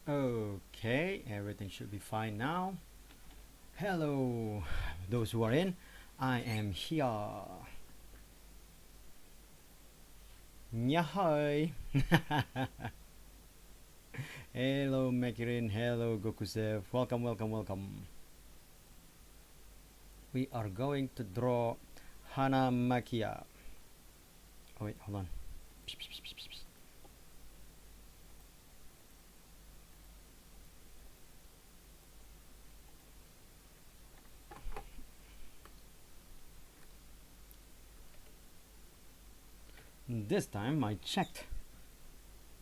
Okay, everything should be fine now. Hello, those who are in. I am here. Nyahoi. Hello, Makirin. Hello, Gokusev. Welcome, welcome, welcome. We are going to draw Hana Macchia. Oh, wait, hold on. This time I checked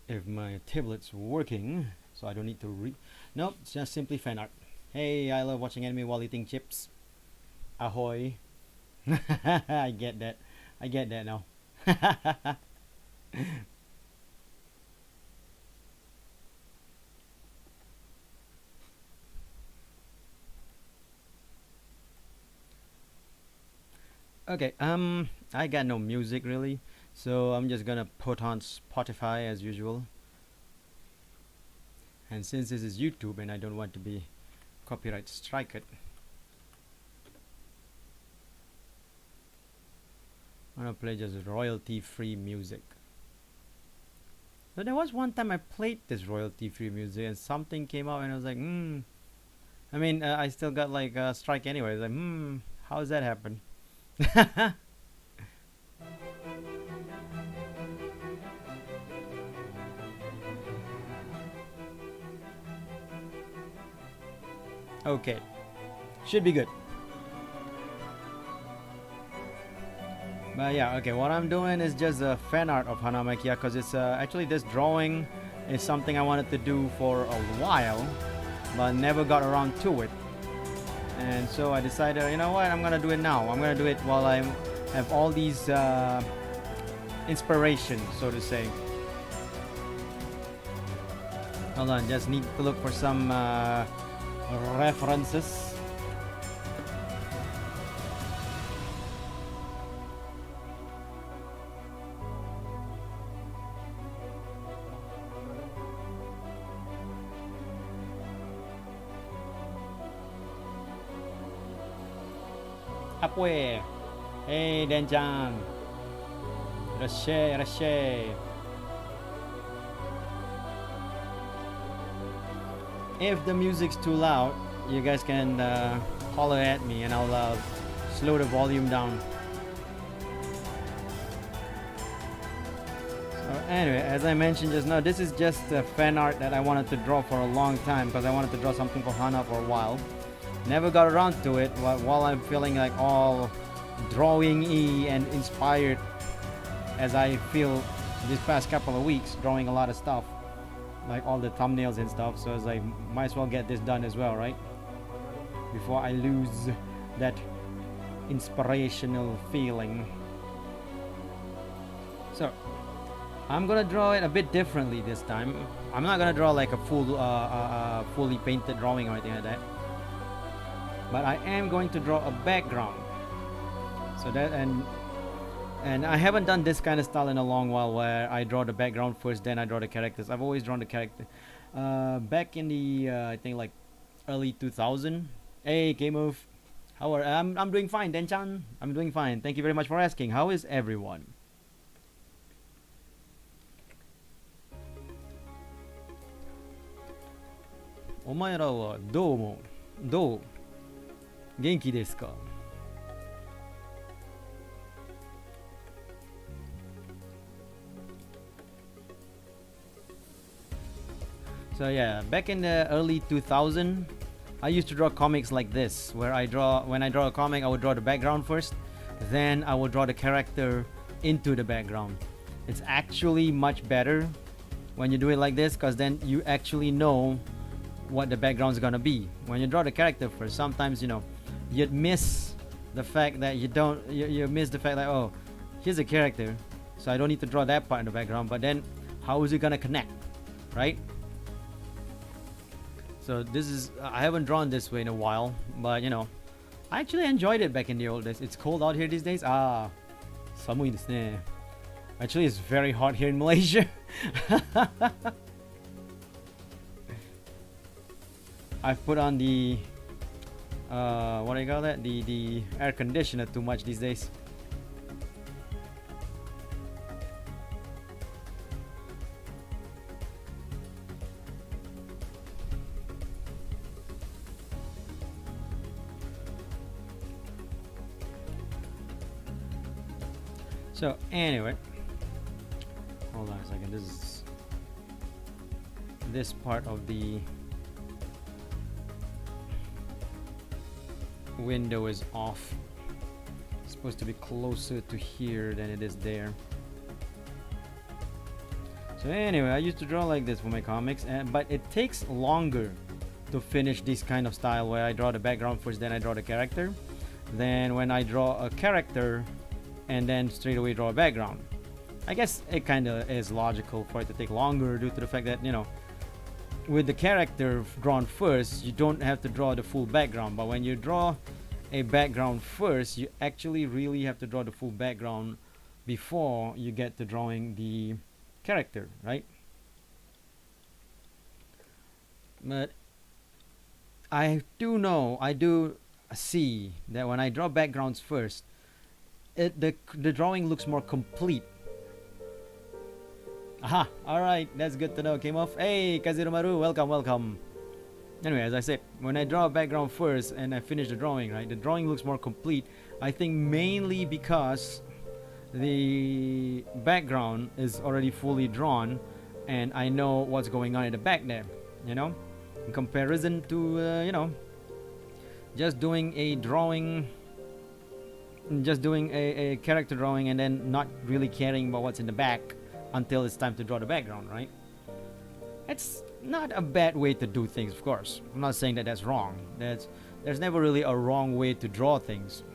if my tablet's working, so I don't need to Nope, it's just simply fan art. Hey, I love watching anime while eating chips. Ahoy. I get that. I get that now. Okay, I got no music really, so I'm just gonna put on Spotify as usual. And since this is YouTube and I don't want to be copyright strike it, I'm gonna play just royalty-free music. So there was one time I played this royalty-free music and something came out and I was like, I mean, I still got like a strike anyway. Like, how does that happen? Okay, should be good. But yeah, okay, what I'm doing is just a fan art of Hana Macchia because it's actually this drawing is something I wanted to do for a while, but never got around to it. And so I decided, you know what, I'm gonna do it now. I'm gonna do it while I have all these inspiration, so to say. Hold on, just need to look for some references. Apwe. Hey, Denjan. Rashe, Rashe. If the music's too loud, you guys can holler at me and I'll slow the volume down. So anyway, as I mentioned just now, this is just a fan art that I wanted to draw for a long time because I wanted to draw something for Hana for a while. Never got around to it while I'm feeling like all drawing-y and inspired as I feel this past couple of weeks drawing a lot of stuff, like all the thumbnails and stuff. So I was like, might as well get this done as well, right? Before I lose that inspirational feeling. So I'm gonna draw it a bit differently this time. I'm not gonna draw like a fully painted drawing or anything like that, but I am going to draw a background. So that and I haven't done this kind of style in a long while where I draw the background first, then I draw the characters. I've always drawn the character. Back in the I think like early 2000. Hey, K-Move. How are I'm doing fine, Denchan. I'm doing fine. Thank you very much for asking. How is everyone? Omaera wa doumo? Dou? Genki desu ka? So yeah, back in the early 2000, I used to draw comics like this, where when I draw a comic, I would draw the background first, then I would draw the character into the background. It's actually much better when you do it like this, because then you actually know what the background is gonna be. When you draw the character first, sometimes you'd miss the fact that you miss the fact that, oh, here's a character, so I don't need to draw that part in the background, but then how is it gonna connect, right? So this is, I haven't drawn this way in a while, but I actually enjoyed it back in the old days. It's cold out here these days. Samui desu ne. Actually, it's very hot here in Malaysia. I've put on the what do you call that? The air conditioner too much these days. So anyway, hold on a second. This part of the window is off. It's supposed to be closer to here than it is there. So anyway, I used to draw like this for my comics, but it takes longer to finish this kind of style where I draw the background first, then I draw the character. Then when I draw a character and then straight away draw a background. I guess it kind of is logical for it to take longer due to the fact that, you know, with the character drawn first, you don't have to draw the full background. But when you draw a background first, you actually really have to draw the full background before you get to drawing the character, right? But I do see that when I draw backgrounds first, the drawing looks more complete. Aha, alright, that's good to know. Came off. Hey, Kazirumaru, welcome. Anyway, as I said, when I draw a background first and I finish the drawing, right, the drawing looks more complete. I think mainly because the background is already fully drawn and I know what's going on in the back there, you know, in comparison to, you know, just doing a drawing, just doing a character drawing and then not really caring about what's in the back until it's time to draw the background, right? It's not a bad way to do things, of course. I'm not saying that that's wrong. There's never really a wrong way to draw things,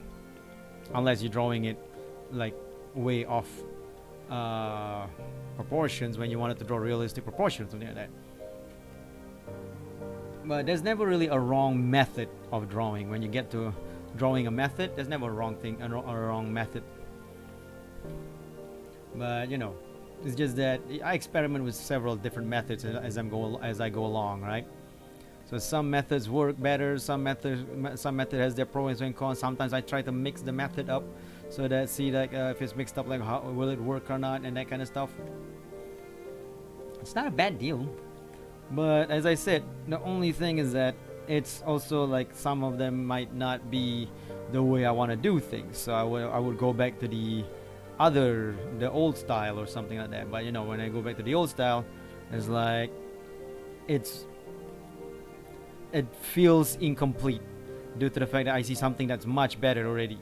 unless you're drawing it like way off proportions when you wanted to draw realistic proportions, something like that. But there's never really a wrong method of drawing. When you get to drawing a method, there's never a wrong thing, a wrong method. But you know, it's just that I experiment with several different methods as I go along, right? So some methods work better, some method has their pros and cons. Sometimes I try to mix the method up so that see like if it's mixed up, like how will it work or not, and that kind of stuff. It's not a bad deal, but as I said, the only thing is that it's also like some of them might not be the way I want to do things. So I would go back to the old style or something like that. But you know, when I go back to the old style, it's like it feels incomplete due to the fact that I see something that's much better already.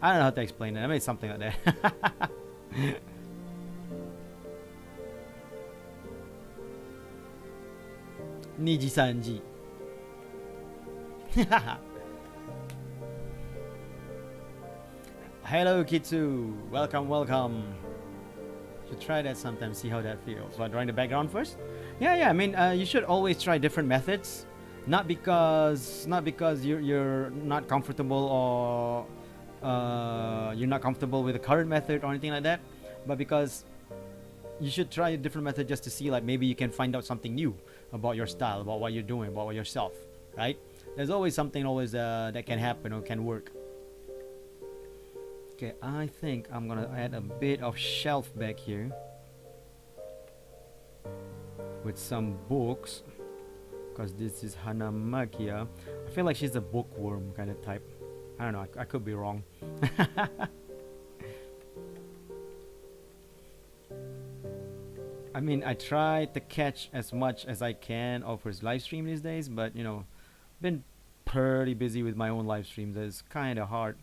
I don't know how to explain it. I made something like that. Nijisanji. Hello Kitsu, welcome. Should try that sometime, see how that feels. So drawing the background first? Yeah, I mean you should always try different methods. Not because you're not comfortable or you're not comfortable with the current method or anything like that, but because you should try a different method just to see, like, maybe you can find out something new about your style, about what you're doing, about yourself, right? There's always something that can happen or can work. Okay, I think I'm gonna add a bit of shelf back here with some books, because this is Hana Macchia. I feel like she's a bookworm kind of type. I don't know, I could be wrong. I mean, I try to catch as much as I can of her live stream these days, but you know, been pretty busy with my own live streams. It's kind of hard.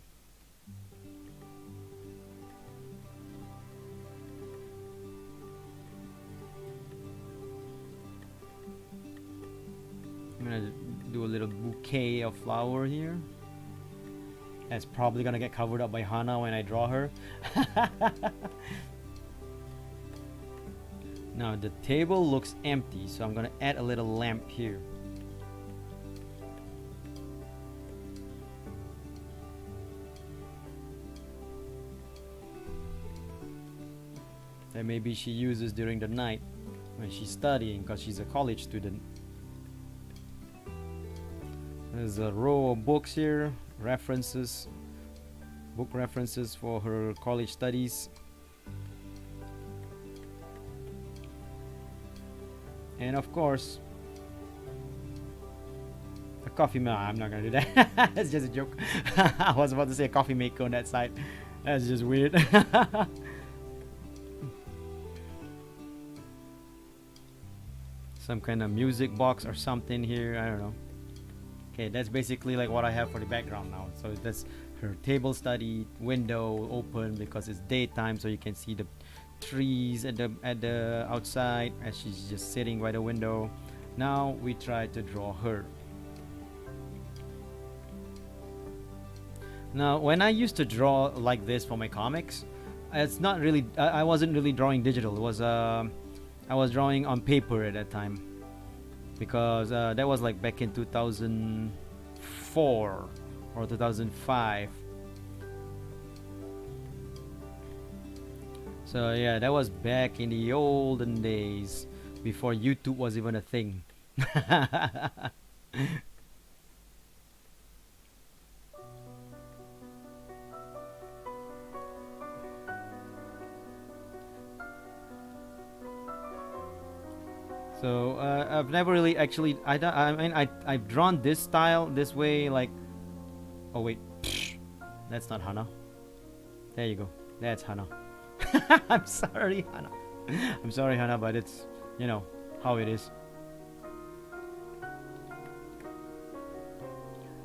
I'm gonna do a little bouquet of flower here. That's probably gonna get covered up by Hana when I draw her. Now the table looks empty, so I'm gonna add a little lamp here. That maybe she uses during the night when she's studying, because she's a college student. There's a row of books here, references, book references for her college studies. And of course, a coffee maker. I'm not gonna do that. That's just a joke. I was about to say a coffee maker on that side. That's just weird. Some kind of music box or something here. I don't know. Okay, that's basically like what I have for the background now. So that's her table study, window open because it's daytime, so you can see the trees at the outside as she's just sitting by the window. Now we try to draw her. Now when I used to draw like this for my comics, it's not really I wasn't really drawing digital. It was I was drawing on paper at that time because that was like back in 2004 or 2005. So yeah, that was back in the olden days before YouTube was even a thing. So I've never really actually I mean I've drawn this style this way like, oh wait, that's not Hana. There you go, that's Hana. I'm sorry Hana. I'm sorry Hana, but it's, you know, how it is.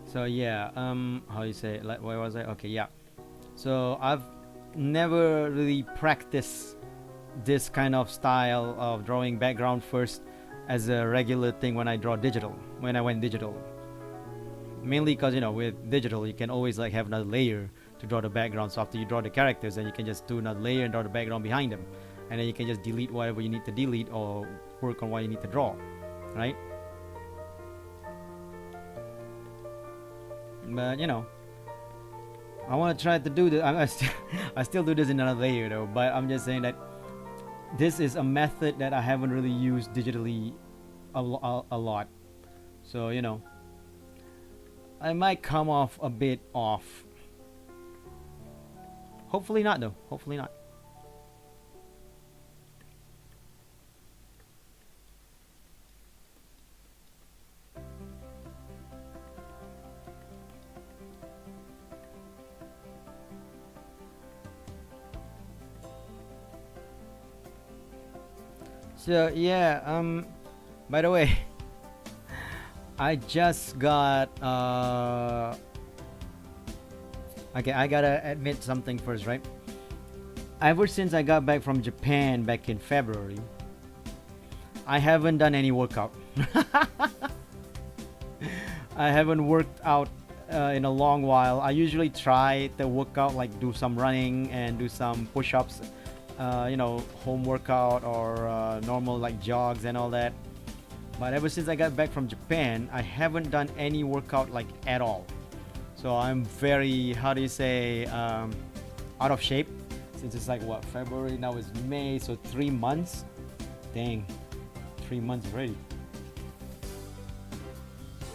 So yeah, how you say it? Like, where was I? Okay, yeah. So I've never really practiced this kind of style of drawing background first as a regular thing when I draw digital, when I went digital. Mainly because, you know, with digital you can always like have another layer to draw the background. So after you draw the characters, then you can just do another layer and draw the background behind them, and then you can just delete whatever you need to delete or work on what you need to draw, right? But you know, I want to try to do this. I still do this in another layer though, but I'm just saying that this is a method that I haven't really used digitally a lot. So, you know, I might come off a bit off. Hopefully not though. Hopefully not. So yeah, by the way, I just got okay, I gotta admit something first, right? Ever since I got back from Japan back in February, I haven't done any workout. I haven't worked out in a long while. I usually try to work out, like do some running and do some push-ups, you know, home workout or normal like jogs and all that. But ever since I got back from Japan, I haven't done any workout like at all. So I'm very, how do you say, out of shape. Since it's like what, February, now it's May, so 3 months. Dang, 3 months already.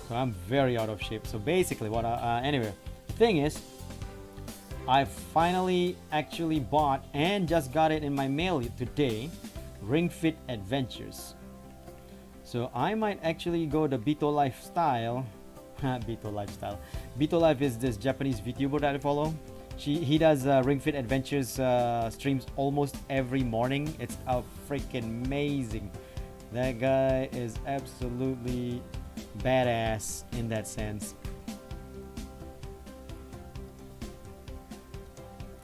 So I'm very out of shape. So basically what anyway, the thing is, I finally actually bought and just got it in my mail today, Ring Fit Adventures. So I might actually go the Bito lifestyle. Bito lifestyle. Bito Life is this Japanese VTuber that I follow. He does Ring Fit Adventures streams almost every morning. It's freaking amazing. That guy is absolutely badass in that sense.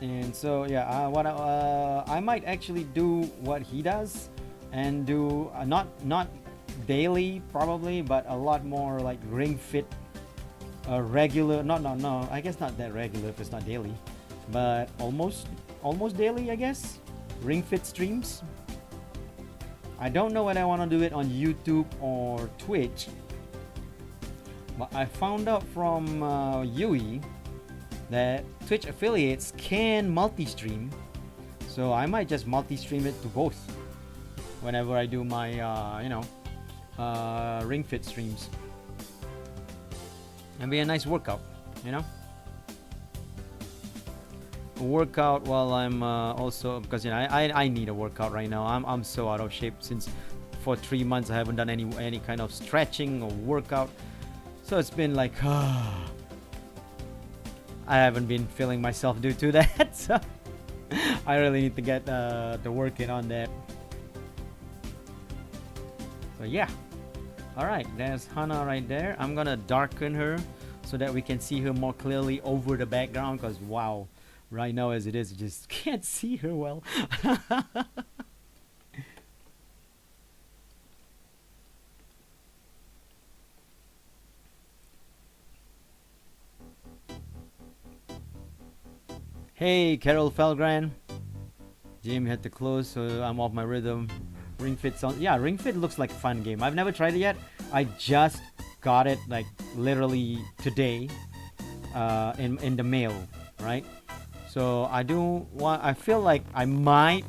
And so yeah, I might actually do what he does and do not daily probably, but a lot more like Ring Fit regular. No, I guess not that regular if it's not daily, but almost daily, I guess. Ring Fit streams. I don't know whether I want to do it on YouTube or Twitch, but I found out from Yui that Twitch affiliates can multi-stream, so I might just multi-stream it to both whenever I do my Ring Fit streams. and be a nice workout, you know. Workout while I'm also, because you know I need a workout right now. I'm so out of shape since for 3 months I haven't done any kind of stretching or workout. So it's been like I haven't been feeling myself due to that. So I really need to get to working on that. So yeah. Alright, there's Hana right there. I'm gonna darken her so that we can see her more clearly over the background, because wow, right now as it is, you just can't see her well. Hey, Carol Felgran. Jim had to close, so I'm off my rhythm. Ring Fit sounds, yeah, Ring Fit looks like a fun game. I've never tried it yet. I just got it like literally today in the mail, right? So I feel like I might,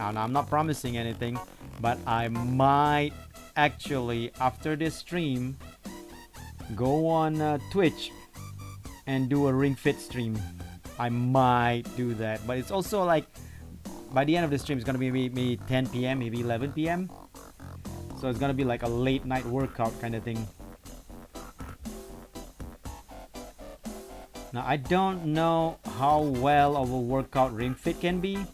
I'm not promising anything, but I might actually, after this stream, go on Twitch and do a Ring Fit stream. I might do that, but it's also like by the end of the stream, it's gonna be maybe 10 p.m., maybe 11 p.m. So it's gonna be like a late night workout kind of thing. Now I don't know how well of a workout Ring Fit can be.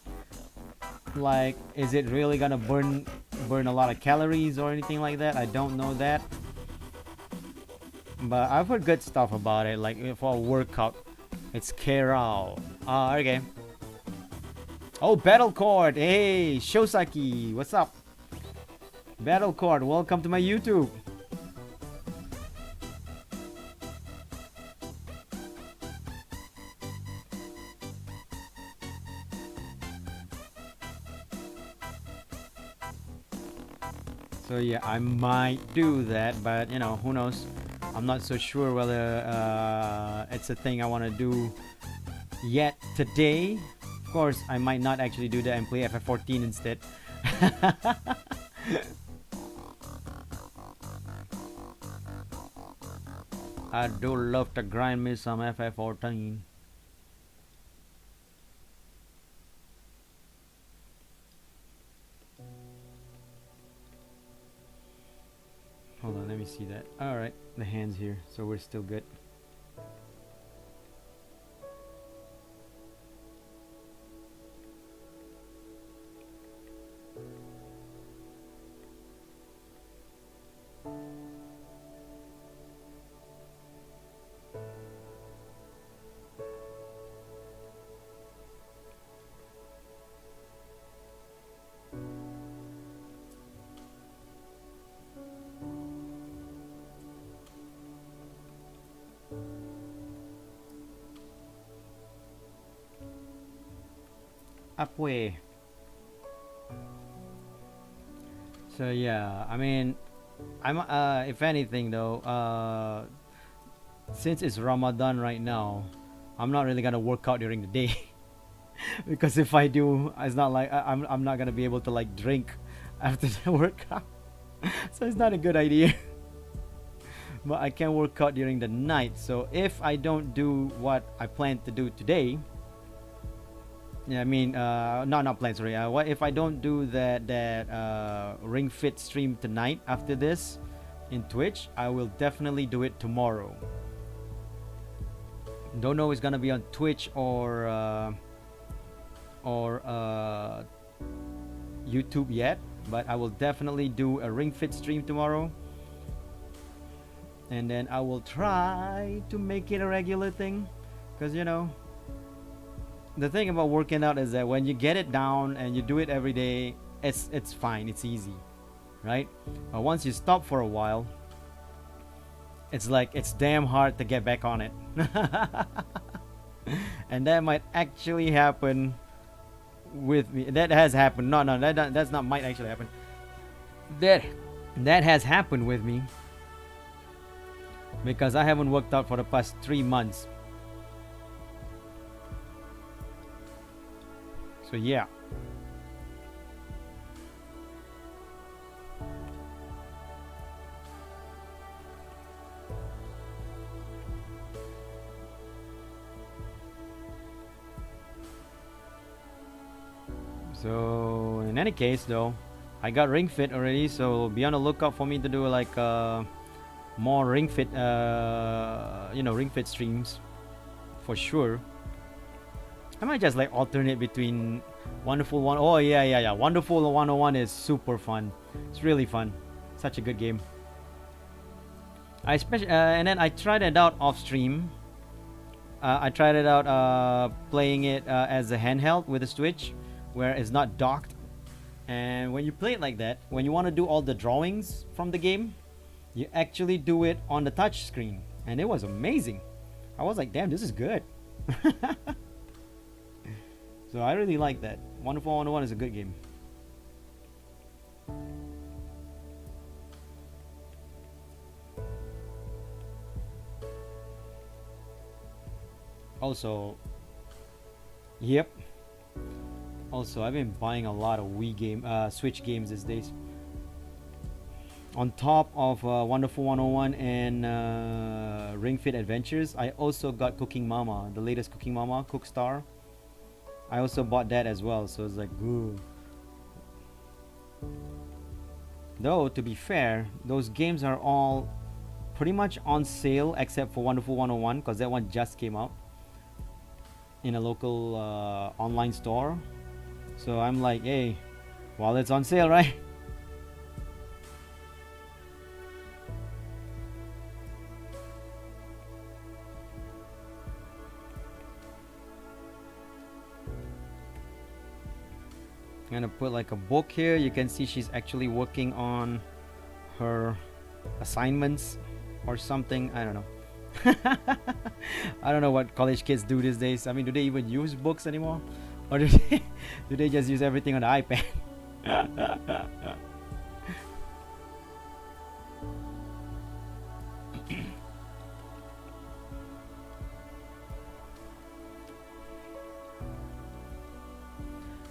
Like, is it really gonna burn a lot of calories or anything like that? I don't know that. But I've heard good stuff about it. Like for a workout, it's Carol. Okay. Oh, Battle Cord. Hey, Shosaki. What's up? Battle Cord, welcome to my YouTube. So yeah, I might do that, but you know, who knows? I'm not so sure whether it's a thing I want to do yet today. Of course, I might not actually do that and play FF14 instead. I do love to grind me some FF14. Hold on, let me see that. Alright, the hand's here, so we're still good. Upway. So yeah, I mean, I'm if anything though, since it's Ramadan right now, I'm not really gonna work out during the day. Because if I do, it's not like I'm not gonna be able to like drink after the workout. So it's not a good idea. But I can work out during the night. So if I don't do what I plan to do today, yeah, I mean, not plan. Sorry. What if I don't do that Ring Fit stream tonight after this in Twitch? I will definitely do it tomorrow. Don't know if it's gonna be on Twitch or YouTube yet, but I will definitely do a Ring Fit stream tomorrow, and then I will try to make it a regular thing, because you know, the thing about working out is that when you get it down and you do it every day, it's fine, it's easy, right? But once you stop for a while, it's like it's damn hard to get back on it. And that might actually happen with me. That has happened. No, that's not might actually happen. That has happened with me, because I haven't worked out for the past 3 months. So yeah. So in any case though, I got Ring Fit already, so be on the lookout for me to do like more Ring Fit, Ring Fit streams for sure. I might just like alternate between Wonderful One. Oh yeah. Wonderful 101 is super fun. It's really fun. Such a good game. And then I tried it out off stream. I tried it out playing it as a handheld with a Switch, where it's not docked. And when you play it like that, when you want to do all the drawings from the game, you actually do it on the touch screen, and it was amazing. I was like, damn, this is good. So I really like that. Wonderful 101 is a good game. Also, yep. Also, I've been buying a lot of Switch games these days. On top of Wonderful 101 and Ring Fit Adventures, I also got Cooking Mama, the latest Cooking Mama, Cookstar. I also bought that as well, so it's like, ooh. Though, to be fair, those games are all pretty much on sale except for Wonderful 101, because that one just came out in a local online store. So I'm like, hey, while it's on sale, right? I'm gonna put like a book here. You can see she's actually working on her assignments or something. I don't know. I don't know what college kids do these days. I mean, do they even use books anymore? Or do they just use everything on the iPad?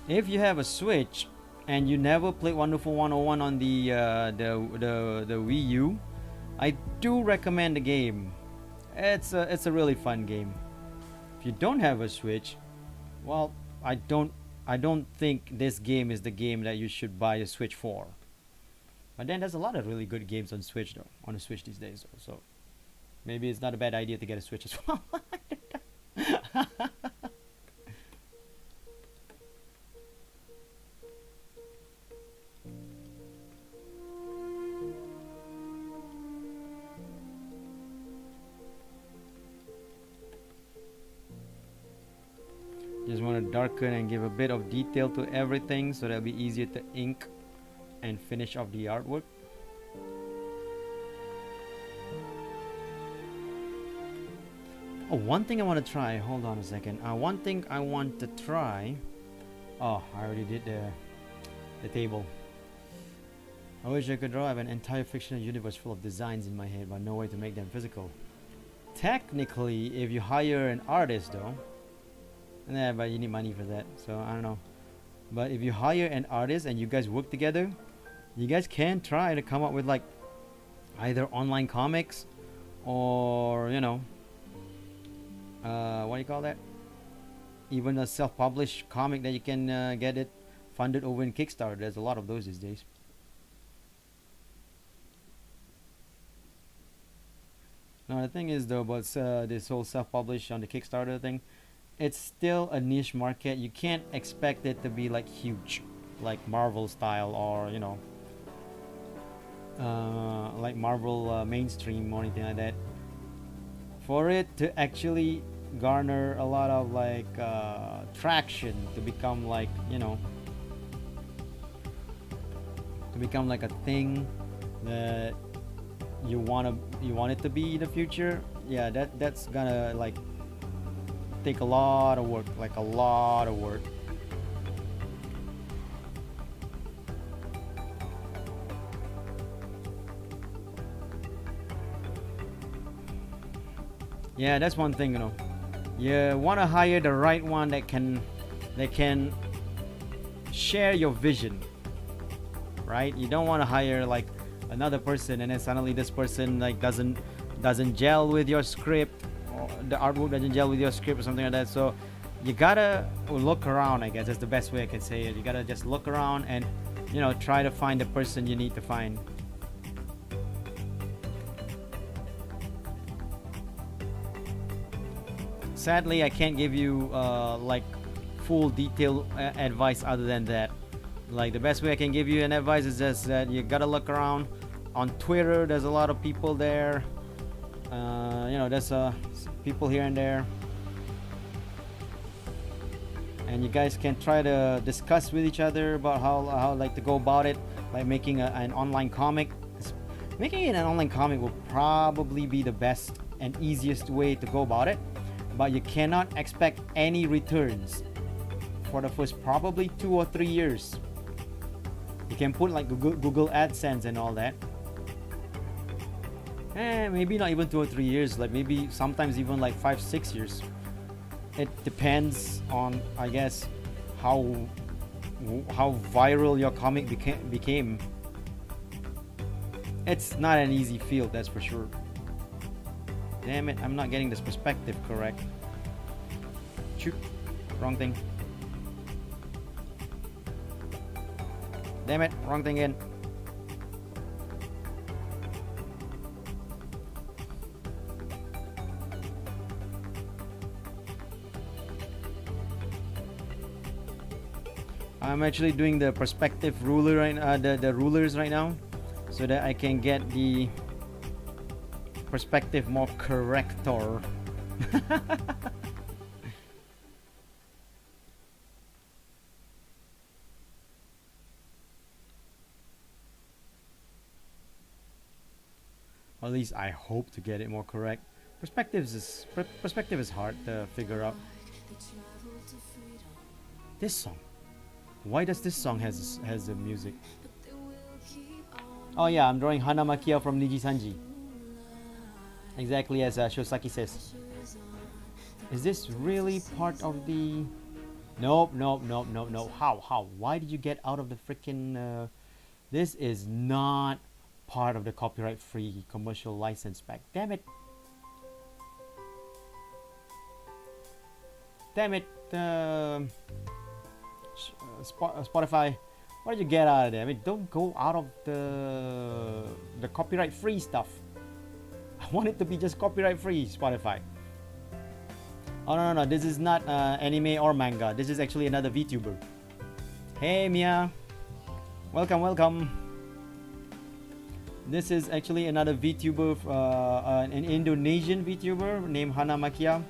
If you have a Switch and you never played Wonderful 101 on the Wii U, I do recommend the game. It's a really fun game. If you don't have a Switch, well, I don't think this game is the game that you should buy a Switch for. But then there's a lot of really good games on Switch though, on the Switch these days. So maybe it's not a bad idea to get a Switch as well. Just want to darken and give a bit of detail to everything so that'll be easier to ink and finish off the artwork. Oh, one thing I want to try. Hold on a second. One thing I want to try. Oh, I already did the table. I wish I could draw. I have an entire fictional universe full of designs in my head, but no way to make them physical. Technically, if you hire an artist, though. Yeah, but you need money for that, so I don't know. But if you hire an artist and you guys work together, you guys can try to come up with like either online comics or, you know, what do you call that? Even a self-published comic that you can get it funded over in Kickstarter. There's a lot of those these days. Now the thing is though about this whole self-published on the Kickstarter thing, it's still a niche market. You can't expect it to be like huge, like Marvel style, or you know, like Marvel mainstream or anything like that. For it to actually garner a lot of like traction, to become like, you know, to become like a thing that you want it to be in the future, yeah, that's gonna like take a lot of work, like a lot of work. Yeah, that's one thing, you know. You want to hire the right one that can share your vision, right? You don't want to hire like another person and then suddenly this person like doesn't gel with your script, or the artwork doesn't gel with your script or something like that. So you gotta look around. I guess that's the best way I can say it. You gotta just look around and, you know, try to find the person you need to find. Sadly, I can't give you like full detailed advice other than that. Like, the best way I can give you an advice is just that you gotta look around. On Twitter, there's a lot of people there. You know, there's people here and there, and you guys can try to discuss with each other about how like to go about it, like making an online comic. Making it an online comic will probably be the best and easiest way to go about it, but you cannot expect any returns for the first probably 2 or 3 years. You can put like Google AdSense and all that. Maybe not even 2 or 3 years, like maybe sometimes even like 5-6 years. It depends on, I guess, how viral your comic became. It's not an easy field, that's for sure. Damn it, I'm not getting this perspective correct. Shoot, wrong thing. Damn it, wrong thing again. I'm actually doing the perspective ruler right now, the rulers right now, so that I can get the perspective more corrector. Or at least I hope to get it more correct. Perspective is hard to figure out. This song. Why does this song has the music? Oh yeah, I'm drawing Hana Macchia from Nijisanji. Exactly as Shosaki says. Is this really part of the... Nope. How? Why did you get out of the freaking... This is not part of the copyright-free commercial license pack. Damn it. Damn it. Spotify, what did you get out of there? I mean, don't go out of the copyright free stuff. I want it to be just copyright free, Spotify. Oh no, this is not anime or manga. This is actually another VTuber. Hey Mia, welcome. This is actually another VTuber, an Indonesian VTuber named Hana Macchia.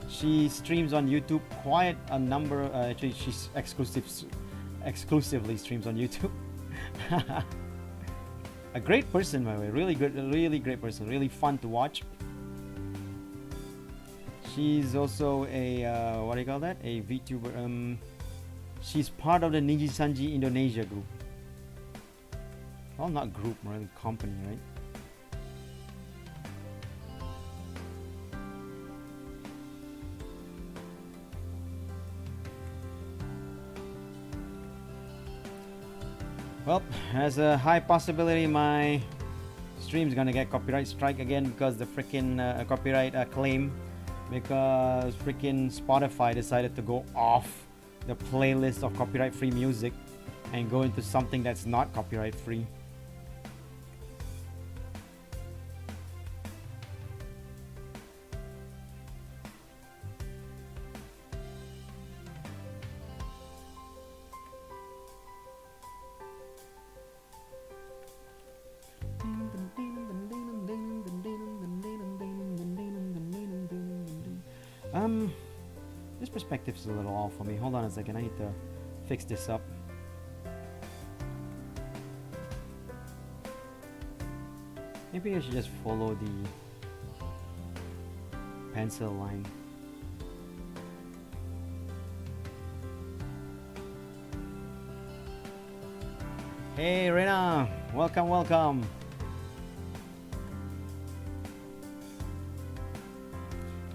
She streams on YouTube quite a number. Actually, she's exclusively streams on YouTube. A great person, by the way. Really good, really great person. Really fun to watch. She's also a what do you call that? A VTuber. She's part of the Nijisanji Indonesia group. Well, not group, really company, right? Well, there's a high possibility my stream's gonna get copyright strike again because the freaking copyright claim, because freaking Spotify decided to go off the playlist of copyright free music and go into something that's not copyright free. This perspective is a little off for me. Hold on a second, I need to fix this up. Maybe I should just follow the pencil line. Hey Rena, welcome.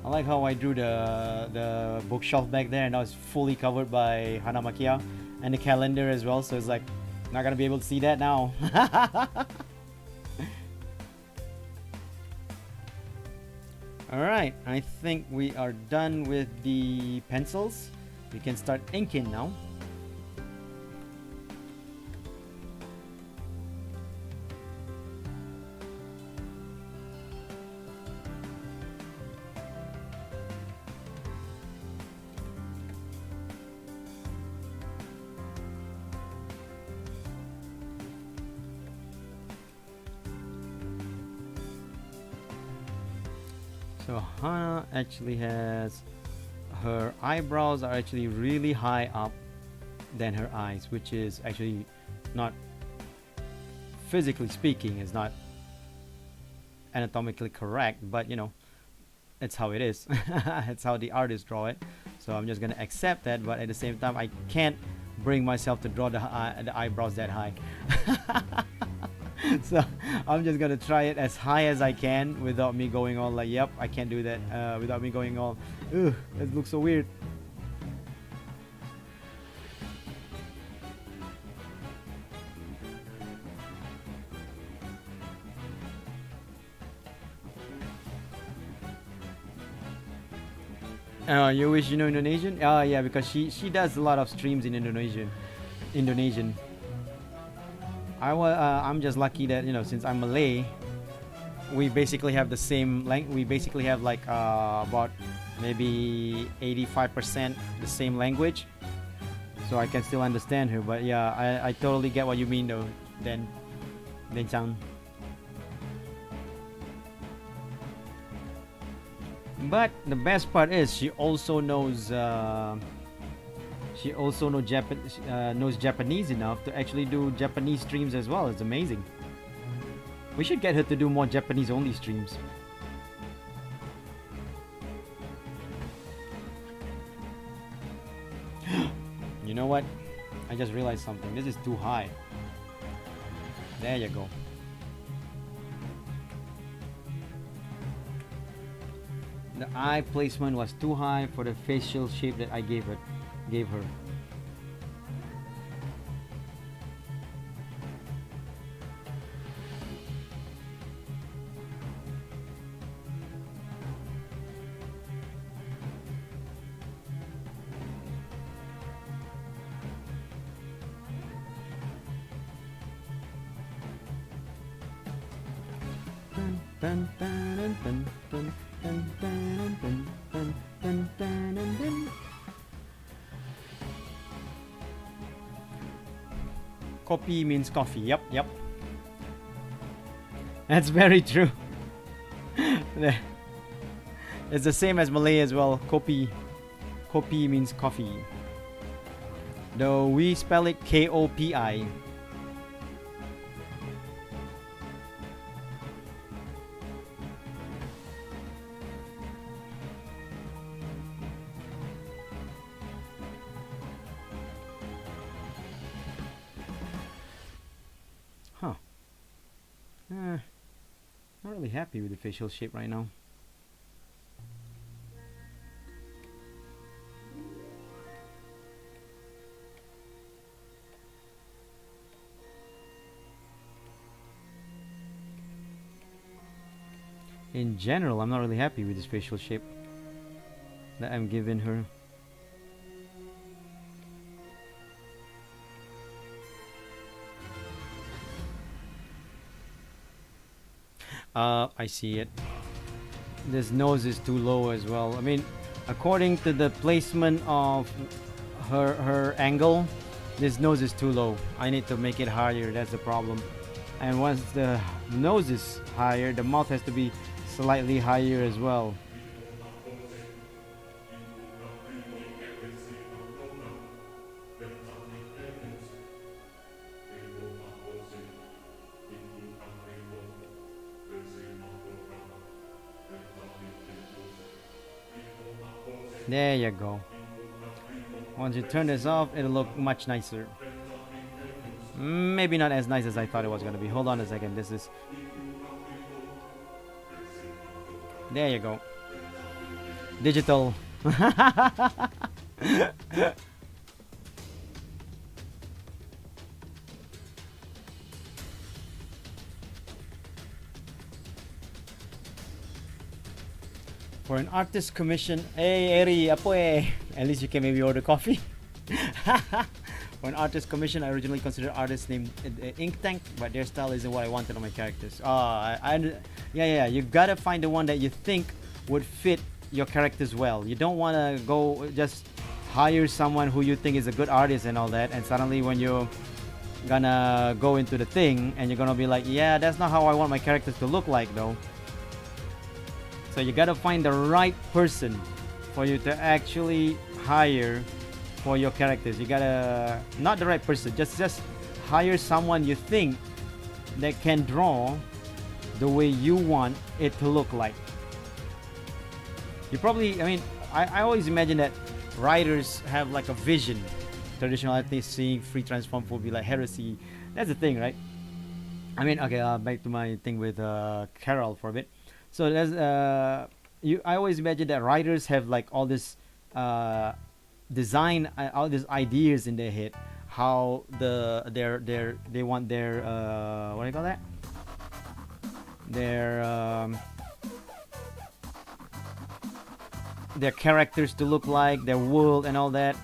I like how I drew the bookshelf back there and now it's fully covered by Hana Macchia, and the calendar as well, so it's like not gonna be able to see that now. Alright, I think we are done with the pencils. We can start inking now. So Hana actually has, her eyebrows are actually really high up than her eyes, which is actually not, physically speaking, is not anatomically correct, but you know, it's how it is. It's how the artists draw it. So I'm just gonna accept that, but at the same time, I can't bring myself to draw the eyebrows that high. So I'm just gonna try it as high as I can without me going all like, yep, I can't do that, without me going all, ugh, it looks so weird. You wish you know Indonesian? Yeah, because she does a lot of streams in Indonesian. I'm just lucky that, you know, since I'm Malay, we basically have the same we basically have like about maybe 85% the same language, so I can still understand her. But yeah, I totally get what you mean though, then Chang. But the best part is she also knows knows Japanese enough to actually do Japanese streams as well. It's amazing. We should get her to do more Japanese only streams. You know what? I just realized something. This is too high. There you go. The eye placement was too high for the facial shape that I gave her. Kopi means coffee. Yep. That's very true. It's the same as Malay as well. Kopi means coffee. Though we spell it Kopi. Not really happy with the facial shape right now. In general, I'm not really happy with this facial shape that I'm giving her. I see it. This nose is too low as well. I mean, according to the placement of her angle, this nose is too low. I need to make it higher. That's the problem. And once the nose is higher, the mouth has to be slightly higher as well. There you go. Once you turn this off, it'll look much nicer. Maybe not as nice as I thought it was gonna be. Hold on a second. This is... There you go. Digital. For an artist commission, hey Eri, apo eh? At least you can maybe order coffee. For an artist commission, I originally considered artists named Ink Tank, but their style isn't what I wanted on my characters. Yeah. You gotta find the one that you think would fit your characters well. You don't wanna go just hire someone who you think is a good artist and all that, and suddenly when you're gonna go into the thing and you're gonna be like, yeah, that's not how I want my characters to look like though. So you gotta find the right person for you to actually hire for your characters. You gotta, not the right person, just hire someone you think that can draw the way you want it to look like. You probably, I always imagine that writers have like a vision. Traditional artists seeing free transform would be like heresy. That's the thing, right? Back to my thing with Carol for a bit. So there's I always imagine that writers have like all this design, all these ideas in their head, how they want their what do you call that? Their characters to look like, their world and all that.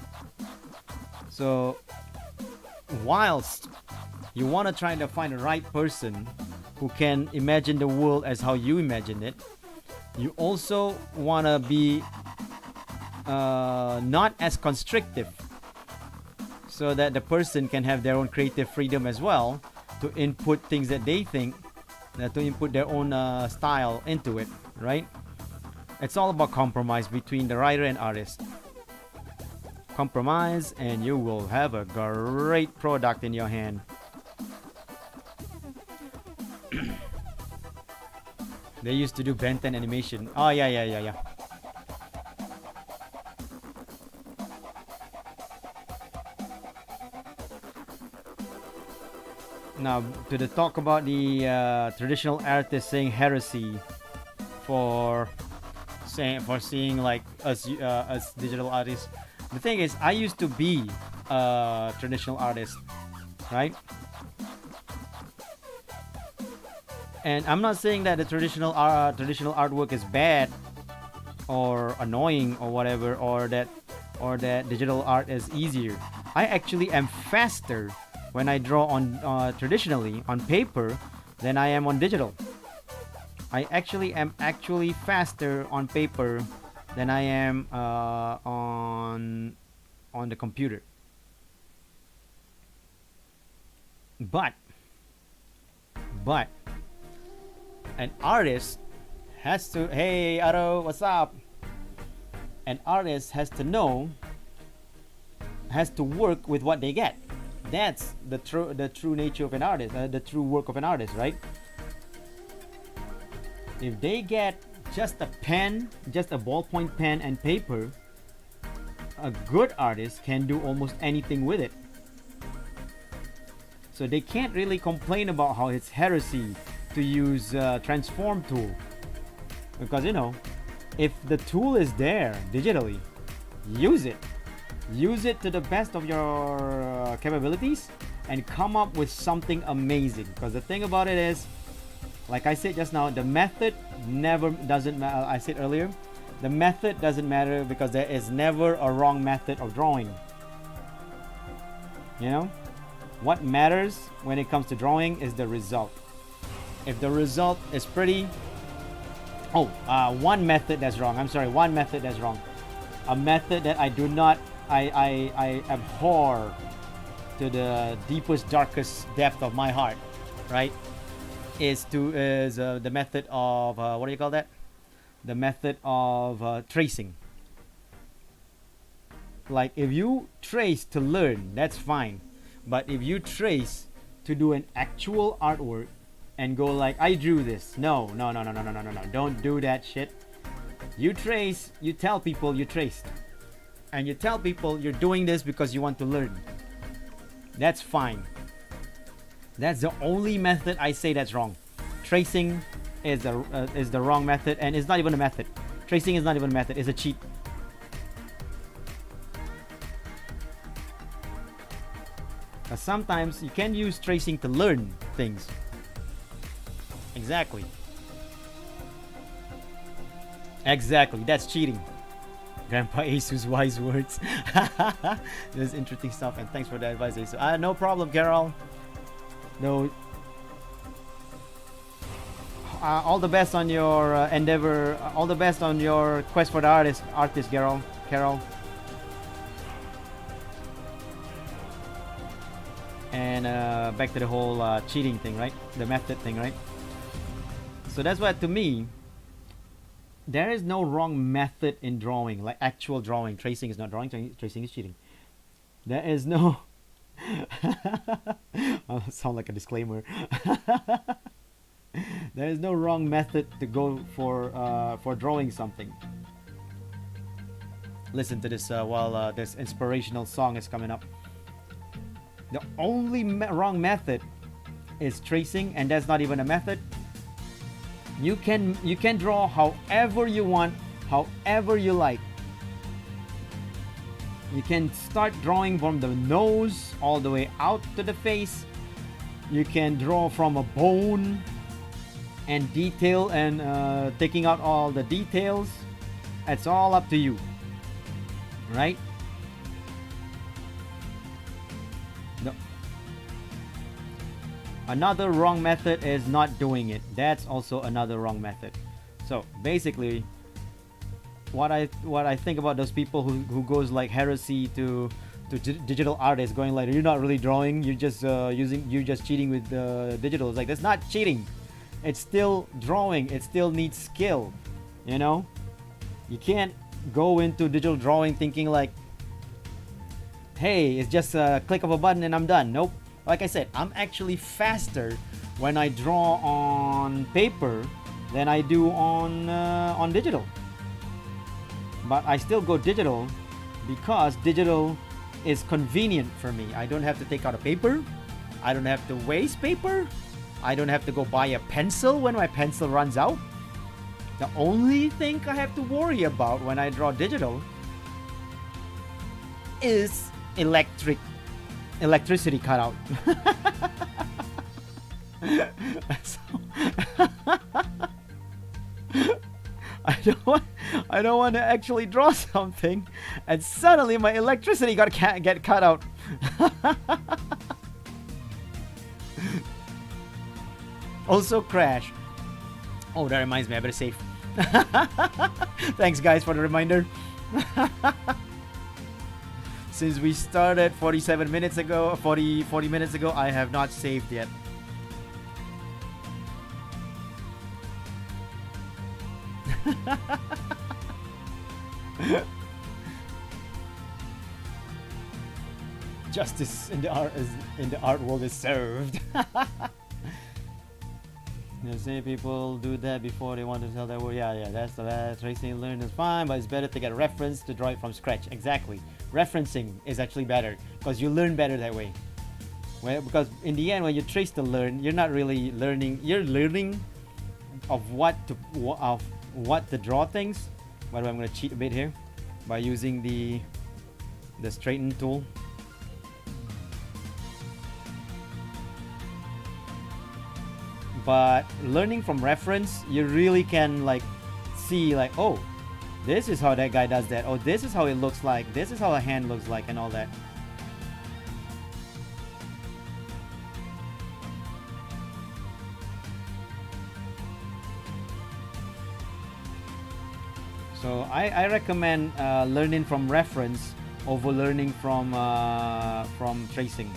So whilst you want to try to find the right person who can imagine the world as how you imagine it, you also want to be not as constrictive, so that the person can have their own creative freedom as well to input things that they think, to input their own style into it, right? It's all about compromise between the writer and artist. Compromise and you will have a great product in your hand. They used to do Ben 10 animation. Oh, yeah. Now, to the talk about the traditional artists saying heresy for seeing like us digital artists. The thing is, I used to be a traditional artist, right? And I'm not saying that the traditional artwork is bad or annoying or whatever, or that digital art is easier. I actually am faster when I draw on traditionally on paper than I am on digital. I actually am faster on paper than I am on the computer. But an artist has to, hey Aro, what's up? An artist has to work with what they get. That's the true nature of an artist, the true work of an artist, right? If they get just a pen, just a ballpoint pen and paper, a good artist can do almost anything with it. So they can't really complain about how it's heresy to use transform tool, because if the tool is there digitally, use it to the best of your capabilities and come up with something amazing. Because the thing about it is, like I said just now, the method doesn't matter. I said earlier, the method doesn't matter, because there is never a wrong method of drawing. What matters when it comes to drawing is the result. If the result is pretty, one method that's wrong. One method that's wrong. A method that I do not, I abhor to the deepest, darkest depth of my heart, right? Is the method of what do you call that? The method of tracing. Like, if you trace to learn, that's fine. But if you trace to do an actual artwork and go like, I drew this. No. Don't do that shit. You trace, you tell people you traced. And you tell people you're doing this because you want to learn. That's fine. That's the only method I say that's wrong. Tracing is the wrong method, and it's not even a method. Tracing is not even a method, it's a cheat. Sometimes you can use tracing to learn things. Exactly. Exactly, that's cheating. Grandpa Asu's wise words. This is interesting stuff, and thanks for the advice, Asu. No problem, Carol. No. All the best on your endeavor. All the best on your quest for the artist, Carol. And back to the whole cheating thing, right? The method thing, right? So that's why, to me, there is no wrong method in drawing, like actual drawing. Tracing is not drawing, tracing is cheating. There is no. I'll sound like a disclaimer. There is no wrong method to go for drawing something. Listen to this while this inspirational song is coming up. The only wrong method is tracing, and that's not even a method. You can draw however you want, however you like. You can start drawing from the nose all the way out to the face. You can draw from a bone and detail and taking out all the details. It's all up to you, right? No. Another wrong method is not doing it. That's also another wrong method. So basically, what I think about those people who goes like heresy to digital artists, going like, you're not really drawing, you're just you're just cheating with digital. It's like, that's not cheating. It's still drawing. It still needs skill. You know, you can't go into digital drawing thinking like, hey, it's just a click of a button and I'm done. Nope. Like I said, I'm actually faster when I draw on paper than I do on digital. But I still go digital because digital is convenient for me. I don't have to take out a paper. I don't have to waste paper. I don't have to go buy a pencil when my pencil runs out. The only thing I have to worry about when I draw digital is electricity cutout. So, I don't want to actually draw something and suddenly my electricity get cut out. Also crash. Oh, that reminds me, I better save. Thanks guys for the reminder. Since we started 47 minutes ago, 40 minutes ago, I have not saved yet. Justice in the art world is served. You say people do that before they want to tell their work. Yeah, that's the bad. Tracing and learn is fine, but it's better to get a reference to draw it from scratch. Exactly. Referencing is actually better because you learn better that way. Well, because in the end, when you trace to learn, you're not really learning. You're learning of what to draw things. By the way, I'm going to cheat a bit here by using the straighten tool. But learning from reference, you really can like see like, oh, this is how that guy does that. Oh, this is how it looks like. This is how a hand looks like and all that. So I recommend learning from reference over learning from tracing.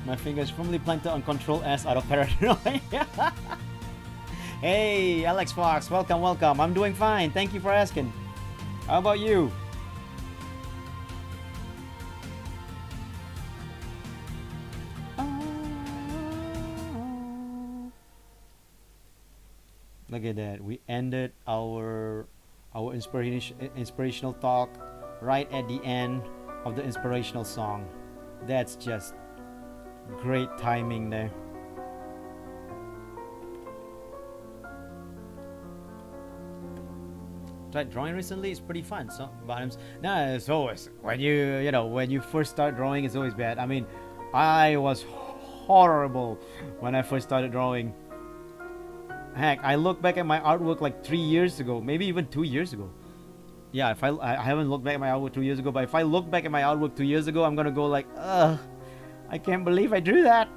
My fingers firmly planted on Control S out of paranoia. Hey, Alex Fox, welcome. I'm doing fine. Thank you for asking. How about you? Look at that. We ended our inspirational talk right at the end of the inspirational song. That's just great timing there. started drawing recently. It's pretty fun. So, but it's always when when you first start drawing, it's always bad. I mean, I was horrible when I first started drawing. Heck, I look back at my artwork like 3 years ago, maybe even 2 years ago. Yeah, if I haven't looked back at my artwork 2 years ago, but if I look back at my artwork 2 years ago, I'm gonna go like, ugh, I can't believe I drew that.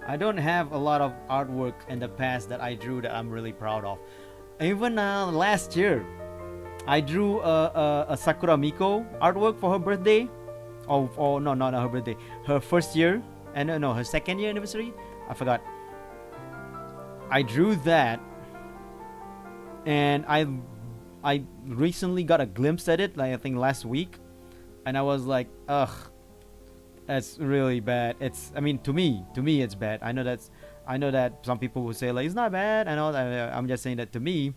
I don't have a lot of artwork in the past that I drew that I'm really proud of. Even last year, I drew a Sakura Miko artwork for her birthday. Oh no, not her birthday. Her first year, and no, her second year anniversary. I forgot. I drew that, and I recently got a glimpse at it, like I think last week, and I was like, ugh, that's really bad. I mean, to me, it's bad. I know that some people will say like it's not bad. I know that. I'm just saying that to me,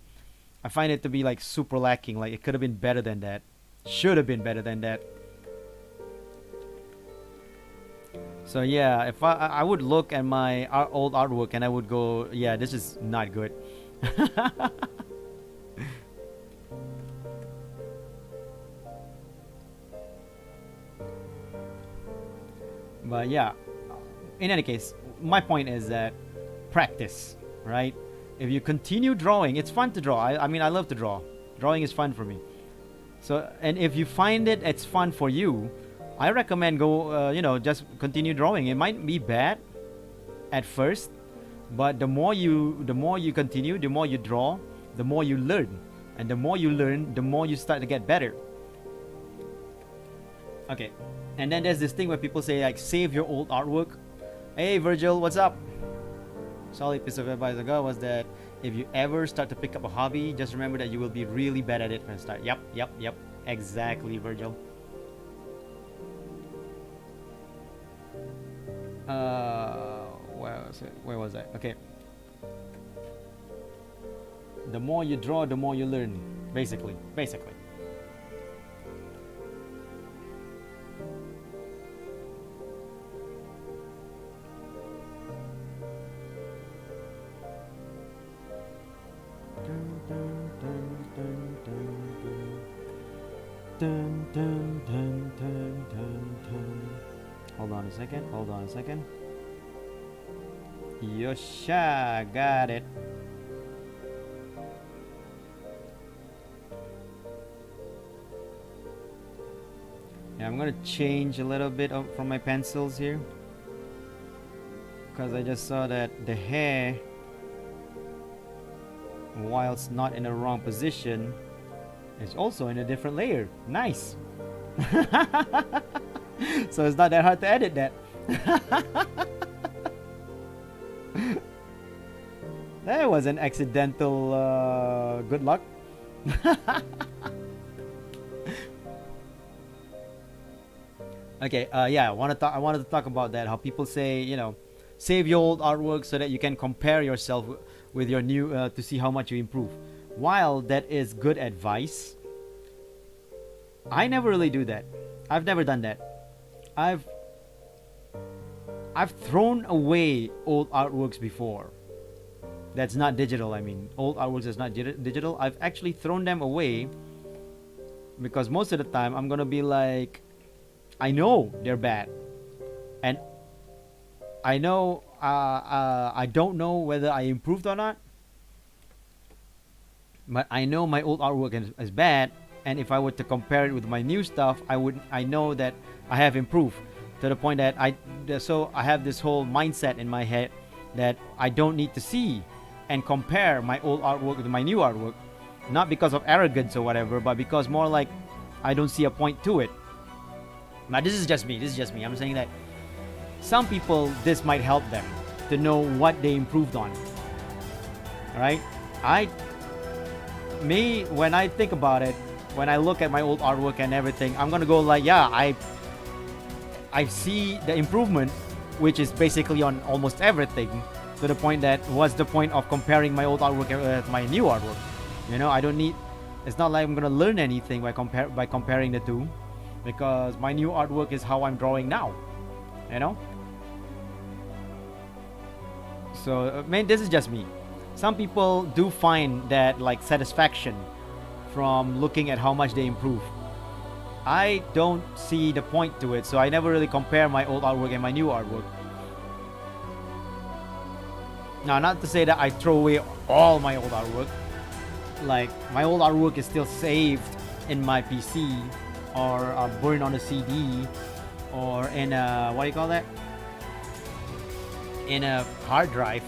I find it to be like super lacking. Like it could have been better than that. Should have been better than that. So yeah, if I would look at my old artwork and I would go, yeah, this is not good. But yeah, in any case, my point is that practice, right? If you continue drawing, it's fun to draw. I mean, I love to draw. Drawing is fun for me. So, and if you find it's fun for you, I recommend just continue drawing. It might be bad at first, but the more you continue, the more you draw, the more you learn, and the more you learn, the more you start to get better. Okay, and then there's this thing where people say like save your old artwork. Hey Virgil, what's up? Solid piece of advice I got was that if you ever start to pick up a hobby, just remember that you will be really bad at it when you start. Yep, exactly, Virgil. Where was I? Okay. The more you draw, the more you learn. Basically. Hold on a second. Yosha, got it. Yeah, I'm gonna change a little bit from my pencils here, because I just saw that the hair, whilst not in the wrong position, is also in a different layer. Nice. So it's not that hard to edit that. That was an accidental good luck. Okay, yeah, I wanted to talk about that. How people say, save your old artwork so that you can compare yourself with your new to see how much you improve. While that is good advice, I never really do that. I've never done that. I've thrown away old artworks before. That's not digital. I mean, old artworks that's not digital. I've actually thrown them away because most of the time I'm gonna be like, I know they're bad, and I know I don't know whether I improved or not, but I know my old artwork is bad, and if I were to compare it with my new stuff, I know that I have improved to the point that I have this whole mindset in my head that I don't need to see and compare my old artwork with my new artwork, not because of arrogance or whatever, but because more like I don't see a point to it. Now this is just me. I'm saying that some people, this might help them to know what they improved on. Alright? When I think about it, when I look at my old artwork and everything, I'm gonna go like, yeah, I see the improvement, which is basically on almost everything, to the point that what's the point of comparing my old artwork with my new artwork? I don't need. It's not like I'm gonna learn anything by comparing the two. because my new artwork is how I'm drawing now, you know. So man, this is just me. Some people do find that like satisfaction from looking at how much they improve. I don't see the point to it, so I never really compare my old artwork and my new artwork. Now, not to say that I throw away all my old artwork. Like, my old artwork is still saved in my PC, or burned on a CD, or in a, what do you call that? In a hard drive.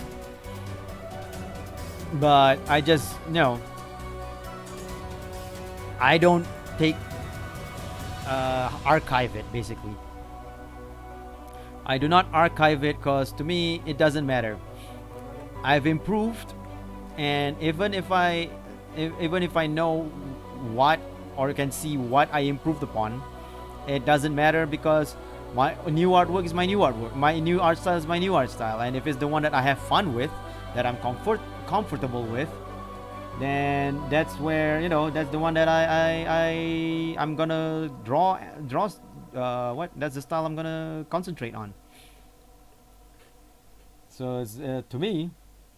But I just, I don't take, archive it, basically. I do not archive it because to me, it doesn't matter. I've improved, and even if I know what, or can see what I improved upon, it doesn't matter, because my new artwork is my new artwork. My new art style is my new art style, and if it's the one that I have fun with, that I'm comfortable with, then that's where, that's the one that I'm gonna draw. That's the style I'm gonna concentrate on. So it's, to me,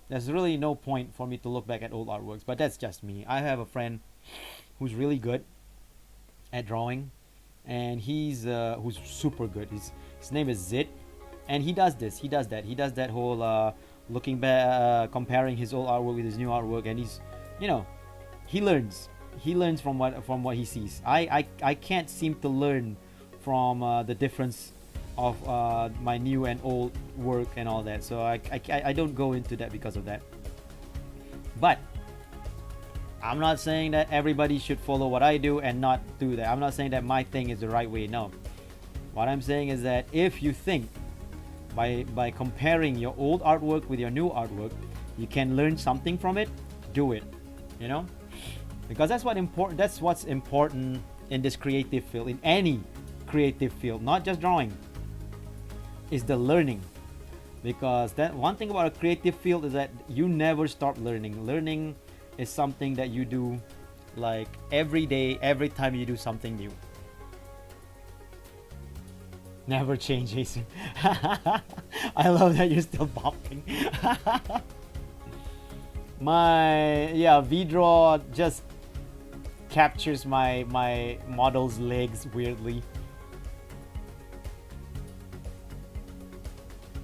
there's really no point for me to look back at old artworks, but that's just me. I have a friend who's really good at drawing, and who's super good. His name is Zid, and he does that whole looking back, comparing his old artwork with his new artwork, and he's, he learns from what he sees. I can't seem to learn from the difference of my new and old work and all that, so I don't go into that because of that. But I'm not saying that everybody should follow what I do and not do that. I'm not saying that my thing is the right way. No, what I'm saying is that if you think by comparing your old artwork with your new artwork, you can learn something from it, do it. Because that's what's important in this creative field, in any creative field, not just drawing, is the learning. Because that one thing about a creative field is that you never stop learning. Learning is something that you do like every day, every time you do something new. Never change, Jason. I love that you're still bopping. My VDraw just captures my model's legs weirdly.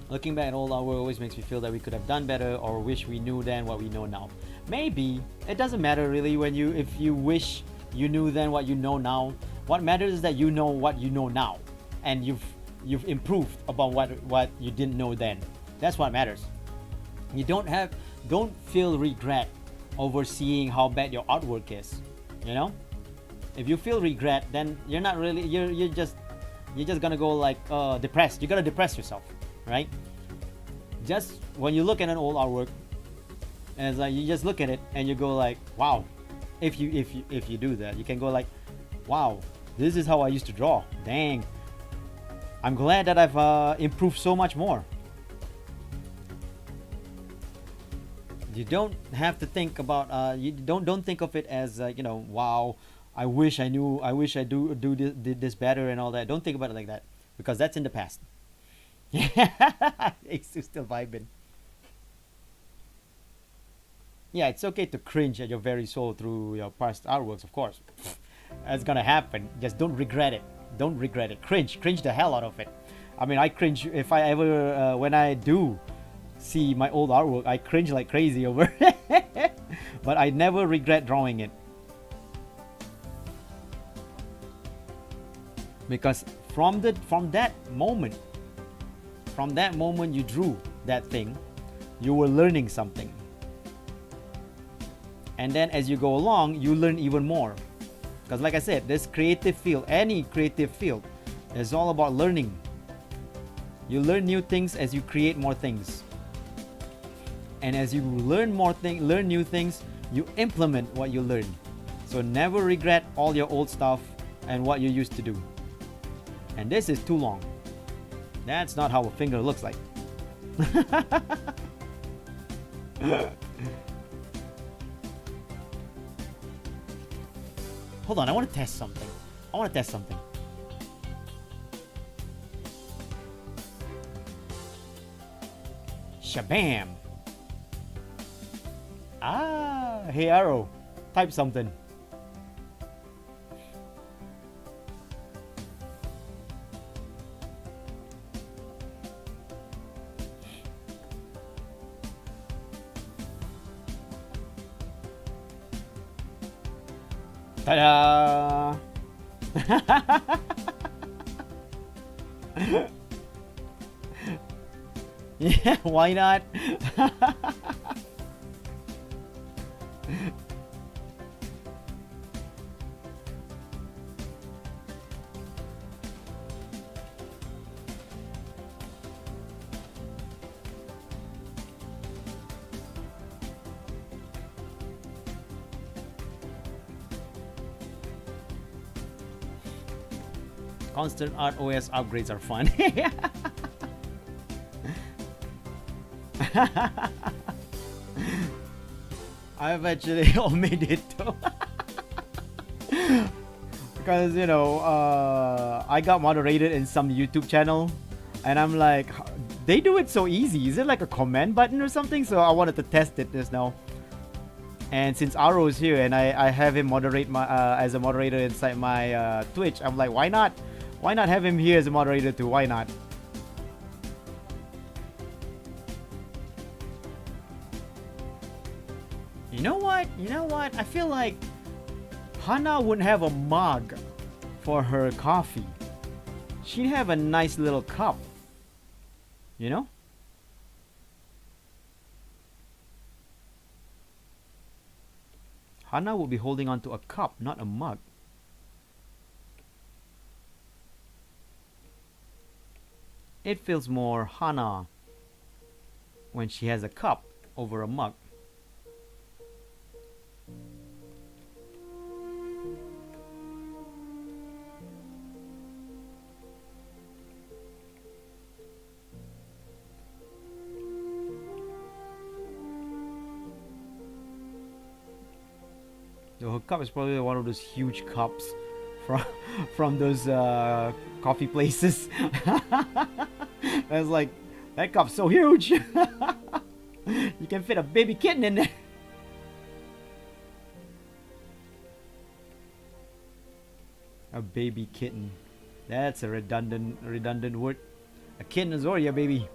Looking back at old artwork always makes me feel that we could have done better, or wish we knew then what we know now. Maybe it doesn't matter really if you wish you knew then what you know now. What matters is that you know what you know now, and you've improved upon what you didn't know then. That's what matters. You don't feel regret over seeing how bad your artwork is. If you feel regret, then you're not really you're just gonna go like depressed. You're gonna depress yourself, right? Just when you look at an old artwork, and it's like you just look at it and you go like, wow. If you do that, you can go like, wow, this is how I used to draw. Dang, I'm glad that I've improved so much more. You don't have to think about you don't think of it as wow, I wish I knew, I wish I did this better and all that. Don't think about it like that, because that's in the past. It's still vibing. Yeah, it's okay to cringe at your very soul through your past artworks, of course. That's gonna happen. Just don't regret it. Don't regret it. Cringe the hell out of it. I mean, I cringe if I ever when I do see my old artwork, I cringe like crazy over it. But I never regret drawing it, because from that moment you drew that thing, you were learning something, and then as you go along, you learn even more. Because like I said, this creative field, any creative field, is all about learning. You learn new things as you create more things. And as you learn new things, you implement what you learn. So never regret all your old stuff and what you used to do. And this is too long. That's not how a finger looks like. Hold on, I want to test something. Shabam. Ah, hey Arrow, type something. Ta-da! Yeah, why not? Constant art OS upgrades are fun. I've actually made it too. Because you know, I got moderated in some YouTube channel, and I'm like, they do it so easy. Is it like a comment button or something? So I wanted to test it just now. And since Aro is here and I have him moderate my as a moderator inside my Twitch, I'm like, why not? Why not have him here as a moderator too? Why not? You know what? You know what? I feel like Hana wouldn't have a mug for her coffee. She'd have a nice little cup. You know? Hana will be holding onto a cup, not a mug. It feels more Hana when she has a cup over a mug. So her cup is probably one of those huge cups from those coffee places. I was like, that cup's so huge. You can fit a baby kitten in there. A baby kitten. That's a redundant word. A kitten is already a baby.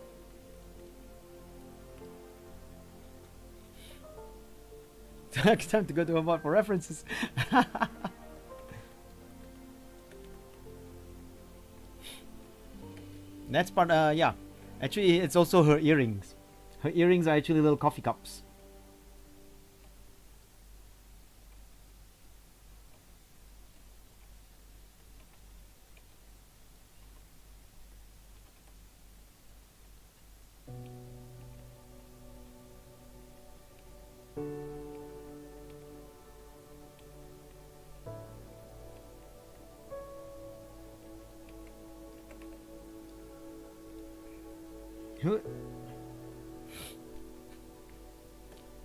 It's time to go to a bot for references. That's part, yeah. Actually, it's also her earrings. Her earrings are actually little coffee cups.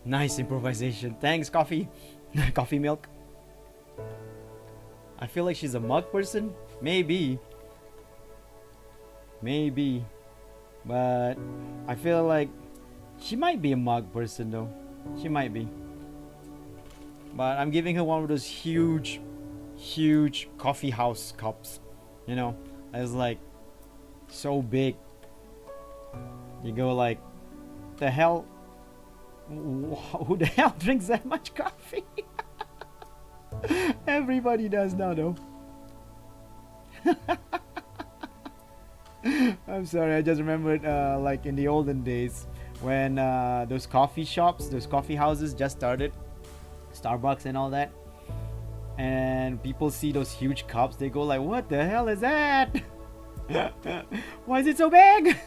Nice improvisation. Thanks, coffee. Coffee milk. I feel like she's a mug person. Maybe. Maybe. But I feel like she might be a mug person though. She might be. But I'm giving her one of those huge coffee house cups. You know, it's like so big. You go like, the hell? Who the hell drinks that much coffee? Everybody does now though. I'm sorry, I just remembered like in the olden days when those coffee shops, those coffee houses just started, Starbucks and all that, and people see those huge cups, they go like, what the hell is that? Why is it so big?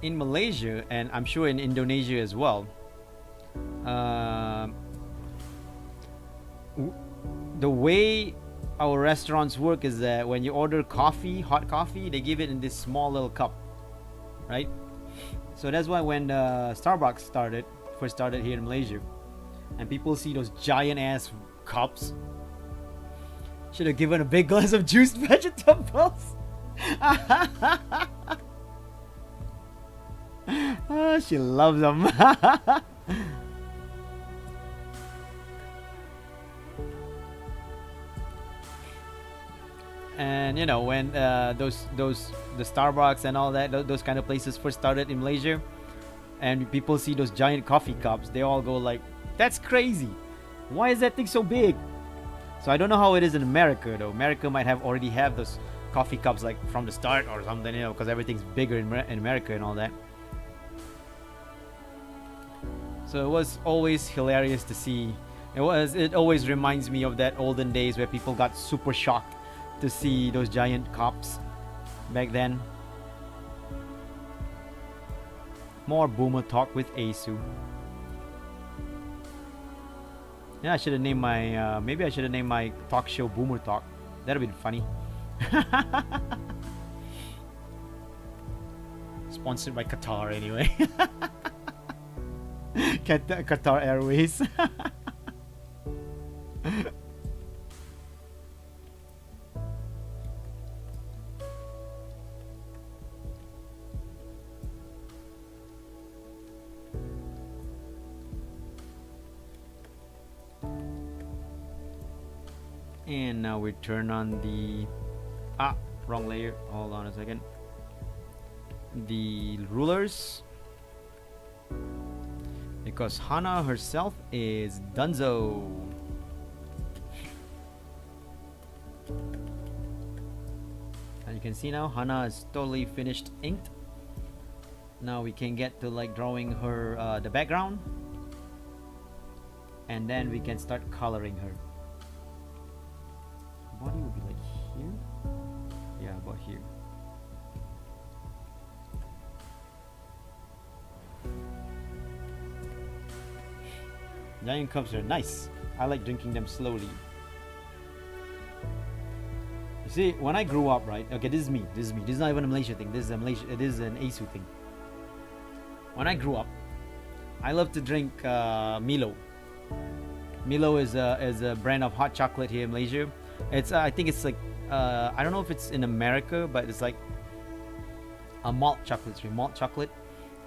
In Malaysia, and I'm sure in Indonesia as well, the way our restaurants work is that when you order coffee, hot coffee, they give it in this small little cup, right? So that's why when Starbucks first started here in Malaysia, and people see those giant ass cups. Should have given a big glass of juiced vegetables. Oh, she loves them. And you know, when the Starbucks and all that, those kind of places first started in Malaysia, and people see those giant coffee cups, they all go like, "That's crazy! Why is that thing so big?" So I don't know how it is in America though. America might already have those coffee cups like from the start or something, you know, because everything's bigger in America and all that. So it was always hilarious to see. It always reminds me of that olden days where people got super shocked to see those giant cups back then. More boomer talk with Asu. Yeah, I should have named my maybe I should have named my talk show Boomer Talk. That'd have been funny. Sponsored by Qatar anyway. Qatar Airways. And now we turn on the wrong layer, hold on a second, the rulers, because Hana herself is donezo. And you can see now Hana is totally finished inked. Now we can get to like drawing her the background, and then we can start coloring her. Body would be like here. Yeah, about here. Giant cups are nice. I like drinking them slowly. You see, when I grew up, right? Okay, this is me. This is not even a Malaysia thing. This is a Malaysia. It is an ASU thing. When I grew up, I love to drink Milo. Milo is a brand of hot chocolate here in Malaysia. It's I think it's like I don't know if it's in America, but it's like a malt chocolate,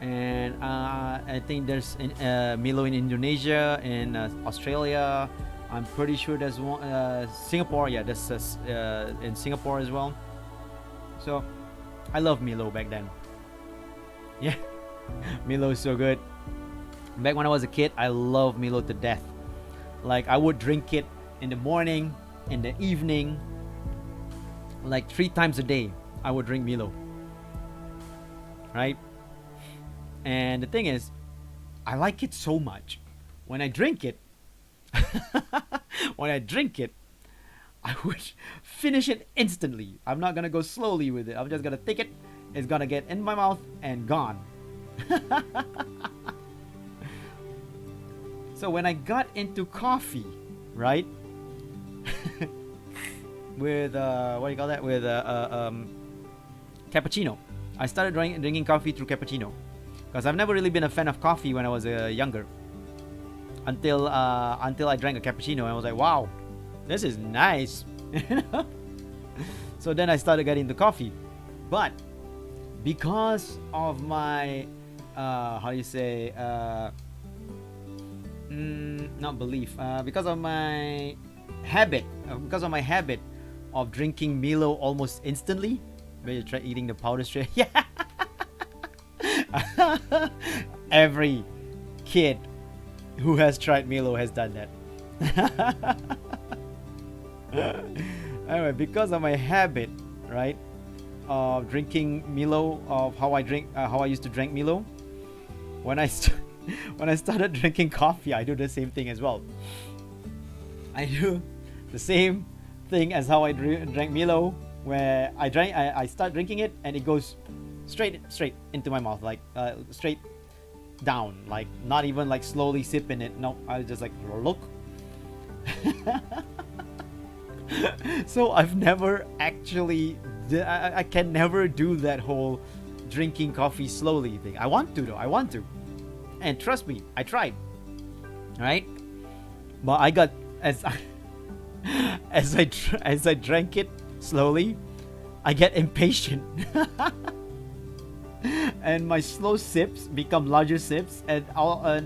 and I think there's Milo in Indonesia, in Australia. I'm pretty sure there's one Singapore. Yeah, there's in Singapore as well. So I love Milo back then. Yeah, Milo is so good. Back when I was a kid, I loved Milo to death. Like I would drink it in the morning, in the evening, like 3 times a day I would drink Milo, right? And the thing is, I like it so much. When I drink it I would finish it instantly. I'm not gonna go slowly with it. I'm just gonna take it. It's gonna get in my mouth and gone. So when I got into coffee, right? With what do you call that? With cappuccino. I started drinking coffee through cappuccino because I've never really been a fan of coffee when I was younger. Until I drank a cappuccino and I was like, wow, this is nice. So then I started getting into coffee, but because of my how do you say not belief, because of my habit of drinking Milo almost instantly. Maybe try eating the powder straight. Yeah. Every kid who has tried Milo has done that. Anyway, because of my habit, right, of drinking Milo, of how I used to drink Milo, when I started drinking coffee, I do the same thing as well. I do the same thing as how I drank Milo, where I start drinking it and it goes straight into my mouth, like straight down, like not even like slowly sipping it. No, I was just like, look. So I've never actually I can never do that whole drinking coffee slowly thing. I want to though. I want to, and trust me, I tried. Right? But I got as as I drank it slowly, I get impatient. And my slow sips become larger sips, and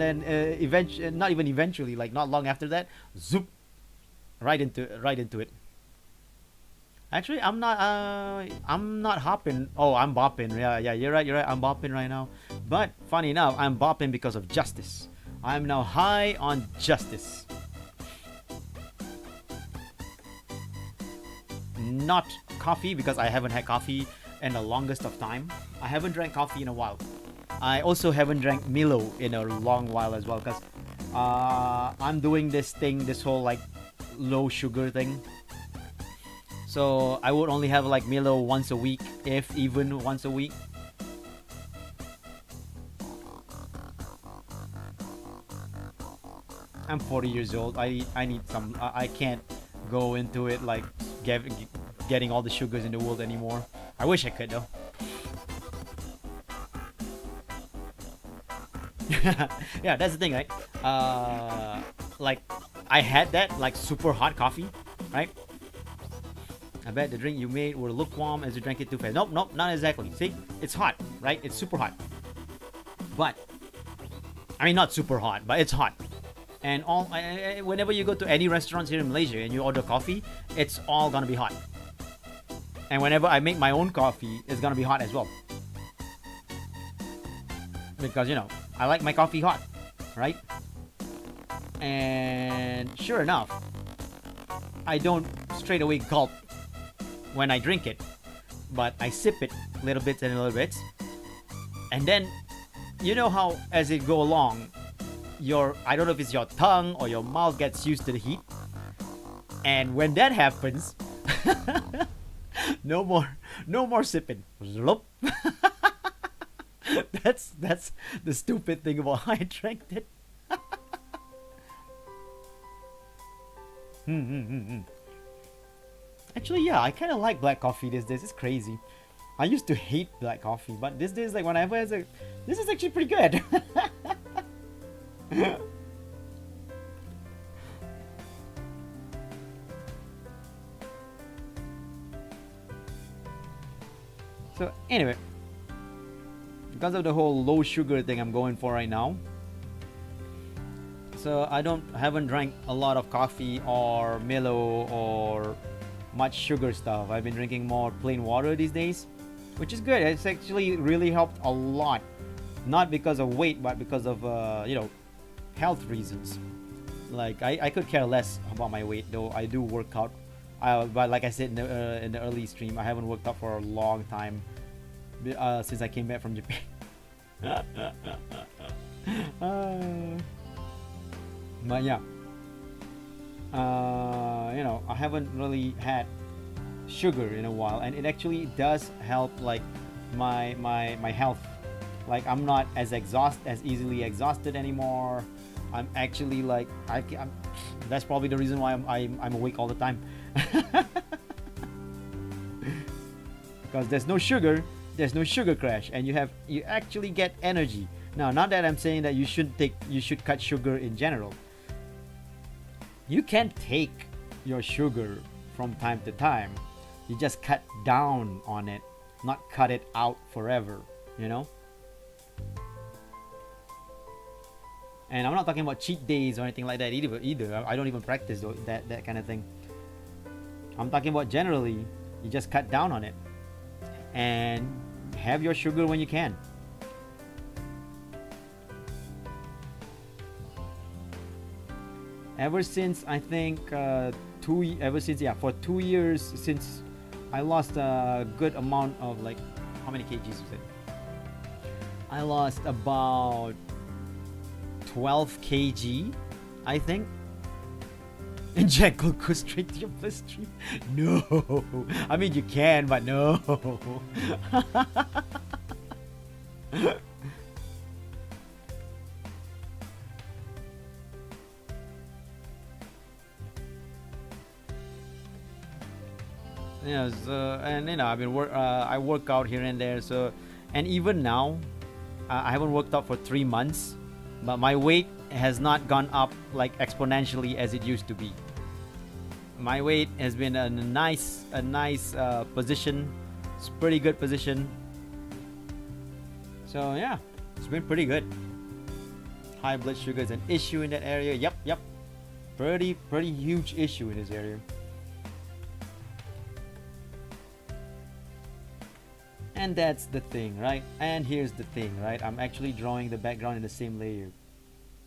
then eventually, not even eventually, like not long after that, zoop, right into it. Actually, I'm not hopping. Oh, I'm bopping. Yeah, yeah, you're right, you're right. I'm bopping right now. But funny enough, I'm bopping because of justice. I'm now high on justice. Not coffee, because I haven't had coffee in the longest of time. I haven't drank coffee in a while. I also haven't drank Milo in a long while as well, because I'm doing this thing, this whole like low sugar thing. So I would only have like Milo once a week, if even once a week. I'm 40 years old. I need some. I can't go into it like getting all the sugars in the world anymore. I wish I could though. Yeah, that's the thing, right? Like I had that like super hot coffee, right? I bet the drink you made were lukewarm as you drank it too fast. Nope, nope, not exactly. See, it's hot, right? It's super hot. But I mean, not super hot, but it's hot. And whenever you go to any restaurants here in Malaysia and you order coffee, it's all gonna be hot. And whenever I make my own coffee, it's gonna be hot as well. Because you know, I like my coffee hot, right? And sure enough, I don't straight away gulp when I drink it, but I sip it little bits and little bits. And then, you know how as it go along, I don't know if it's your tongue or your mouth gets used to the heat. And when that happens, no more sipping. That's the stupid thing about how I drank it. Actually, yeah, I kind of like black coffee these days. It's crazy. I used to hate black coffee, but these days, like whenever I say, this is actually pretty good. So anyway, because of the whole low sugar thing I'm going for right now, so I haven't drank a lot of coffee or Milo or much sugar stuff. I've been drinking more plain water these days, which is good. It's actually really helped a lot, not because of weight, but because of health reasons. Like I could care less about my weight, though I do work out. But like I said in the early stream, I haven't worked out for a long time since I came back from Japan. But yeah, I haven't really had sugar in a while, and it actually does help like my health. Like I'm not as easily exhausted anymore. I'm actually like that's probably the reason why I'm awake all the time. Because there's no sugar crash, and you actually get energy. Now, not that I'm saying that you should cut sugar in general. You can take your sugar from time to time. You just cut down on it, not cut it out forever, you know? And I'm not talking about cheat days or anything like that either. I don't even practice that kind of thing. I'm talking about generally, you just cut down on it and have your sugar when you can. Ever since I think for 2 years since I lost a good amount of, like, how many kgs was it? I lost about 12 kg, I think. And Jack will go straight to your bloodstream. No, I mean you can, but no. Yeah, so, and I've been I work out here and there, so, and even now, I haven't worked out for 3 months, but my weight has not gone up like exponentially as it used to be. My weight has been in a nice position. It's pretty good position. So yeah, it's been pretty good. High blood sugar is an issue in that area. Yep. Pretty huge issue in this area. And that's the thing, right? And here's the thing, right? I'm actually drawing the background in the same layer.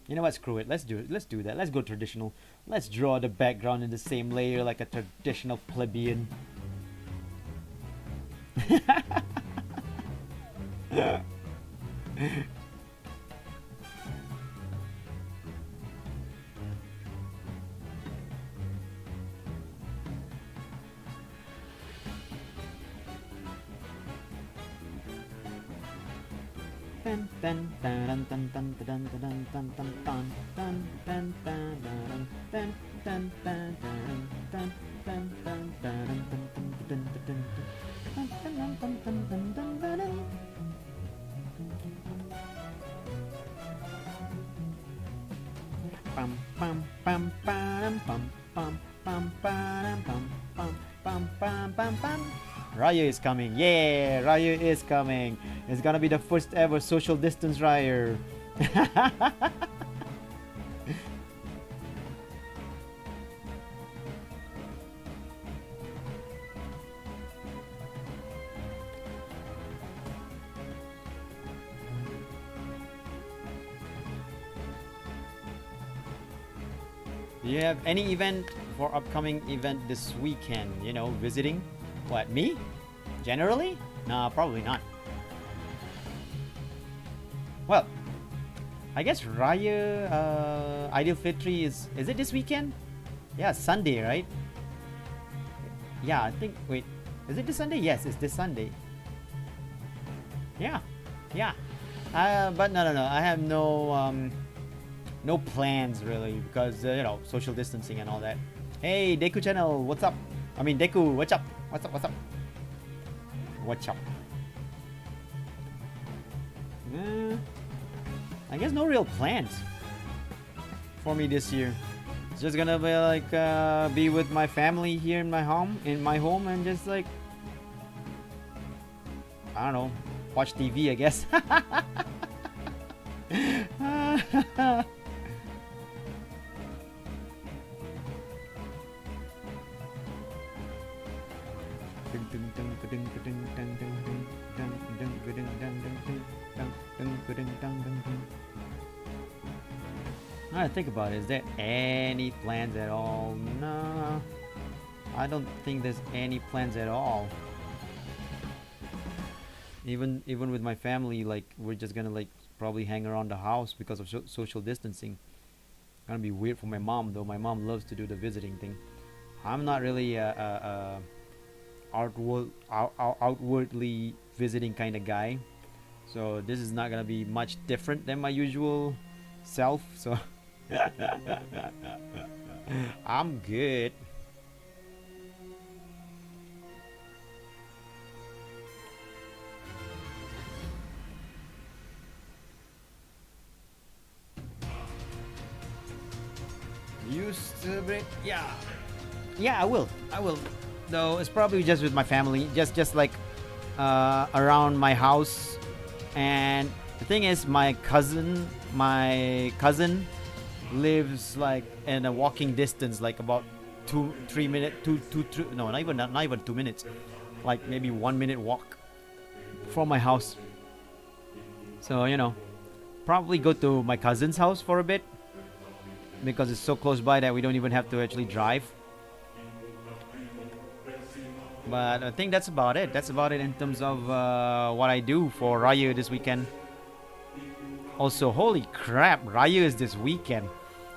You know what? Screw it. Let's do it. Let's do that. Let's go traditional. Let's draw the background in the same layer like a traditional plebeian. Raya is coming. Yeah, Raya is coming. It's gonna be the first ever social distance Raya. Do you have any event for upcoming event this weekend? You know, visiting? What, me? Generally? Nah, probably not. Well, I guess Raya Ideal Fitri is it this weekend? Yeah, Sunday, right? Yeah, I think, wait, is it this Sunday? Yes, it's this Sunday. Yeah. But no, I have no plans really, because you know, social distancing and all that. Hey, Deku channel, what's up? I mean, Deku, what's up? What's up? I guess no real plans for me this year. It's just gonna be like be with my family here in my home, and just like, I don't know, watch TV, I guess. Now I think about it, is there any plans at all? No, I don't think there's any plans at all. Even with my family, like, we're just gonna like probably hang around the house because of social distancing. Gonna be weird for my mom though. My mom loves to do the visiting thing. I'm not really outwardly visiting kind of guy, so this is not gonna be much different than my usual self. So I'm good. Used to break, yeah, I will. Though it's probably just with my family, just like around my house. And the thing is, my cousin lives like in a walking distance, like about 2-3 minutes, no, not even 2 minutes, like maybe 1 minute walk from my house. So, you know, probably go to my cousin's house for a bit, because it's so close by that we don't even have to actually drive. But I think that's about it. That's about it in terms of what I do for Raya this weekend. Also, holy crap, Raya is this weekend.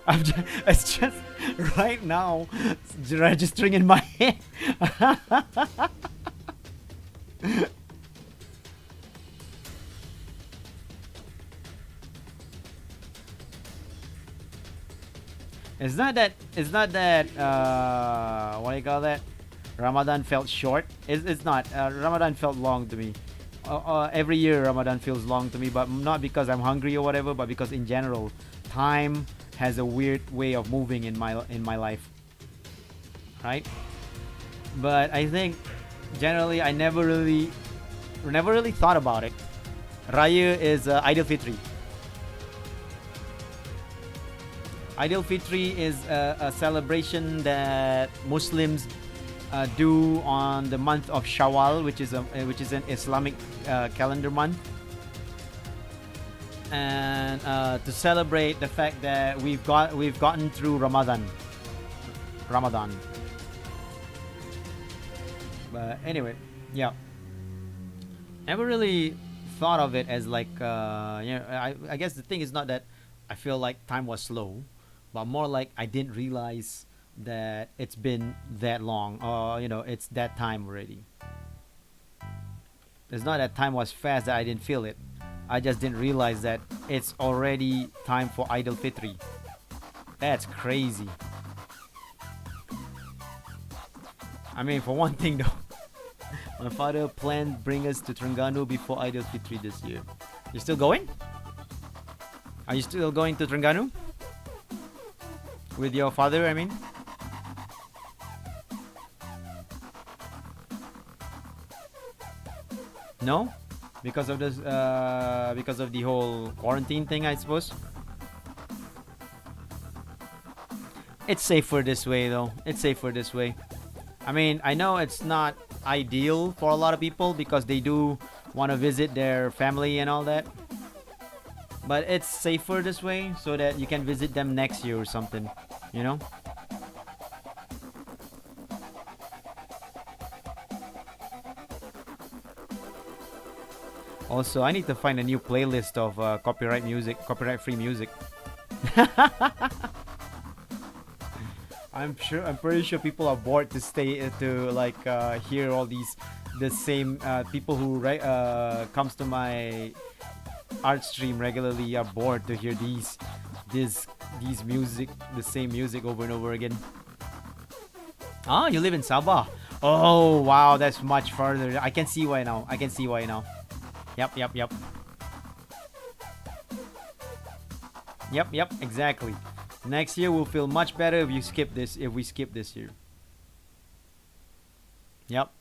It's just right now registering in my head. It's not that what do you call that? Ramadan felt short. It's not. Ramadan felt long to me. Every year Ramadan feels long to me, but not because I'm hungry or whatever, but because in general time has a weird way of moving in my life, right? But I think generally I never really thought about it. Raya is Idul Fitri. Idul Fitri is a celebration that Muslims do on the month of Shawwal, which is an Islamic calendar month, and to celebrate the fact that we've gotten through Ramadan. But anyway, yeah, never really thought of it as like I guess the thing is not that I feel like time was slow, but more like I didn't realize that it's been that long, or it's that time already. It's not that time was fast that I didn't feel it. I just didn't realize that it's already time for Idul Fitri. That's crazy. I mean, for one thing though, my father planned bring us to Terengganu before Idul Fitri this year. You still going? Are you still going to Terengganu? With your father, I mean? No? Because of this, because of the whole quarantine thing, I suppose. It's safer this way, though. It's safer this way. I mean, I know it's not ideal for a lot of people because they do want to visit their family and all that. But it's safer this way so that you can visit them next year or something, you know? Also, I need to find a new playlist of copyright-free music. I'm pretty sure people are bored to stay to hear all the same people who comes to my art stream regularly are bored to hear these music, the same music over and over again. Ah, you live in Sabah. Oh wow, that's much farther. I can see why now. Yep. Yep, exactly. Next year will feel much better if we skip this year. Yep.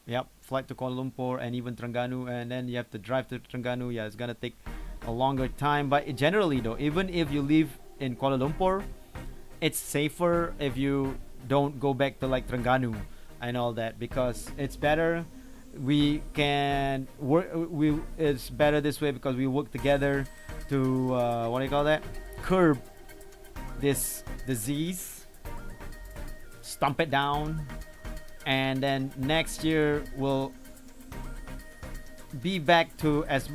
Flight to Kuala Lumpur and even Terengganu, and then you have to drive to Terengganu. Yeah, it's gonna take a longer time. But generally though, even if you live in Kuala Lumpur, it's safer if you don't go back to like Terengganu and all that, because it's better. We can work. It's better this way because we work together to curb this disease, stomp it down, and then next year we'll be back to as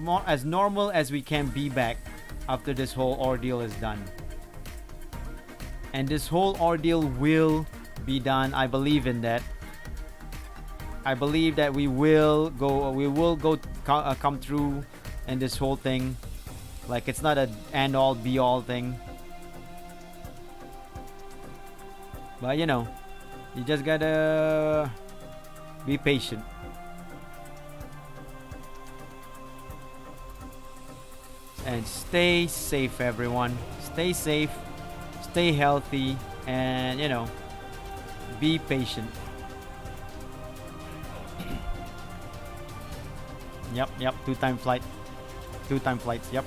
normal as we can be back after this whole ordeal is done. And this whole ordeal will be done. I believe in that. I believe that we will come through in this whole thing. Like, it's not an end all be all thing. But you just gotta be patient. And stay safe, everyone. Stay safe, stay healthy, and be patient. Yep, two-time flights, yep.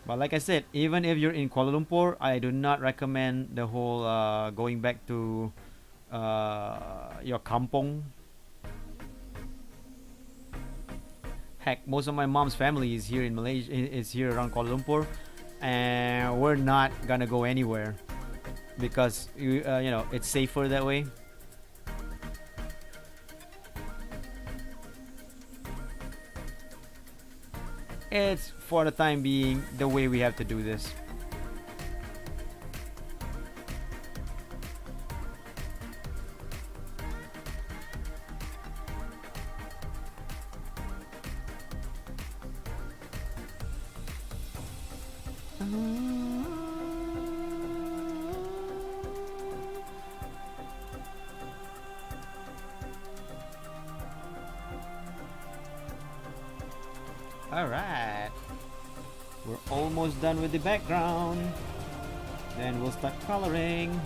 But like I said, even if you're in Kuala Lumpur, I do not recommend the whole going back to your kampong. Heck, most of my mom's family is here in Malaysia, is here around Kuala Lumpur, and we're not gonna go anywhere because it's safer that way. It's for the time being the way we have to do this. Alright, we're almost done with the background. Then we'll start coloring.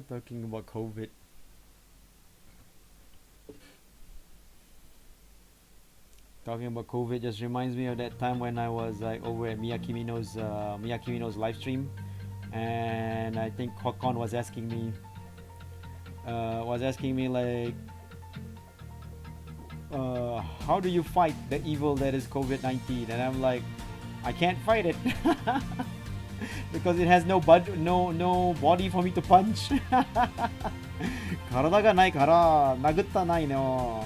Talking about COVID. Talking about COVID just reminds me of that time when I was like over at Miyakimino's live stream, and I think Kokon was asking me like, how do you fight the evil that is COVID-19? And I'm like, I can't fight it because it has no body for me to punch. 体がないから殴ったないの。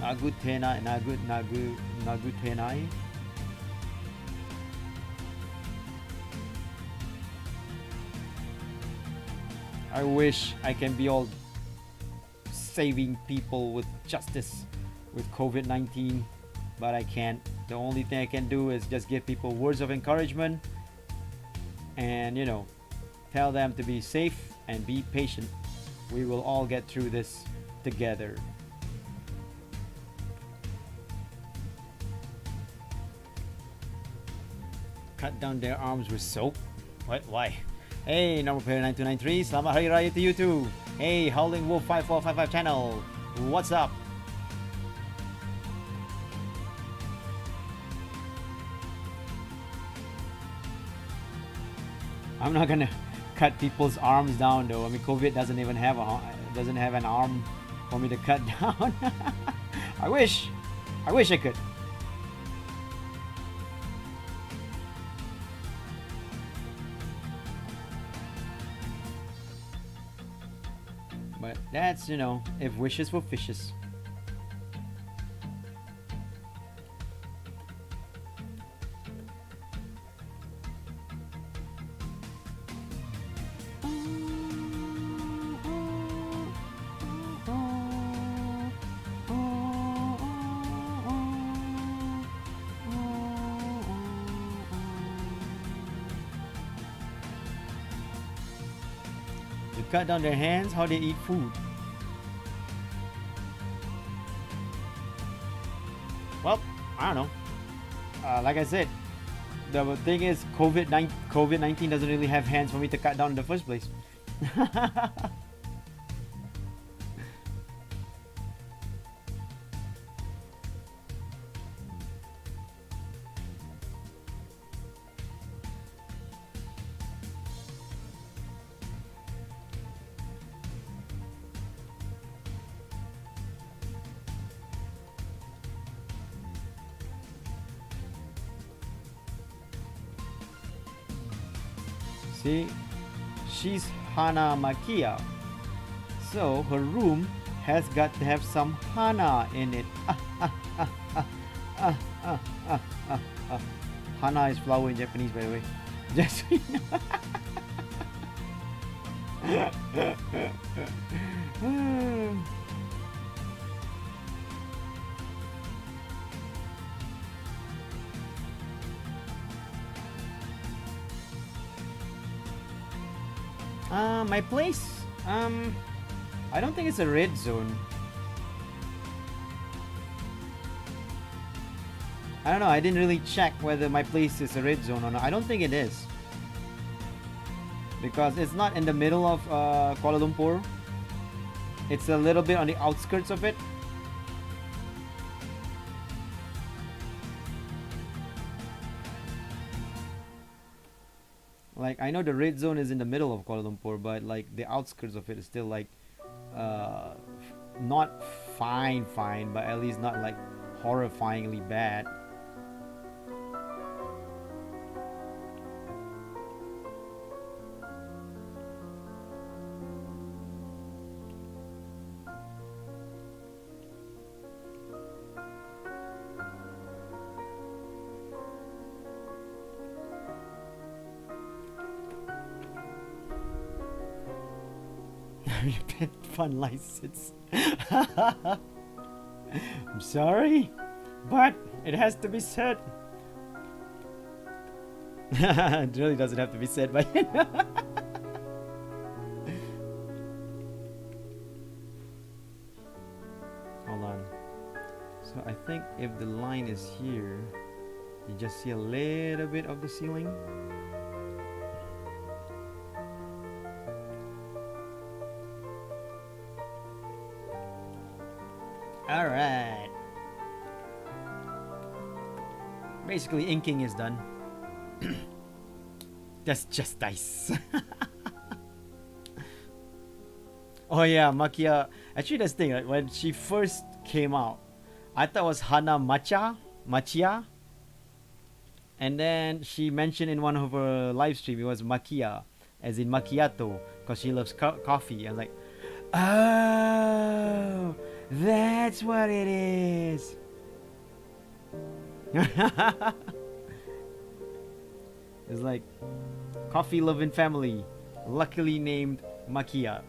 殴ってない、殴ってない。I wish I can be all saving people with justice with COVID-19, but I can't. The only thing I can do is just give people words of encouragement and, you know, tell them to be safe and be patient. We will all get through this together. Cut down their arms with soap? What? Why? Hey, normal player 9293, selamat hari raya to you too. Hey, Howling Wolf 5455 channel, what's up? I'm not gonna cut people's arms down though. I mean, COVID doesn't even have an arm for me to cut down. I wish I could. But that's, you know, if wishes were fishes. Cut down their hands, how they eat food. Well, I don't know. Like I said, the thing is COVID-19 doesn't really have hands for me to cut down in the first place. See, she's Hana Macchia, so her room has got to have some Hana in it. Hana is flower in Japanese, by the way. Just so you know. My place, I don't think it's a red zone. I don't know, I didn't really check whether my place is a red zone or not. I don't think it is, because it's not in the middle of Kuala Lumpur. It's a little bit on the outskirts of it. Like, I know the red zone is in the middle of Kuala Lumpur, but like the outskirts of it is still like not fine, but at least not like horrifyingly bad. Fun license. I'm sorry, but it has to be said. It really doesn't have to be said, but you know. Hold on. So I think if the line is here, you just see a little bit of the ceiling. Alright. Basically, inking is done. That's just nice. Oh yeah, Macchia. Actually, that's the thing. Like, when she first came out, I thought it was Hana Macchia. And then she mentioned in one of her live stream it was Macchia, as in macchiato, because she loves coffee. I was like, oh, that's what it is. It's like coffee loving family, luckily named Macchia.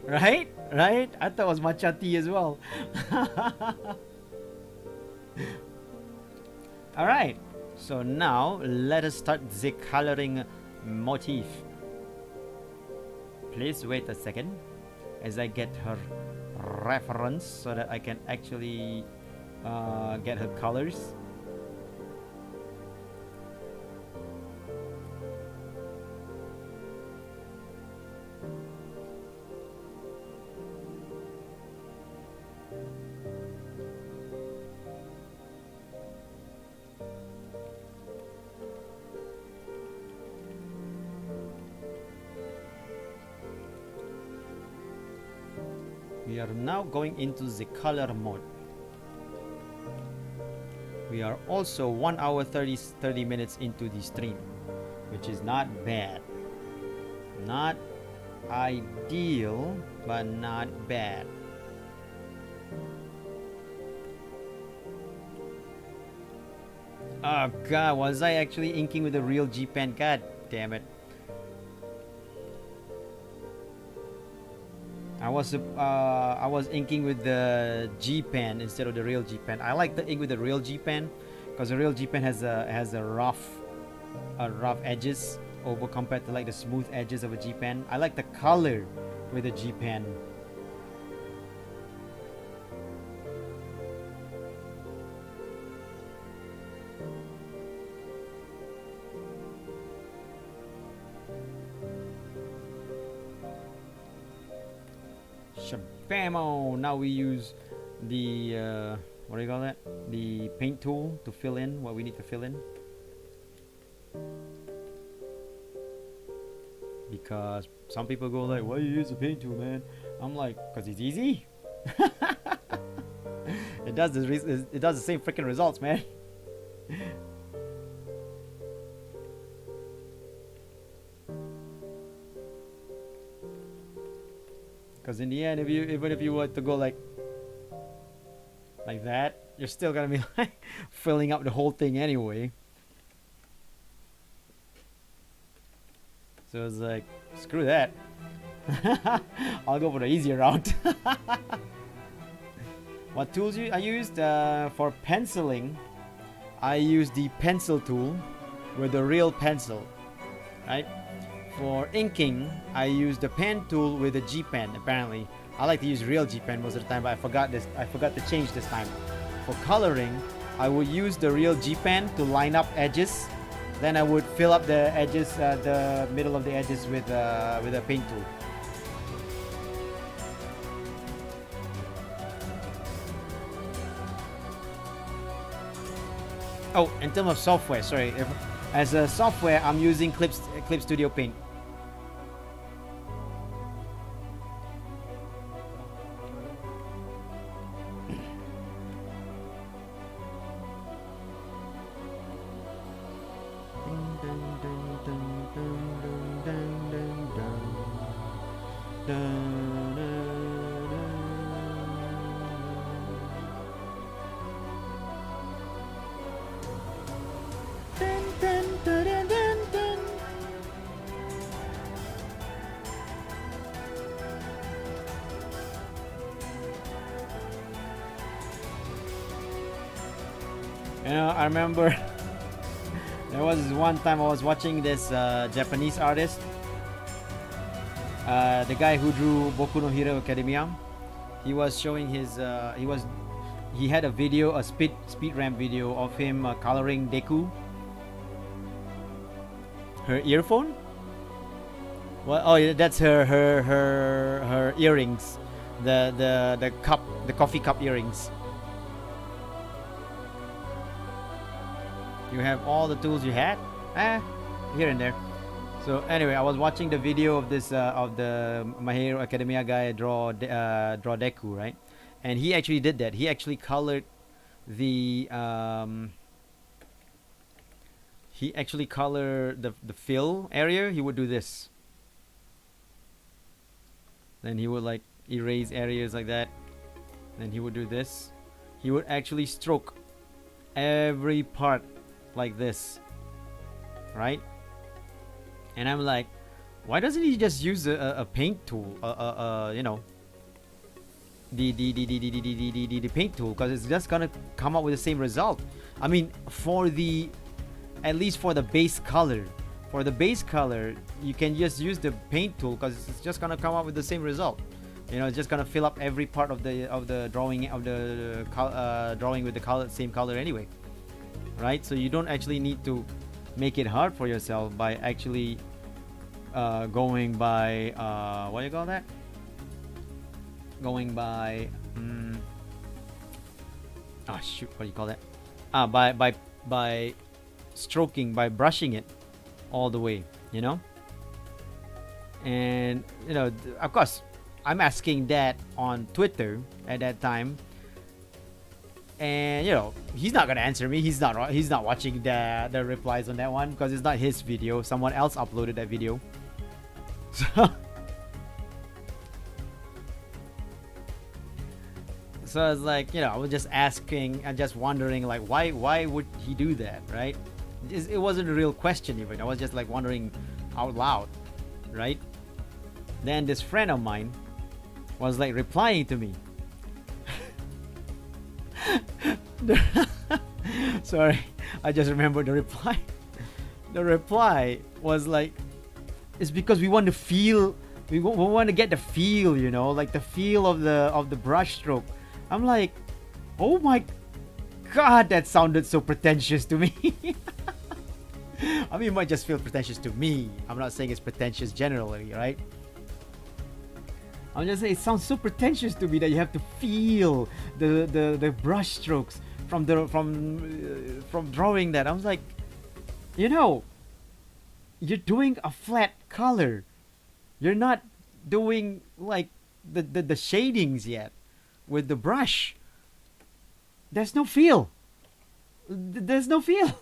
Right? Right? I thought it was matcha tea as well. Alright. So now let us start the coloring motif. Please wait a second as I get her reference so that I can actually get her colors. We are now going into the color mode. We are also 1 hour 30 minutes into the stream, which is not bad. Not ideal, but not bad. Oh god, was I actually inking with a real G pen? God damn it. I was inking with the G pen instead of the real G pen. I like the ink with the real G pen because the real G pen has a rough edges over compared to like the smooth edges of a G pen. I like the color with the G pen. Shabamo! Now we use the what do you call that? The paint tool to fill in what we need to fill in. Because some people go like, why you use the paint tool, man? I'm like, cause it's easy. It does the same freaking results, man. Because in the end, even if you were to go like that, you're still gonna be like filling up the whole thing anyway. So it's like, screw that. I'll go for the easier route. What tools I used for penciling? I used the pencil tool with the real pencil, right? For inking, I use the pen tool with the G pen. Apparently, I like to use real G pen most of the time, but I forgot to change this time. For coloring, I would use the real G pen to line up edges. Then I would fill up the edges, the middle of the edges with a paint tool. Oh, in terms of software, sorry. As a software, I'm using Clip Studio Paint. I remember there was one time I was watching this Japanese artist, the guy who drew Boku no Hero Academia. He was showing his he had a video, a speed ramp video of him coloring Deku, her earphone. Well, oh yeah, that's her earrings, the coffee cup earrings. You have all the tools you had, here and there. So anyway, I was watching the video of this of the My Hero Academia guy draw Deku, right? And he actually did that. He actually colored the the fill area. He would do this. Then he would like erase areas like that. Then he would do this. He would actually stroke every part like this, right? And I'm like, why doesn't he just use a paint tool? You know, the paint tool, because it's just gonna come up with the same result. I mean, at least for the base color, you can just use the paint tool because it's just gonna come up with the same result. You know, it's just gonna fill up every part of the drawing drawing with the same color anyway, right? So you don't actually need to make it hard for yourself by actually going by what do you call that? Going by oh shoot, what do you call that? By stroking, by brushing it all the way, you know. And you know, of course, I'm asking that on Twitter at that time, and you know, he's not gonna answer me. He's not watching the replies on that one because it's not his video. Someone else uploaded that video. So I was like, you know, I was just asking and just wondering, like, why would he do that, right? It wasn't a real question even. I was just like wondering out loud, right? Then this friend of mine was like replying to me. Sorry, I just remembered the reply. The reply was like, it's because we want to feel, we want to get the feel, you know, like the feel of the brush stroke. I'm like, oh my god, that sounded so pretentious to me. I mean, it might just feel pretentious to me. I'm not saying it's pretentious generally, right? I'm just saying it sounds so pretentious to me that you have to feel the brush strokes from drawing that. I was like, you know, you're doing a flat color. You're not doing like the shadings yet with the brush. There's no feel. There's no feel.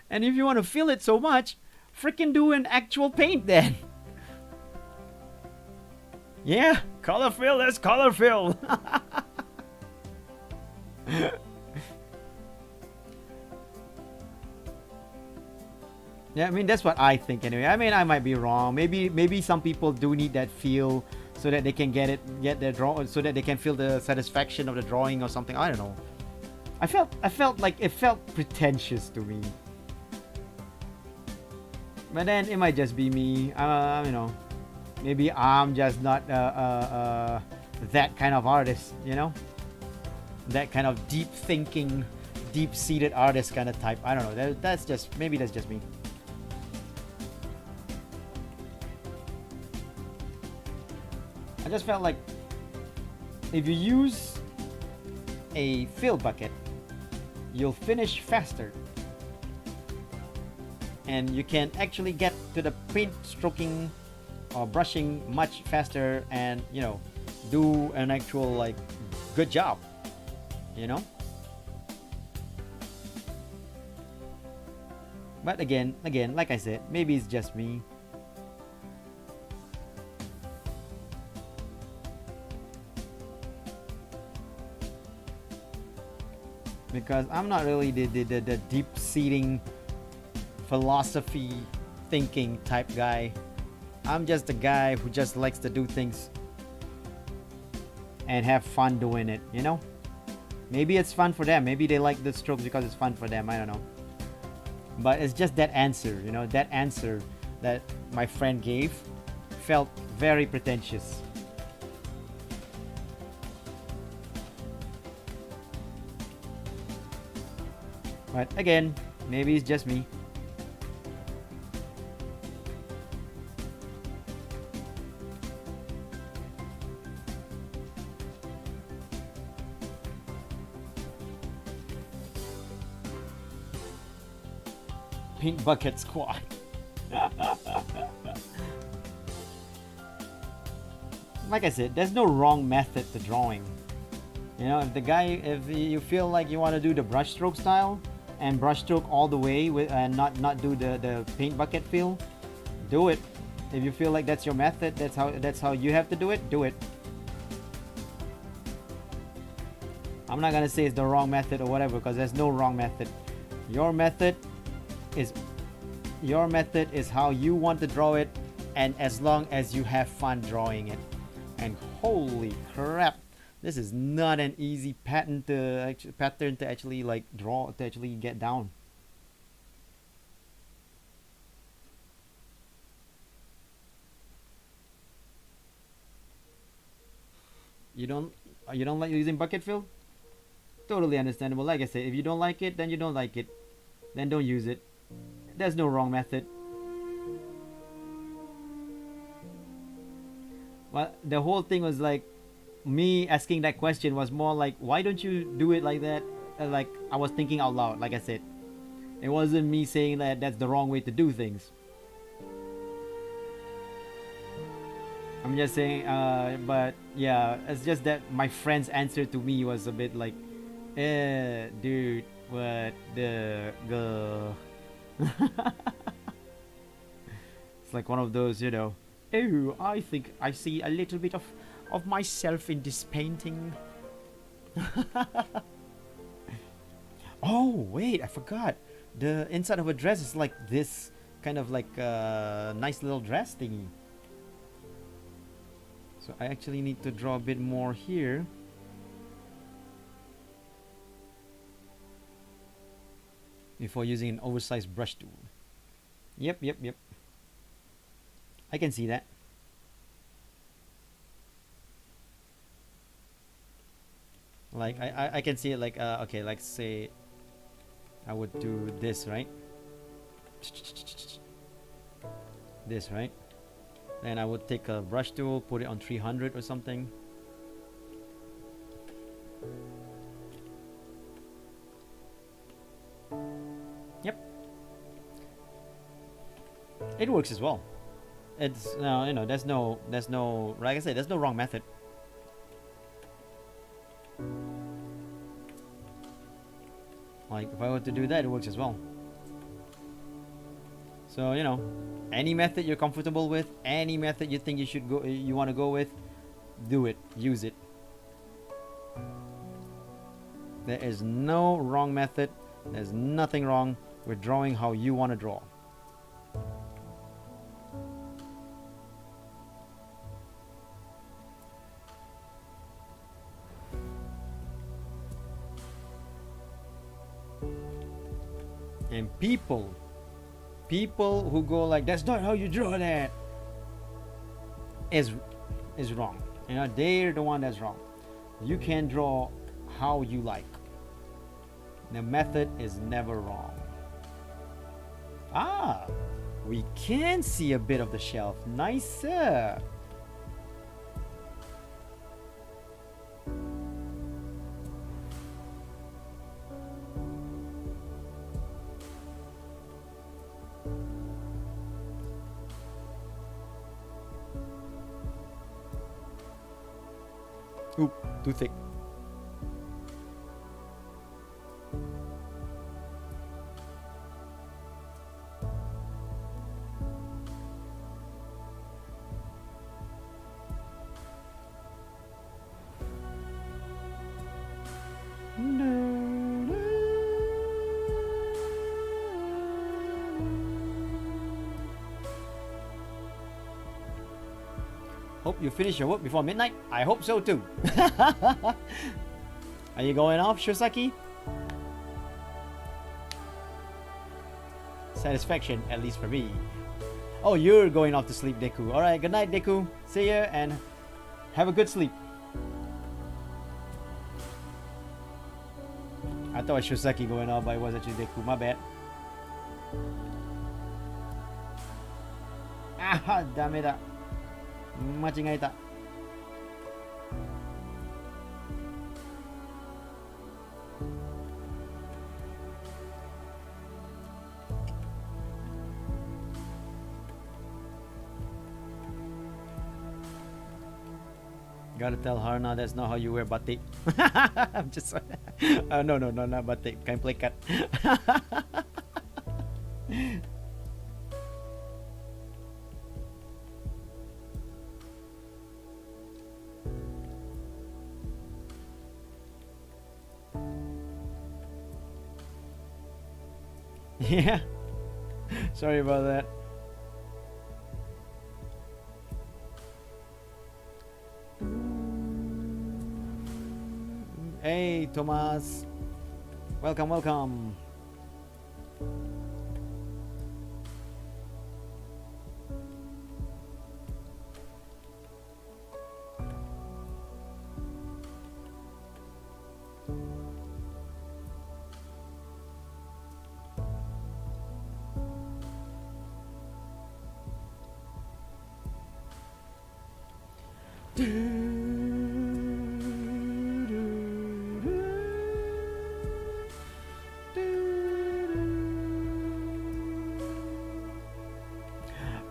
And if you want to feel it so much, freaking do an actual paint then. Yeah, color fill, let's color fill. Yeah, I mean, that's what I think anyway. I mean, I might be wrong. Maybe some people do need that feel so that they can get their draw, so that they can feel the satisfaction of the drawing or something. I don't know. I felt like it felt pretentious to me. But then it might just be me. You know, maybe I'm just not that kind of artist, you know? That kind of deep thinking, deep-seated artist kind of type. I don't know. Maybe that's just me. I just felt like if you use a fill bucket, you'll finish faster. And you can actually get to the paint stroking or brushing much faster and, you know, do an actual like good job, you know. But again, like I said, maybe it's just me. Because I'm not really the deep-seating philosophy thinking type guy. I'm just a guy who just likes to do things and have fun doing it, you know? Maybe it's fun for them. Maybe they like the strokes because it's fun for them. I don't know. But it's just that answer, you know, that answer that my friend gave felt very pretentious. But again, maybe it's just me. Pink bucket squad. Like I said, there's no wrong method to drawing. You know, if you feel like you want to do the brushstroke style and brushstroke all the way with and not do the paint bucket feel, do it. If you feel like that's your method, that's how you have to do it, do it. I'm not gonna say it's the wrong method or whatever, because there's no wrong method. Your method is how you want to draw it, and as long as you have fun drawing it. And holy crap, this is not an easy pattern to actually like draw, to actually get down. You don't like using bucket fill? Totally understandable. Like I said, if you don't like it, then you don't like it. Then don't use it. There's no wrong method. Well, the whole thing was like, me asking that question was more like, why don't you do it like that? Like, I was thinking out loud, like I said. It wasn't me saying that that's the wrong way to do things. I'm just saying, but yeah, it's just that my friend's answer to me was a bit like, dude, what the go? It's like one of those, you know, oh, I think I see a little bit of myself in this painting. Oh, wait, I forgot. The inside of a dress is like this, kind of like a nice little dress thingy. So I actually need to draw a bit more here. Before using an oversized brush tool. Yep. I can see that. Like I can see it like okay, like say I would do this, right? This, right? Then I would take a brush tool, put it on 300 or something. Yep. It works as well. It's no, you know, there's no, like I said, there's no wrong method. Like if I were to do that, it works as well. So, you know, any method you're comfortable with, any method you think you want to go with, do it, use it. There is no wrong method. There's nothing wrong with drawing how you want to draw. And people who go like, that's not how you draw that, is wrong. You know, they're the one that's wrong. You can draw how you like. The method is never wrong. Ah, we can see a bit of the shelf. Nicer. Oop, too thick. Hope you finish your work before midnight. I hope so too. Are you going off, Shosaki? Satisfaction, at least for me. Oh, you're going off to sleep, Deku. Alright, good night, Deku. See ya and have a good sleep. I thought it was Shosaki going off, but it was actually Deku. My bad. Ah, dameda. Machigaeta. Gotta tell Hana that's not how you wear batik. I'm just no, not batik. Kain plekat. Yeah. Sorry about that. Hey, Thomas. Welcome, welcome.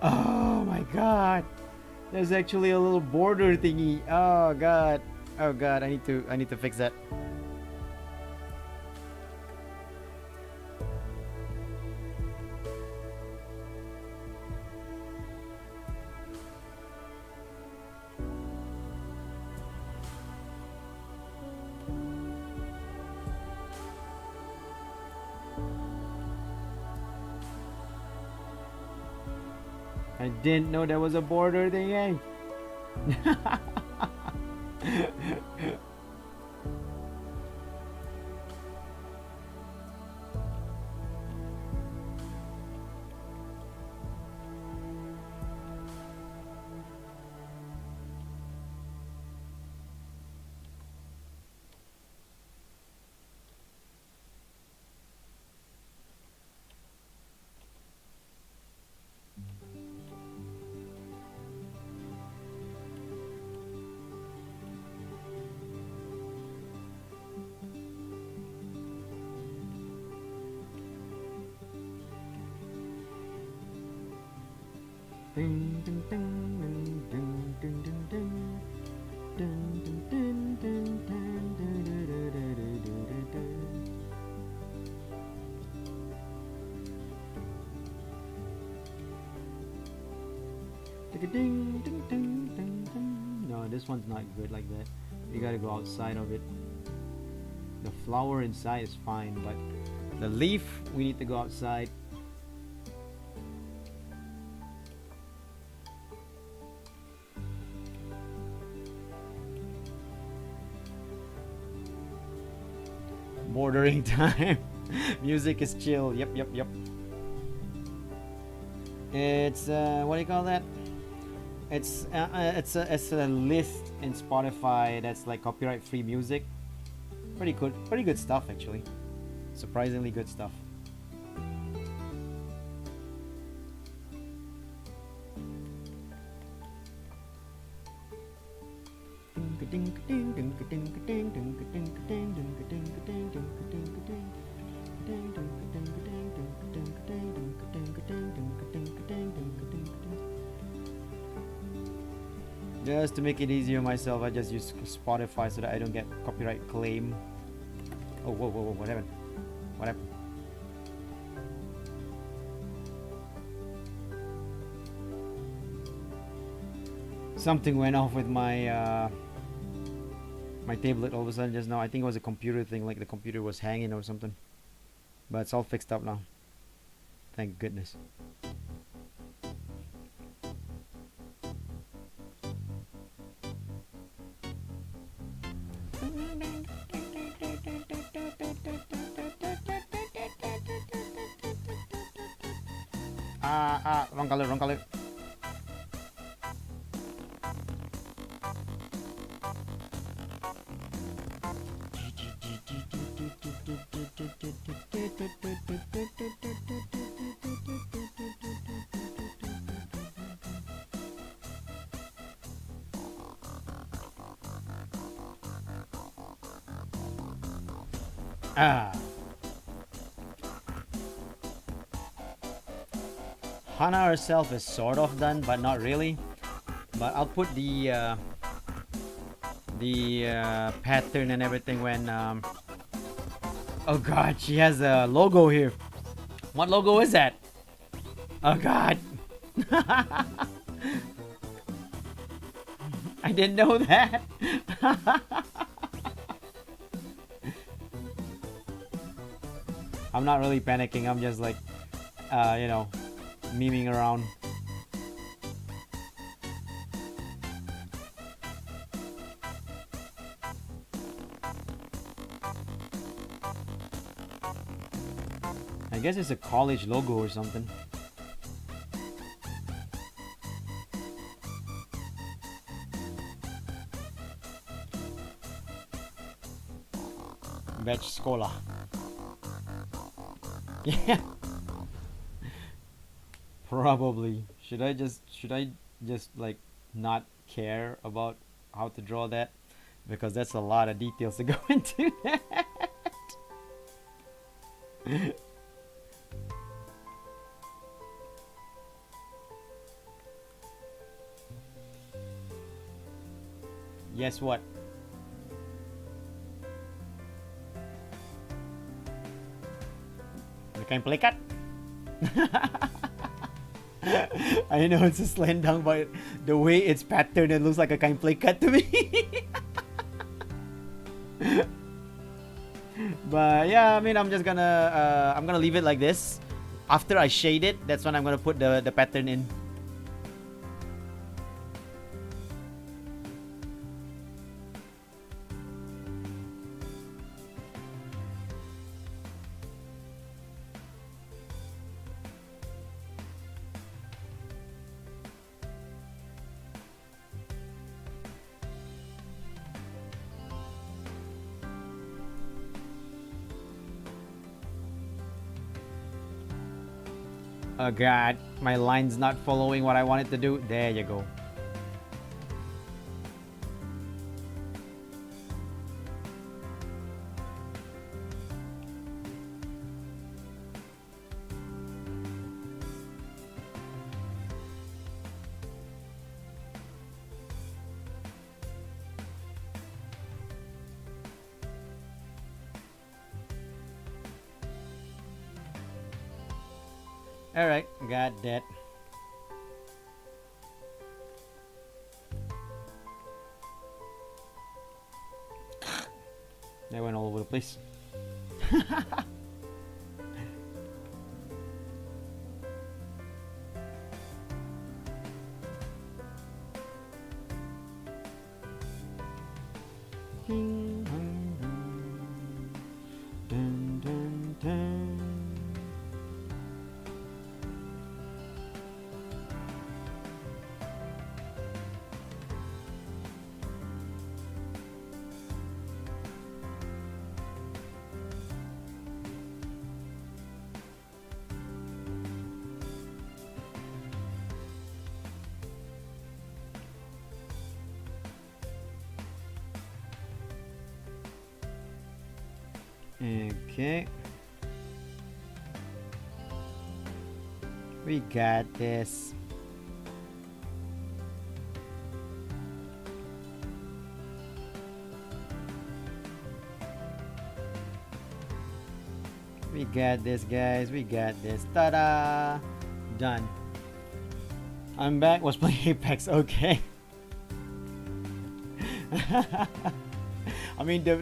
Oh my god. There's actually a little border thingy. Oh god. Oh god, I need to fix that. I didn't know there was a border thing, eh? No, this one's not good like that. You gotta go outside of it. The flower inside is fine, but the leaf, we need to go outside. Bordering time. Music is chill. Yep. It's what do you call that? It's a list in Spotify that's like copyright free music. Pretty good stuff actually. Surprisingly good stuff. Just to make it easier myself, I just use Spotify so that I don't get copyright claim. Oh, whoa, what happened? What happened? Something went off with my my tablet all of a sudden just now. I think it was a computer thing, like the computer was hanging or something. But it's all fixed up now. Thank goodness. Wrong color, wrong color. Hana herself is sort of done, but not really. But I'll put the pattern and everything when oh god, she has a logo here. What logo is that? Oh god. I didn't know that. I'm not really panicking. I'm just like you know, memeing around. I guess it's a college logo or something. Batch Scholar. Yeah. Probably. Should I just like not care about how to draw that? Because that's a lot of details to go into that. Guess what? You can play cut. I know it's a slendang, but the way it's patterned, it looks like a kind play cut to me. But yeah, I mean, I'm just gonna I'm gonna leave it like this. After I shade it, that's when I'm gonna put the pattern in. Oh god, my line's not following what I wanted to do. There you go. Alright, got that. That went all over the place. Dun, dun, dun. Okay. We got this. We got this, guys. We got this. Ta-da! Done. I'm back. Was playing Apex. Okay. I mean the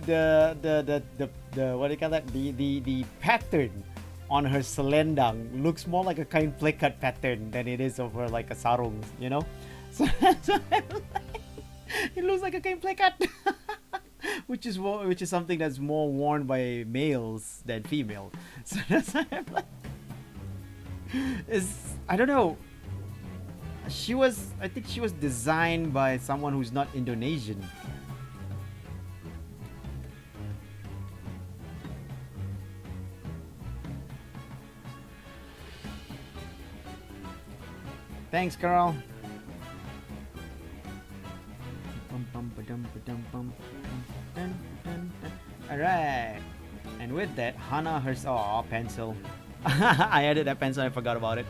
what do you call that? The pattern on her selendang looks more like a kind play cut pattern than it is over like a sarung, you know? So it looks like a kind play cut. which is something that's more worn by males than female. So that's why I'm like is, I don't know. I think she was designed by someone who's not Indonesian. Thanks, Carl. Alright. And with that, Hana herself. Oh, pencil. I added that pencil, I forgot about it.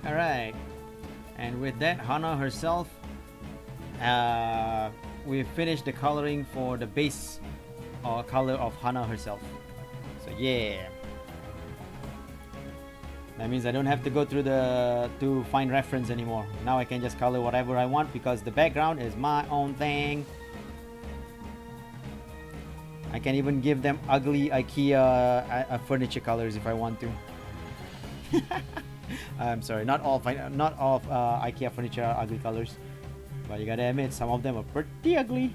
Alright. And with that, Hana herself, we finished the coloring for the base color of Hana herself. So yeah. That means I don't have to go through to find reference anymore. Now I can just color whatever I want because the background is my own thing. I can even give them ugly IKEA furniture colors if I want to. I'm sorry, not all IKEA furniture are ugly colors, but you gotta admit some of them are pretty ugly.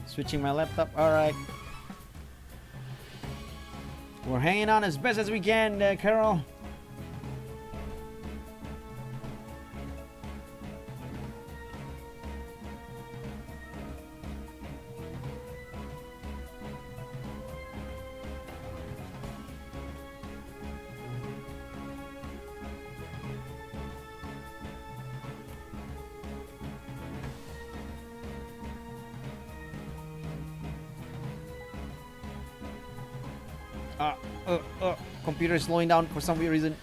Switching my laptop. Alright. We're hanging on as best as we can, Carol. Computer is slowing down for some weird reason.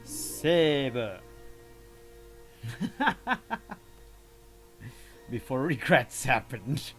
Saber. Before regrets happened.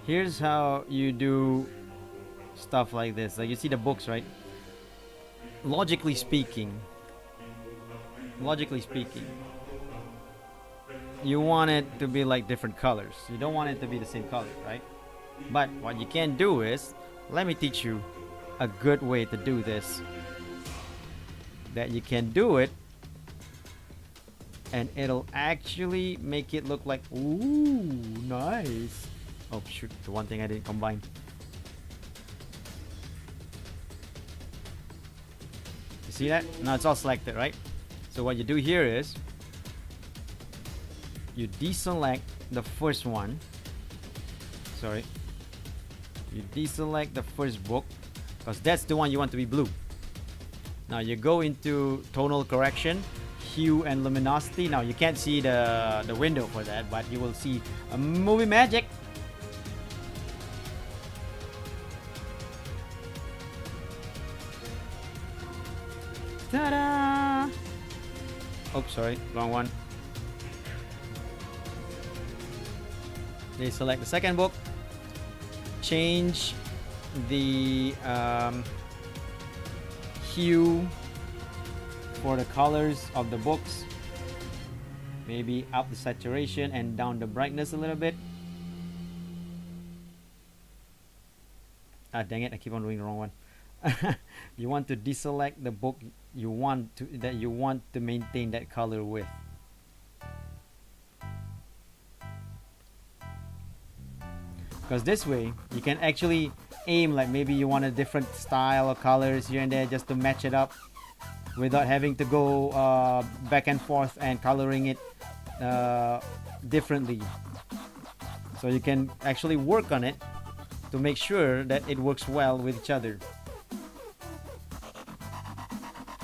Here's how you do stuff like this. Like you see the books, right? Logically speaking, you want it to be like different colors. You don't want it to be the same color, right? But what you can do is, let me teach you a good way to do this. That you can do it and it'll actually make it look like, ooh, nice. Oh shoot, the one thing I didn't combine. You see that? Now it's all selected, right? So what you do here is you deselect the first one. Sorry. You deselect the first book because that's the one you want to be blue. Now you go into tonal correction, hue and luminosity. Now you can't see the window for that, but you will see a movie magic. Ta-da! Oh, sorry, wrong one. They select the second book, change the hue for the colors of the books. Maybe up the saturation and down the brightness a little bit. Ah, dang it, I keep on doing the wrong one. You want to deselect the book you want to maintain that color with. Because this way you can actually aim, like maybe you want a different style or colors here and there just to match it up without having to go back and forth and coloring it differently. So you can actually work on it to make sure that it works well with each other.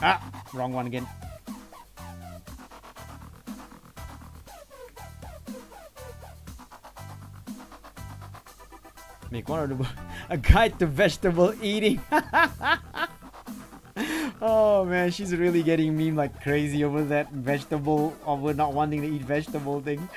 Ah, wrong one again. Make one of the a guide to vegetable eating. Oh man, she's really getting meme like crazy over that vegetable, over not wanting to eat vegetable thing.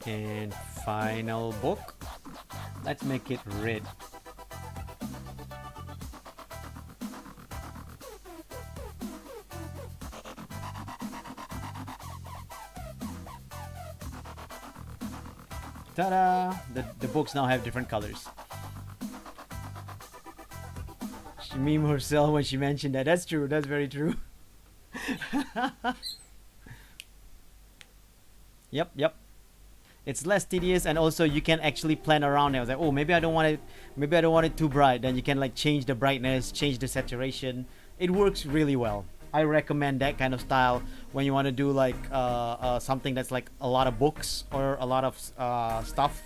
And final book, let's make it red. Ta-da! The books now have different colors. She memed herself when she mentioned that. That's true, that's very true. Yep. It's less tedious, and also you can actually plan around it. I was like, oh, maybe I don't want it too bright. Then you can like change the brightness, change the saturation. It works really well. I recommend that kind of style when you want to do like something that's like a lot of books or a lot of stuff.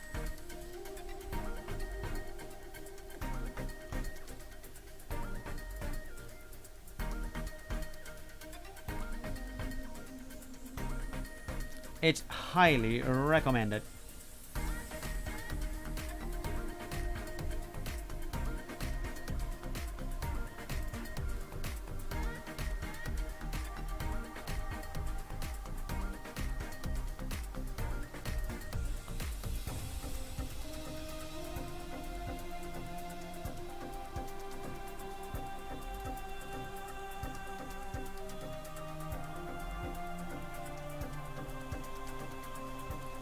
It's highly recommended.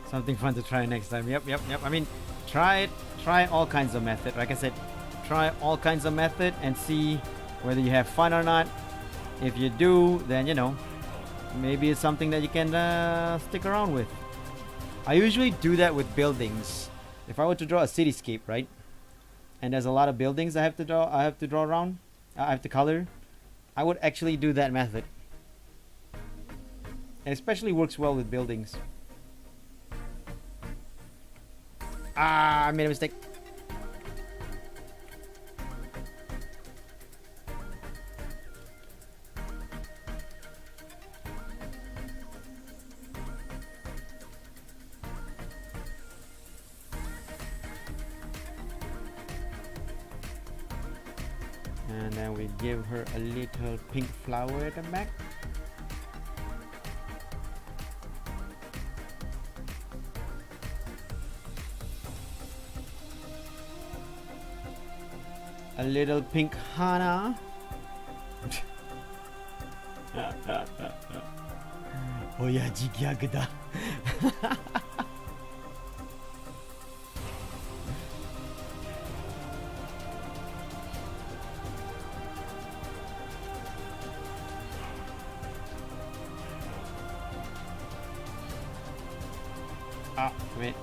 Something fun to try next time. Yep. I mean, try it. Try all kinds of method. Like I said, try all kinds of method and see whether you have fun or not. If you do, then you know, maybe it's something that you can stick around with. I usually do that with buildings. If I were to draw a cityscape, right, and there's a lot of buildings I have to draw around. I have to color. I would actually do that method. It especially works well with buildings. Ah, I made a mistake. And then we give her a little pink flower at the back. A little pink Hana. Oyaji gag da. Ah, wait.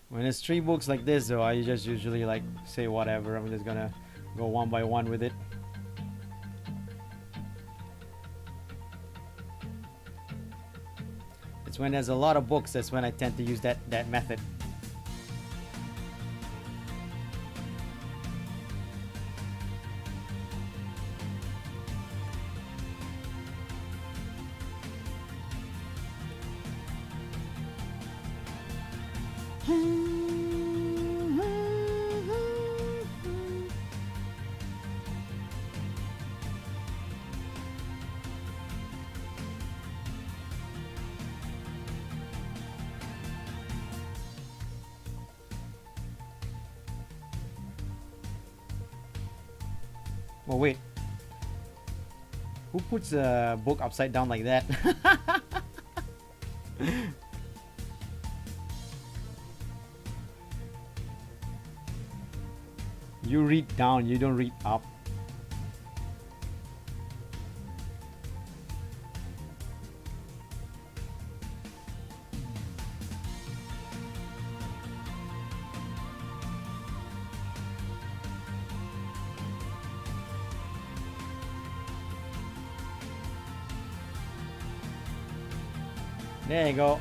When it's 3 books like this though, I just usually like say whatever. I'm just gonna go one by one with it. It's when there's a lot of books, that's when I tend to use that method. Oh wait, who puts a book upside down like that? You read down, you don't read up. There you go.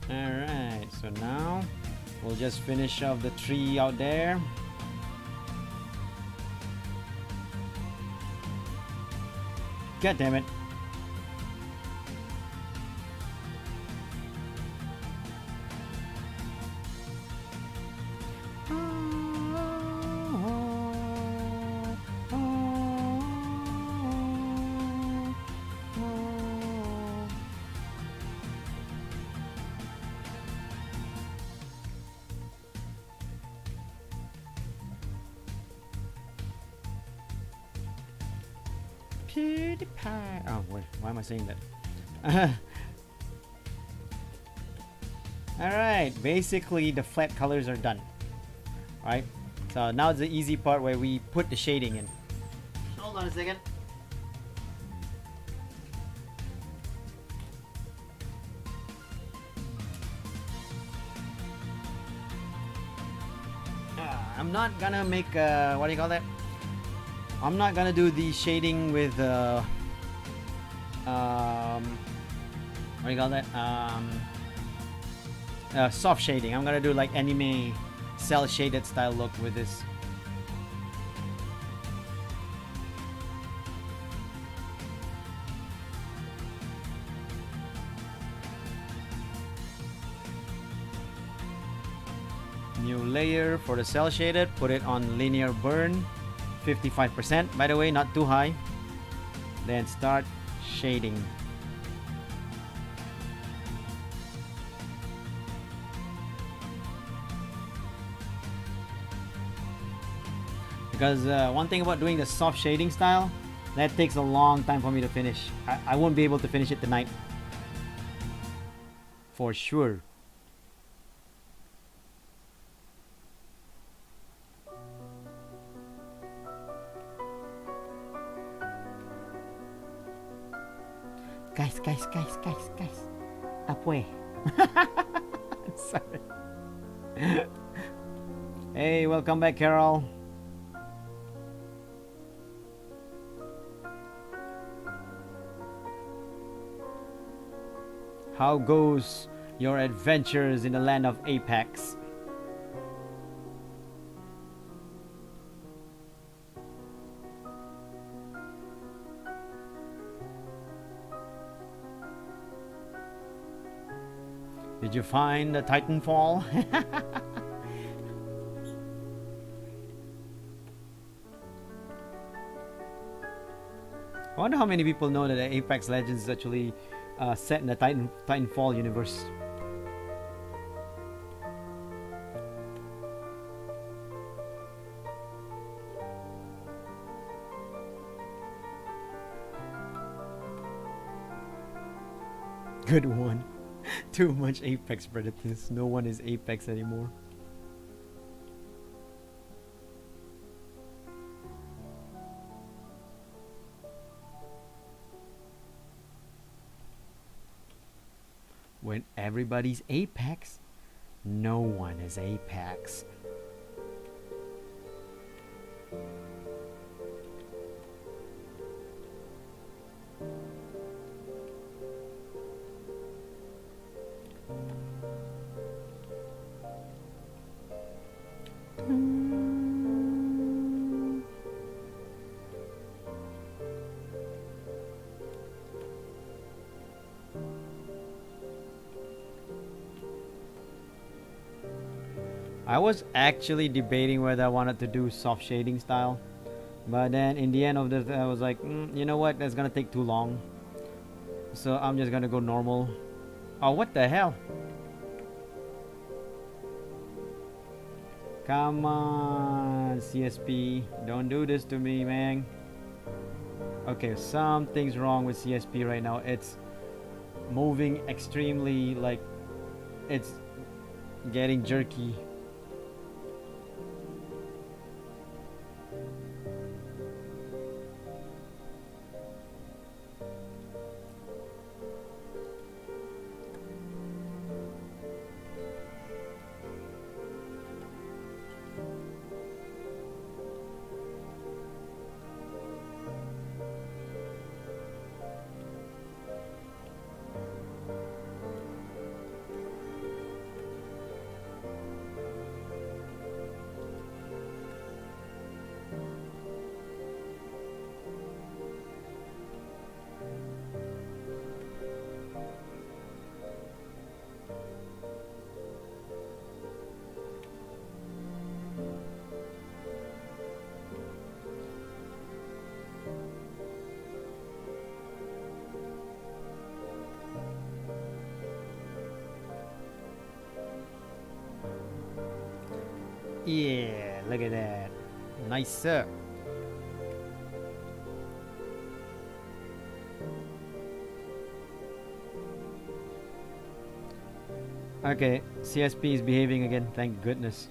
Alright, so now we'll just finish off the tree out there. God damn it. PewDiePie. Oh wait, why am I saying that? Alright, basically the flat colors are done. Alright, so now it's the easy part where we put the shading in. Hold on a second. I'm not gonna make what do you call that? I'm not gonna do the shading with what do you call that? Soft shading. I'm gonna do like anime cell shaded style look with this. New layer for the cell shaded. Put it on linear burn. 55%, by the way, not too high. Then start shading. Because one thing about doing the soft shading style, that takes a long time for me to finish. I won't be able to finish it tonight. For sure. Guys. Apue. Sorry. Hey, welcome back, Carol. How goes your adventures in the land of Apex? Did you find the Titanfall? I wonder how many people know that the Apex Legends is actually set in the Titanfall universe. Good one. Too much Apex predators. No one is Apex anymore. When everybody's Apex, no one is Apex. I was actually debating whether I wanted to do soft shading style, but then in the end of this, I was like, you know what? That's gonna take too long. So I'm just gonna go normal. Oh, what the hell? Come on, CSP. Don't do this to me, man. Okay, something's wrong with CSP right now. It's moving extremely, like, it's getting jerky. Yeah, look at that. Nice, sir. Okay, CSP is behaving again, thank goodness.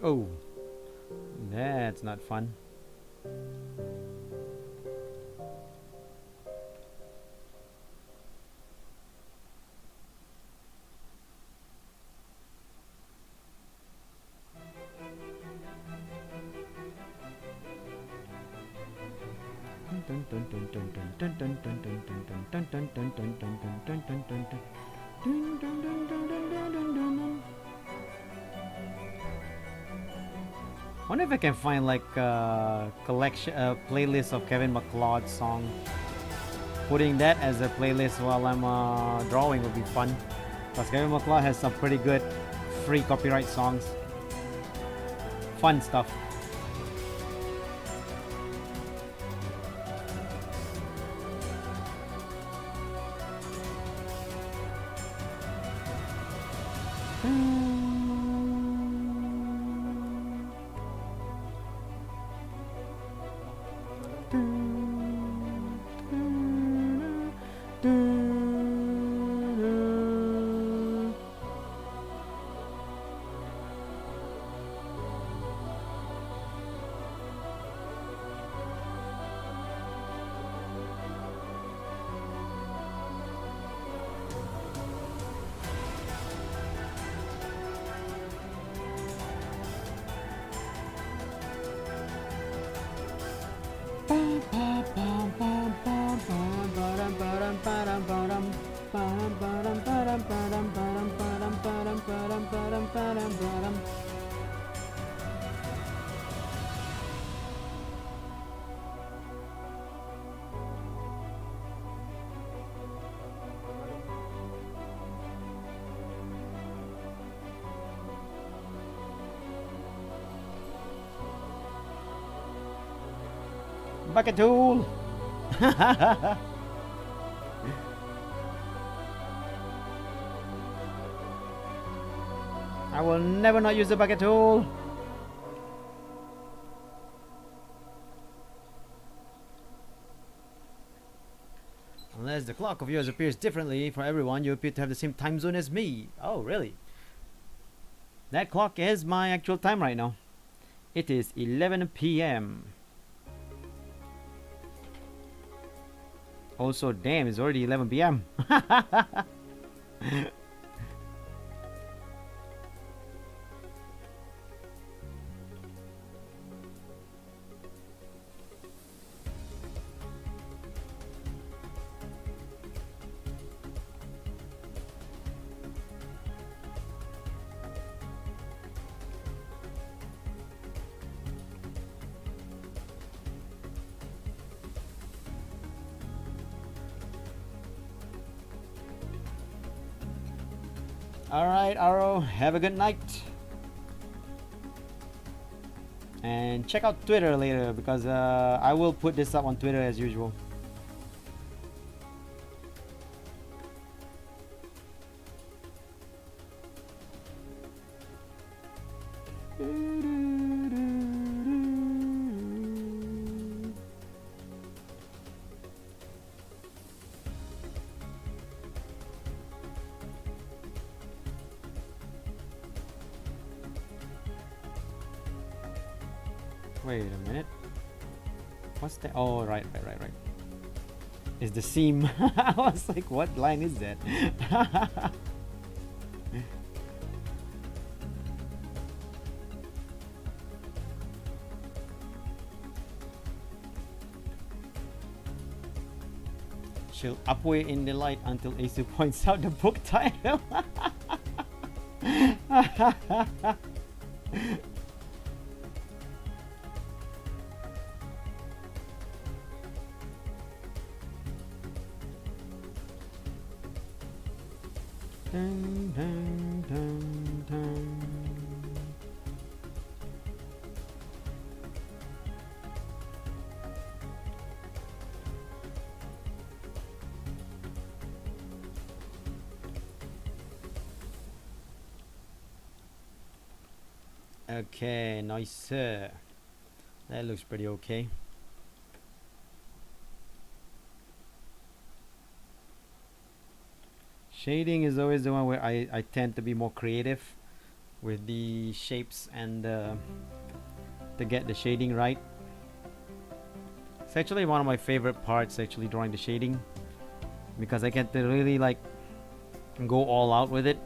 Oh, that's not fun. Wonder if I can find like a collection, a playlist of Kevin MacLeod's song. Putting that as a playlist while I'm drawing would be fun. Because Kevin MacLeod has some pretty good free copyright songs. Fun stuff. Bucket tool. I will never not use the bucket tool. Unless the clock of yours appears differently for everyone, you appear to have the same time zone as me. Oh, really? That clock is my actual time right now. It is 11 p.m. Also, damn, it's already 11 p.m. Alright, Arrow, have a good night. And check out Twitter later because I will put this up on Twitter as usual. Wait a minute. What's that? Oh, right. It's the seam. I was like, what line is that? She'll upway in the light until Asu points out the book title. Dun, dun, dun, dun. Okay, nice sir. That looks pretty okay. Shading is always the one where I tend to be more creative with the shapes and to get the shading right. It's actually one of my favorite parts, actually drawing the shading, because I get to really like go all out with it.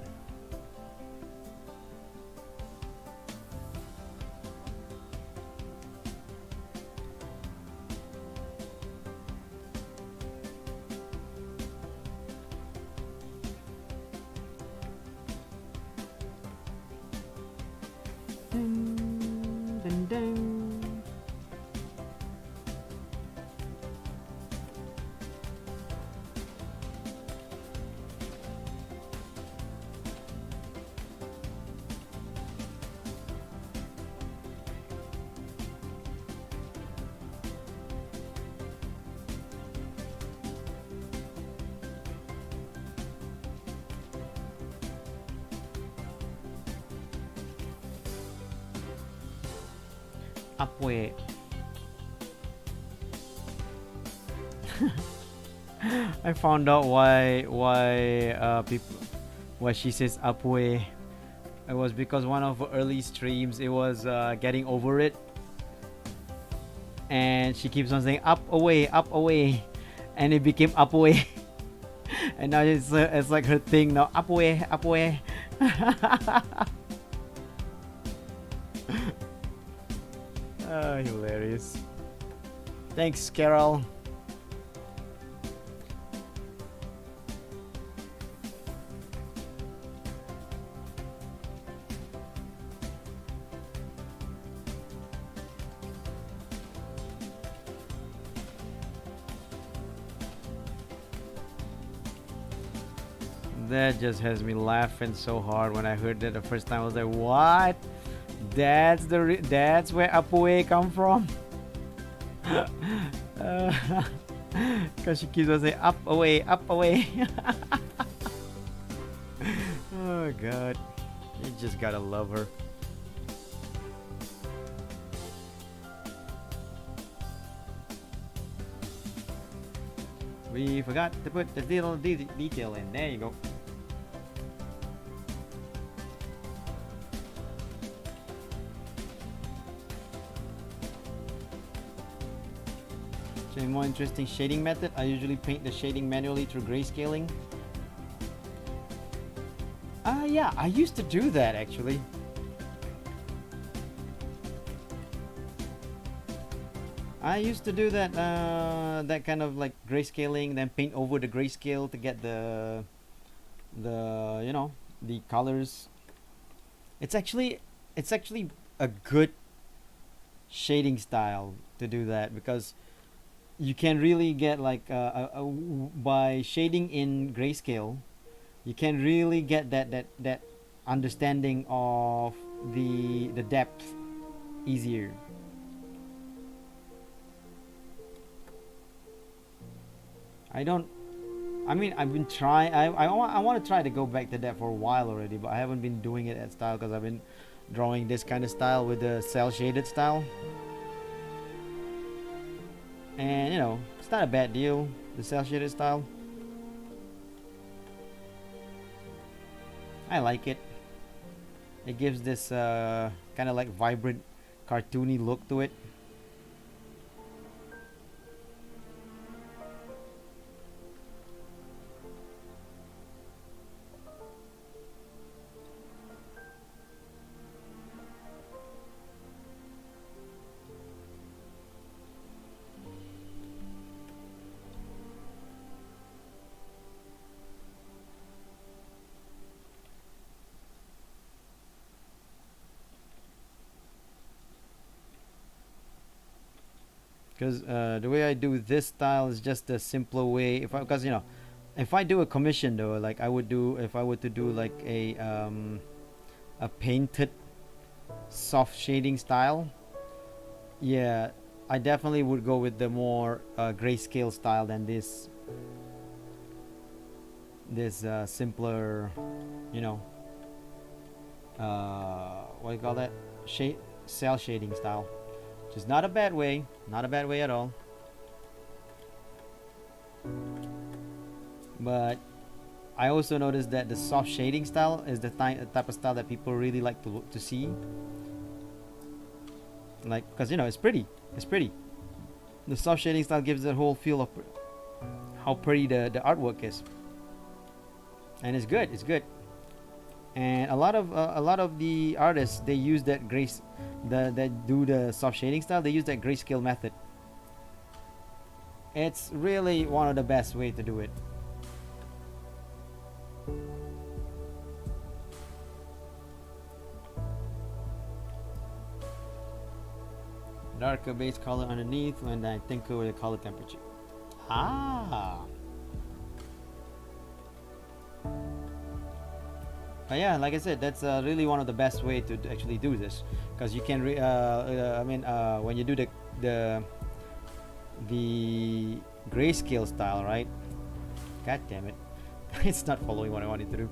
Dun, dun, dun. Upway. I found out why people why she says upway. It was because one of her early streams it was getting over it, and she keeps on saying up away, and it became upway. And now it's like her thing now, upway. Oh, hilarious. Thanks, Carol. That just has me laughing so hard when I heard that the first time. I was like, what? That's where Upway come from? Because she keeps on saying up, away, up, away. Oh god, you just gotta love her. We forgot to put the little detail in. There you go. So a more interesting shading method. I usually paint the shading manually through grayscaling. Yeah, I used to do that actually. I used to do that, that kind of like grayscaling, then paint over the grayscale to get the you know, the colors. It's actually a good shading style to do that, because you can really get like by shading in grayscale, you can really get that understanding of the depth easier. I mean, I've been trying. I want to try to go back to that for a while already, but I haven't been doing it at style because I've been drawing this kind of style with the cel shaded style. And you know, it's not a bad deal, the cel shaded style. I like it. It gives this kind of like vibrant, cartoony look to it. Because the way I do this style is just a simpler way. Because you know, if I do a commission though, like I would do if I were to do like a painted soft shading style, yeah, I definitely would go with the more grayscale style than this simpler, you know, what do you call that, cel shading style. Which is not a bad way, not a bad way at all. But I also noticed that the soft shading style is the type of style that people really like to see. Like, because you know, it's pretty. It's pretty. The soft shading style gives the whole feel of how pretty the artwork is. And it's good. It's good. And a lot of the artists, they use that that do the soft shading style, they use that grayscale method. It's really one of the best way to do it. Darker base color underneath, and I tinker with the color temperature. But yeah, like I said, that's really one of the best way to actually do this, because you can when you do the grayscale style, right? God damn it, it's not following what I wanted to do.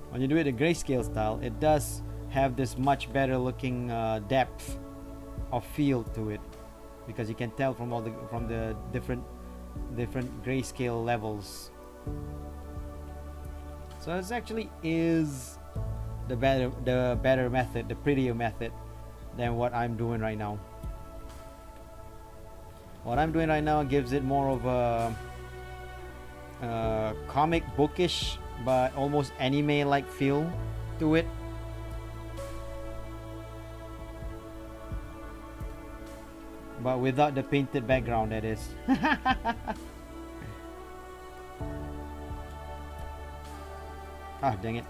When you do it in grayscale style, it does have this much better looking depth of feel to it, because you can tell from the different grayscale levels. So it actually is the better method, the prettier method than what I'm doing right now. What I'm doing right now gives it more of a comic bookish but almost anime-like feel to it. But without the painted background, that is. Ah, dang it.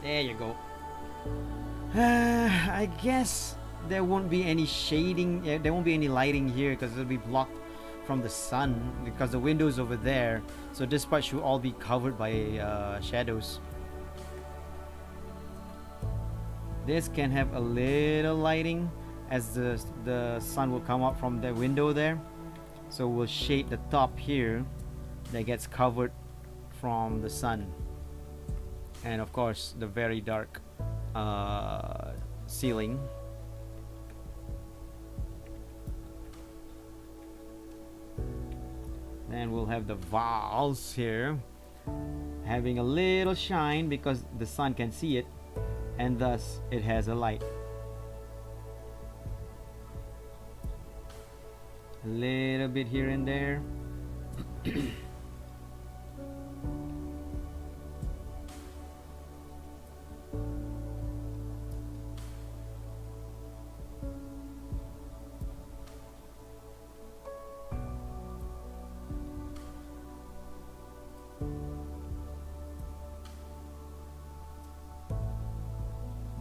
There you go. I guess there won't be any shading, there won't be any lighting here because it'll be blocked from the sun because the window's over there. So this part should all be covered by shadows. This can have a little lighting as the sun will come up from the window there. So we'll shade the top here that gets covered from the sun. And of course the very dark ceiling. Then we'll have the walls here having a little shine because the sun can see it, and thus it has a light. A little bit here and there.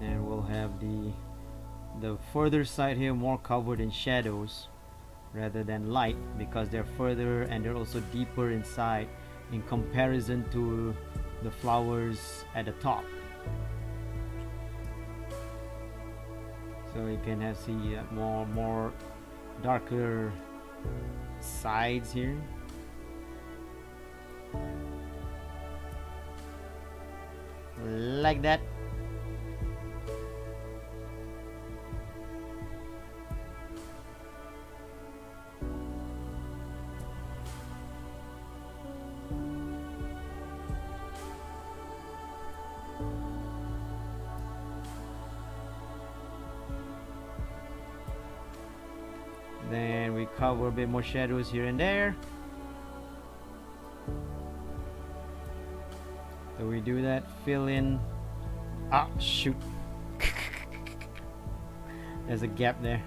And we'll have the further side here more covered in shadows rather than light because they're further and they're also deeper inside in comparison to the flowers at the top. So you can have see more darker sides here. Like that. Then we cover a bit more shadows here and there. So we do that, fill in. Ah, shoot. There's a gap there.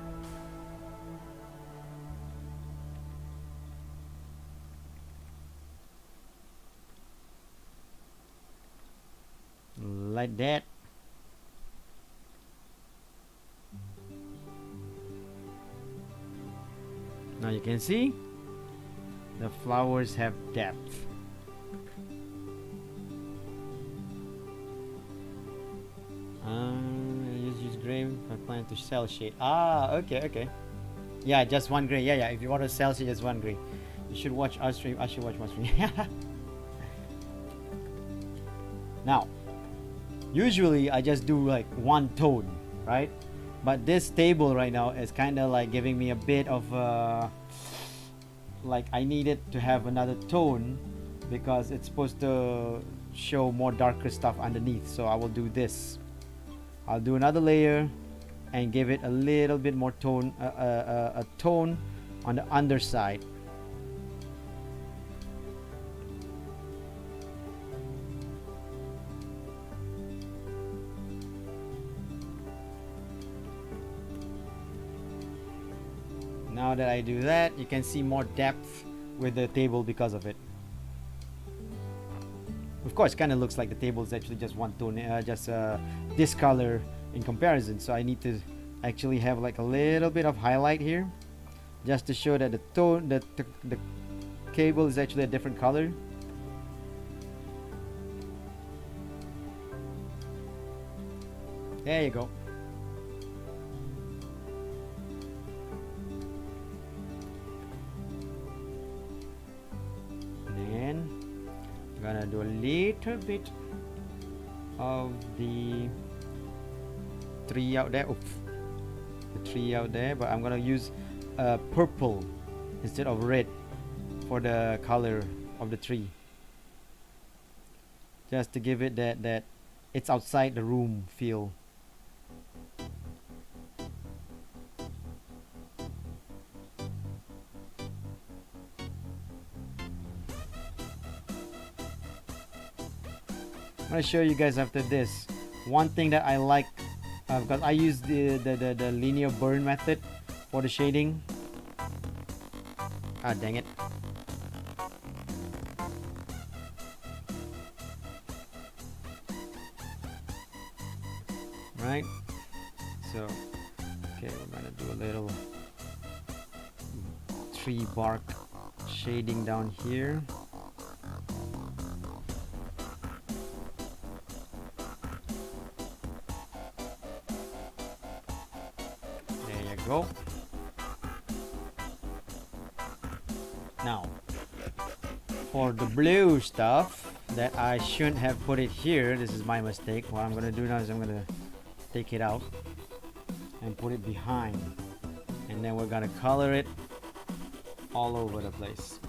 Like that. Now you can see the flowers have depth. Use gray. I plan to cel shade. Ah, okay. Yeah, just one gray. Yeah. If you want to cel shade, just one gray. You should watch our stream. I should watch my stream. Now, usually I just do like one tone, right? But this table right now is kind of like giving me a bit of like I needed to have another tone because it's supposed to show more darker stuff underneath. So I will do this. I'll do another layer and give it a little bit more tone, a tone on the underside. Now that I do that, you can see more depth with the table because of it. Of course, kind of looks like the table is actually just one tone, just this color in comparison. So I need to actually have like a little bit of highlight here, just to show that the tone, the cable is actually a different color. There you go. Gonna do a little bit of the tree out there. Oops, the tree out there, but I'm gonna use purple instead of red for the color of the tree, just to give it that it's outside the room feel. I'm gonna show you guys after this. One thing that I like, because I use the linear burn method for the shading. Ah, dang it. Right? So, okay, we're gonna do a little tree bark shading down here. There you go. Now, for the blue stuff that I shouldn't have put it here, this is my mistake. What I'm gonna do now is I'm gonna take it out and put it behind, and then we're gonna color it all over the place.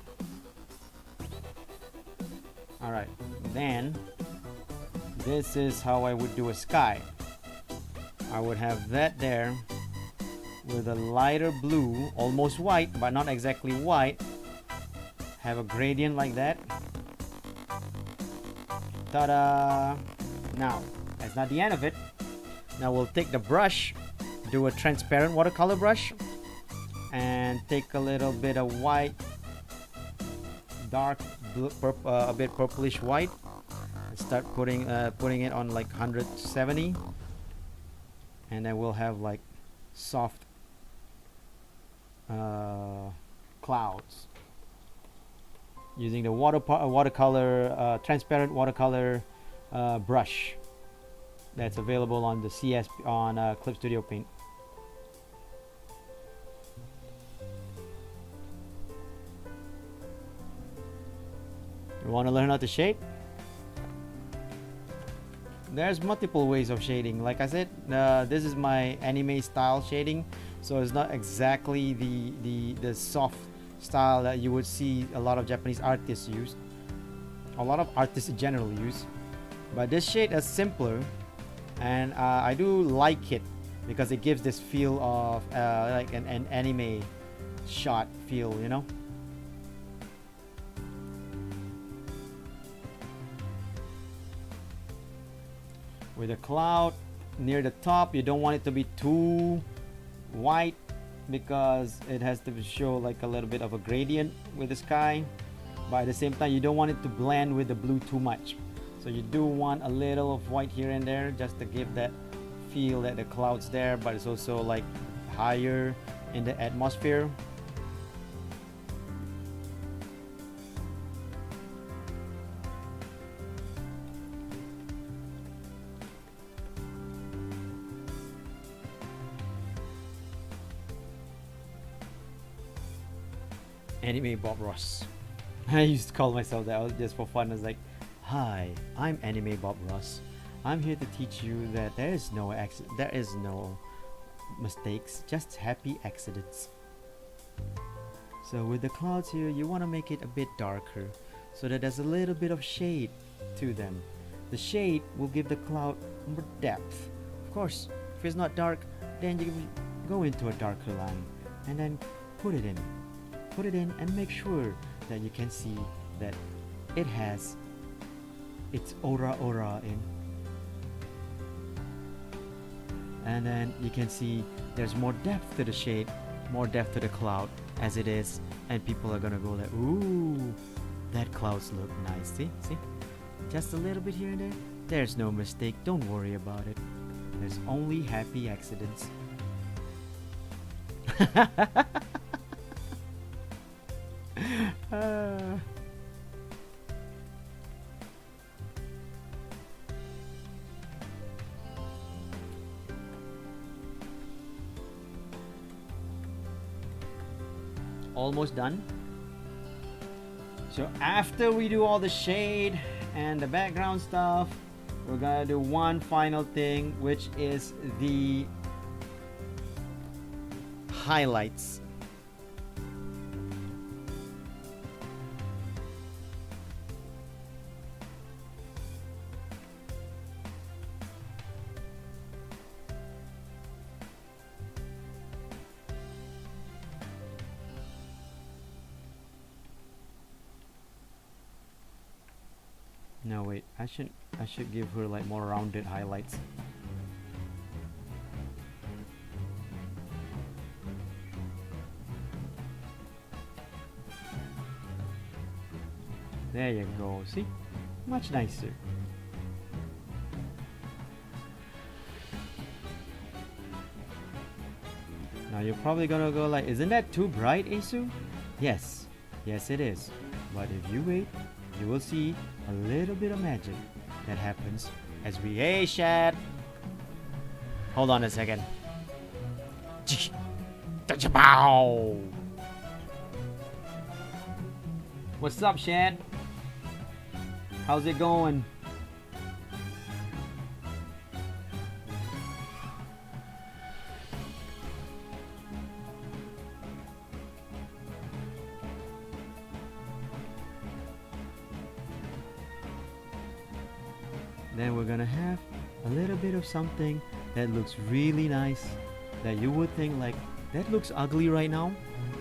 Alright, then this is how I would do a sky. I would have that there with a lighter blue, almost white but not exactly white. Have a gradient like that. Ta-da! Now, that's not the end of it. Now we'll take the brush, do a transparent watercolor brush, and take a little bit of white, dark blue, a bit purplish white, and start putting it on like 170, and then we'll have like soft clouds using the watercolor transparent watercolor brush that's available on the CS on Clip Studio Paint. You want to learn how to shade? There's multiple ways of shading. Like I said, this is my anime style shading, so it's not exactly the soft style that you would see a lot of Japanese artists use, a lot of artists generally use. But this shade is simpler, and I do like it because it gives this feel of like an anime shot feel, you know. With a cloud near the top, you don't want it to be too white because it has to show like a little bit of a gradient with the sky, but at the same time you don't want it to blend with the blue too much, so you do want a little of white here and there just to give that feel that the clouds there, but it's also like higher in the atmosphere. Anime Bob Ross. I used to call myself that just for fun. I was like, "Hi, I'm Anime Bob Ross. I'm here to teach you that there is no mistakes, just happy accidents." So with the clouds here, you want to make it a bit darker so that there's a little bit of shade to them. The shade will give the cloud more depth. Of course, if it's not dark, then you go into a darker line and then put it in and make sure that you can see that it has its aura in, and then you can see there's more depth to the shade, more depth to the cloud as it is, and people are gonna go like, ooh, that clouds look nice. See just a little bit here and there. There's no mistake, don't worry about it, there's only happy accidents. Almost done. So after we do all the shade and the background stuff, we're gonna do one final thing, which is the highlights. No, wait, I should give her like more rounded highlights. There you go, see? Much nicer. Now you're probably gonna go like, isn't that too bright, Asu? Yes, Yes, it is. But if you wait, you will see a little bit of magic that happens as we... Hey, Shad! Hold on a second. What's up, Shad? How's it going? Then we're gonna have a little bit of something that looks really nice, that you would think like, that looks ugly right now,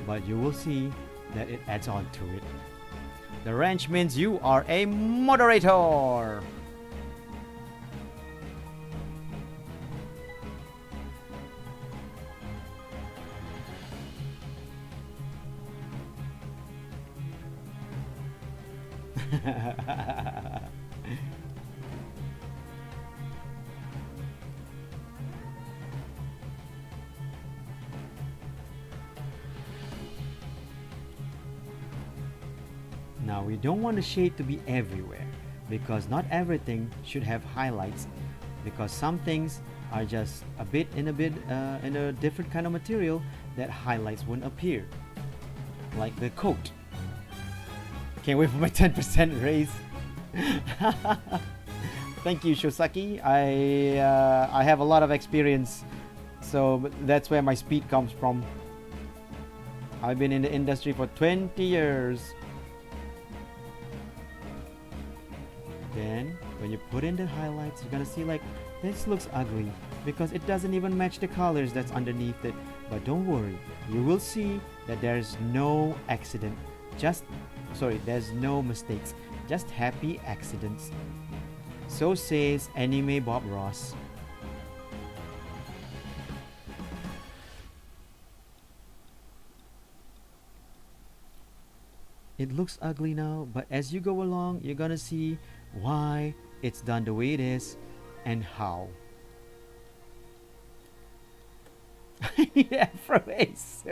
but you will see that it adds on to it. The wrench means you are a moderator. Now we don't want the shade to be everywhere, because not everything should have highlights, because some things are just a bit in a different kind of material that highlights won't appear, like the coat. Can't wait for my 10% raise. Thank you, Shosaki. I have a lot of experience, so that's where my speed comes from. I've been in the industry for 20 years. Then when you put in the highlights, you're gonna see like, this looks ugly because it doesn't even match the colors that's underneath it. But don't worry, you will see that there's no accident. There's no mistakes, just happy accidents. So says Anime Bob Ross. It looks ugly now, but as you go along, you're gonna see why it's done the way it is and how. Yeah, from Ace.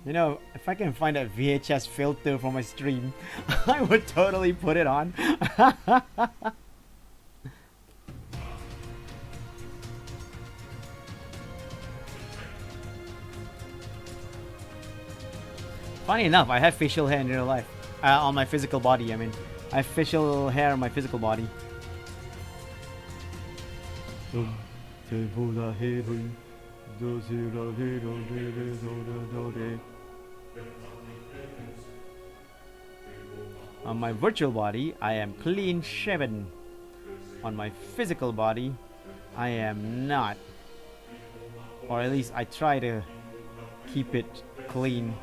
You know, if I can find a VHS filter for my stream, I would totally put it on. Funny enough, I have facial hair in real life. On my physical body, I mean. I have facial hair on my physical body. On my virtual body, I am clean shaven. On my physical body, I am not. Or at least I try to keep it clean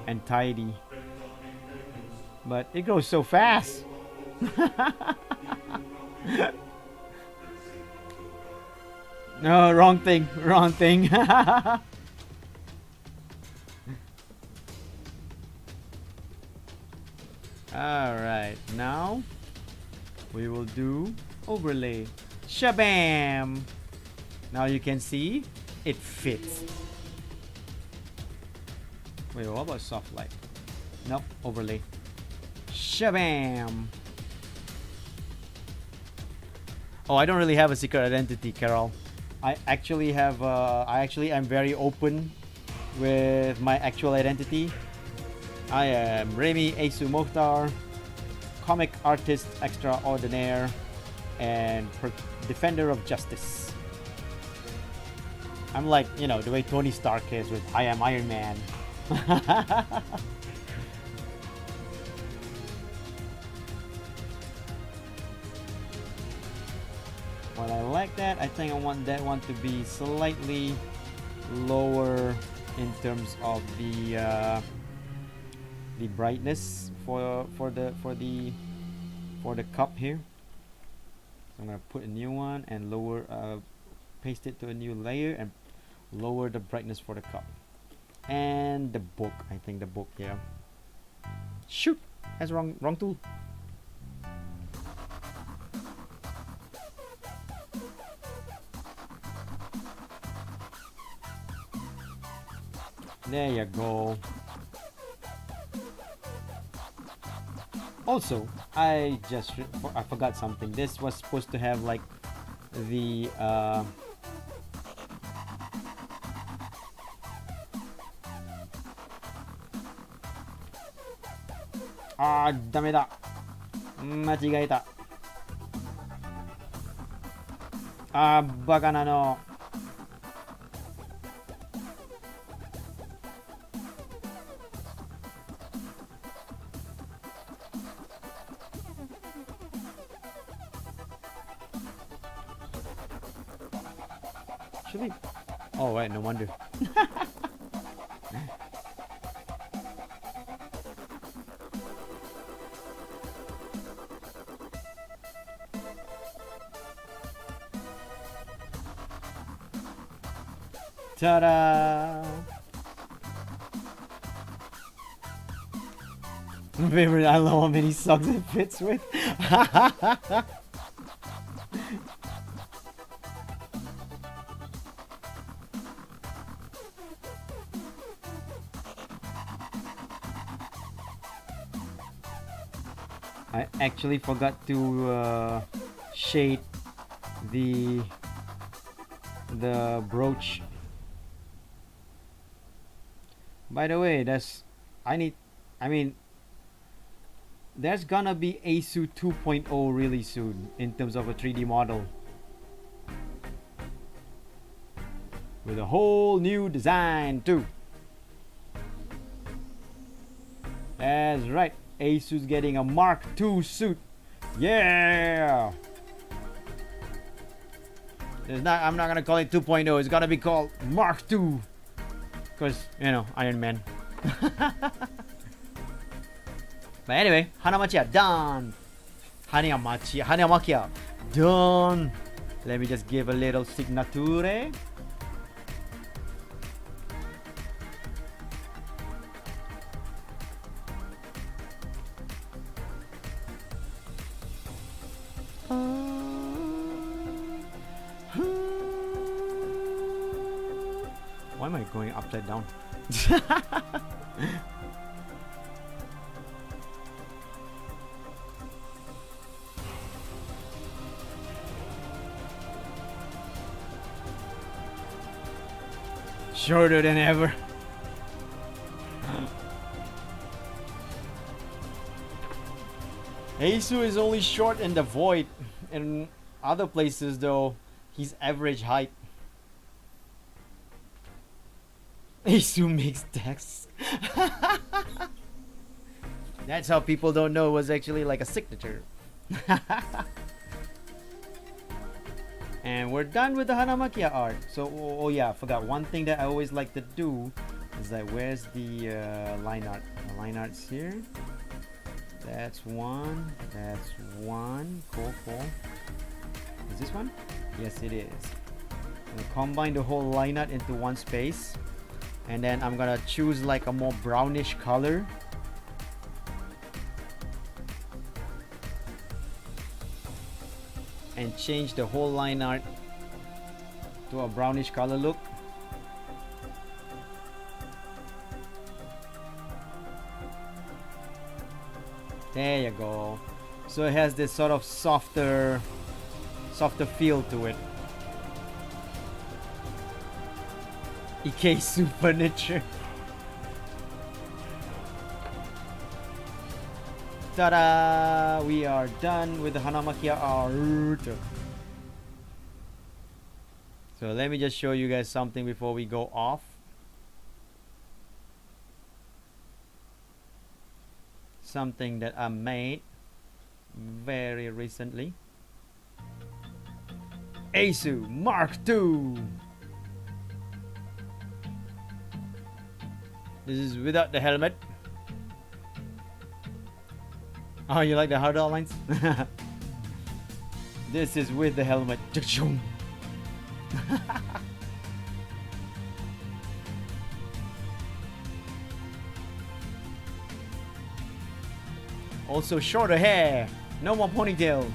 and tidy, but it goes so fast. No, wrong thing. Alright, now we will do overlay. Shabam! Now you can see it fits. Wait, what about soft light? Nope, overlay. Shabam! Oh, I don't really have a secret identity, Carol. I actually am very open with my actual identity. I am Remy Asu Mokhtar, comic artist extraordinaire, and defender of justice. I'm like, you know, the way Tony Stark is with I am Iron Man. Well, I like that. I think I want that one to be slightly lower in terms of the brightness for the cup here. So I'm gonna put a new one and lower, paste it to a new layer and lower the brightness for the cup. And the book, I think the book, yeah. Shoot, that's wrong tool. There you go. Also, I forgot something. This was supposed to have like the dame da. Machigaeta. Baka na no. Actually, oh right, no wonder. Ta-da! My favorite, I love how many socks it fits with. I actually forgot to shade the brooch. By the way, there's gonna be ASU 2.0 really soon in terms of a 3D model, with a whole new design too. That's right, ASU's getting a Mark II suit. Yeah. I'm not gonna call it 2.0. It's gonna be called Mark II, because you know, Iron Man. But anyway, Hana Macchia done. Hana Macchia done. Let me just give a little signature. Why am I going upside down? Shorter than ever. Heisu is only short in the void. In other places though, he's average height. Heisu makes text. That's how people don't know it was actually like a signature. And we're done with the Hana Macchia art. So, oh yeah, I forgot. One thing that I always like to do is that where's the line art? The line art's here. That's one. That's one. Cool, cool. Is this one? Yes, it is. I'm gonna combine the whole line art into one space. And then I'm gonna choose like a more brownish color. And change the whole line art to a brownish color look. There you go. So it has this sort of softer feel to it. Ikesu furniture. Ta-da! We are done with the Hana Macchia art. So let me just show you guys something before we go off. Something that I made very recently. ASU Mark II. This is without the helmet. Oh, you like the hard outlines? This is with the helmet. Also shorter hair. No more ponytail.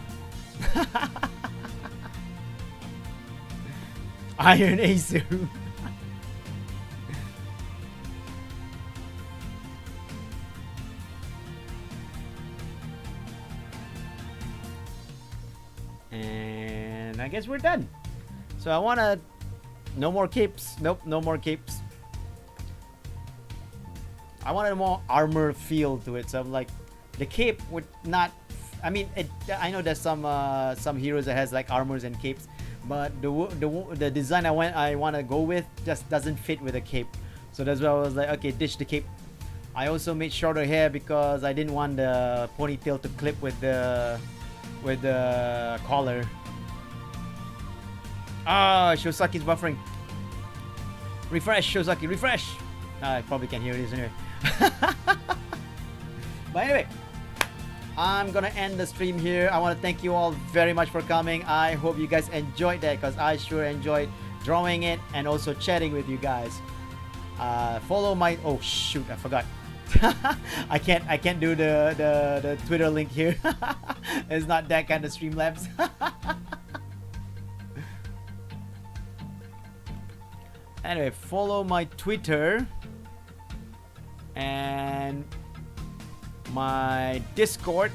Iron Asu. And I guess we're done. So I wanna, no more capes. Nope, no more capes. I wanted a more armor feel to it. So I'm like, the cape would not. I mean, I know there's some heroes that has like armors and capes, but the design I want to go with just doesn't fit with a cape. So that's why I was like, okay, ditch the cape. I also made shorter hair because I didn't want the ponytail to clip with the collar. Ah, Shosaki's buffering. Refresh, Shosaki, refresh. I probably can't hear this anyway. But anyway, I'm gonna end the stream here. I want to thank you all very much for coming. I hope you guys enjoyed that, because I sure enjoyed drawing it and also chatting with you guys. Follow my, oh shoot, I forgot. I can't do the Twitter link here. It's not that kind of Streamlabs. Anyway, follow my Twitter and my Discord,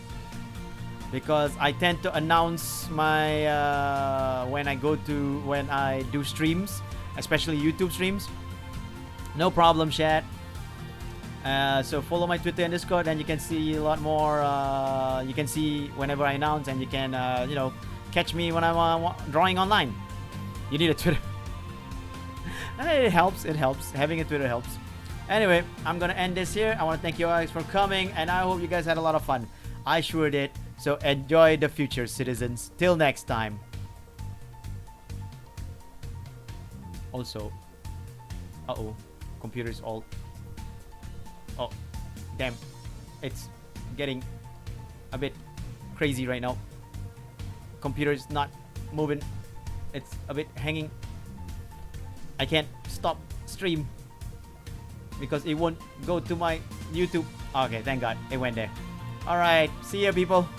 because I tend to announce my when I do streams, especially YouTube streams. No problem, chat. So follow my Twitter and Discord, and you can see a lot more. You can see whenever I announce, and you can catch me when I'm drawing online. You need a Twitter. It helps. It helps. Having a Twitter helps. Anyway, I'm gonna end this here. I want to thank you guys for coming, and I hope you guys had a lot of fun. I sure did. So enjoy the future, citizens. Till next time. Also, computer's all. Oh, damn. It's getting a bit crazy right now. Computer's not moving. It's a bit hanging. I can't stop stream because it won't go to my YouTube. Okay, thank God it went there. Alright, see ya, people.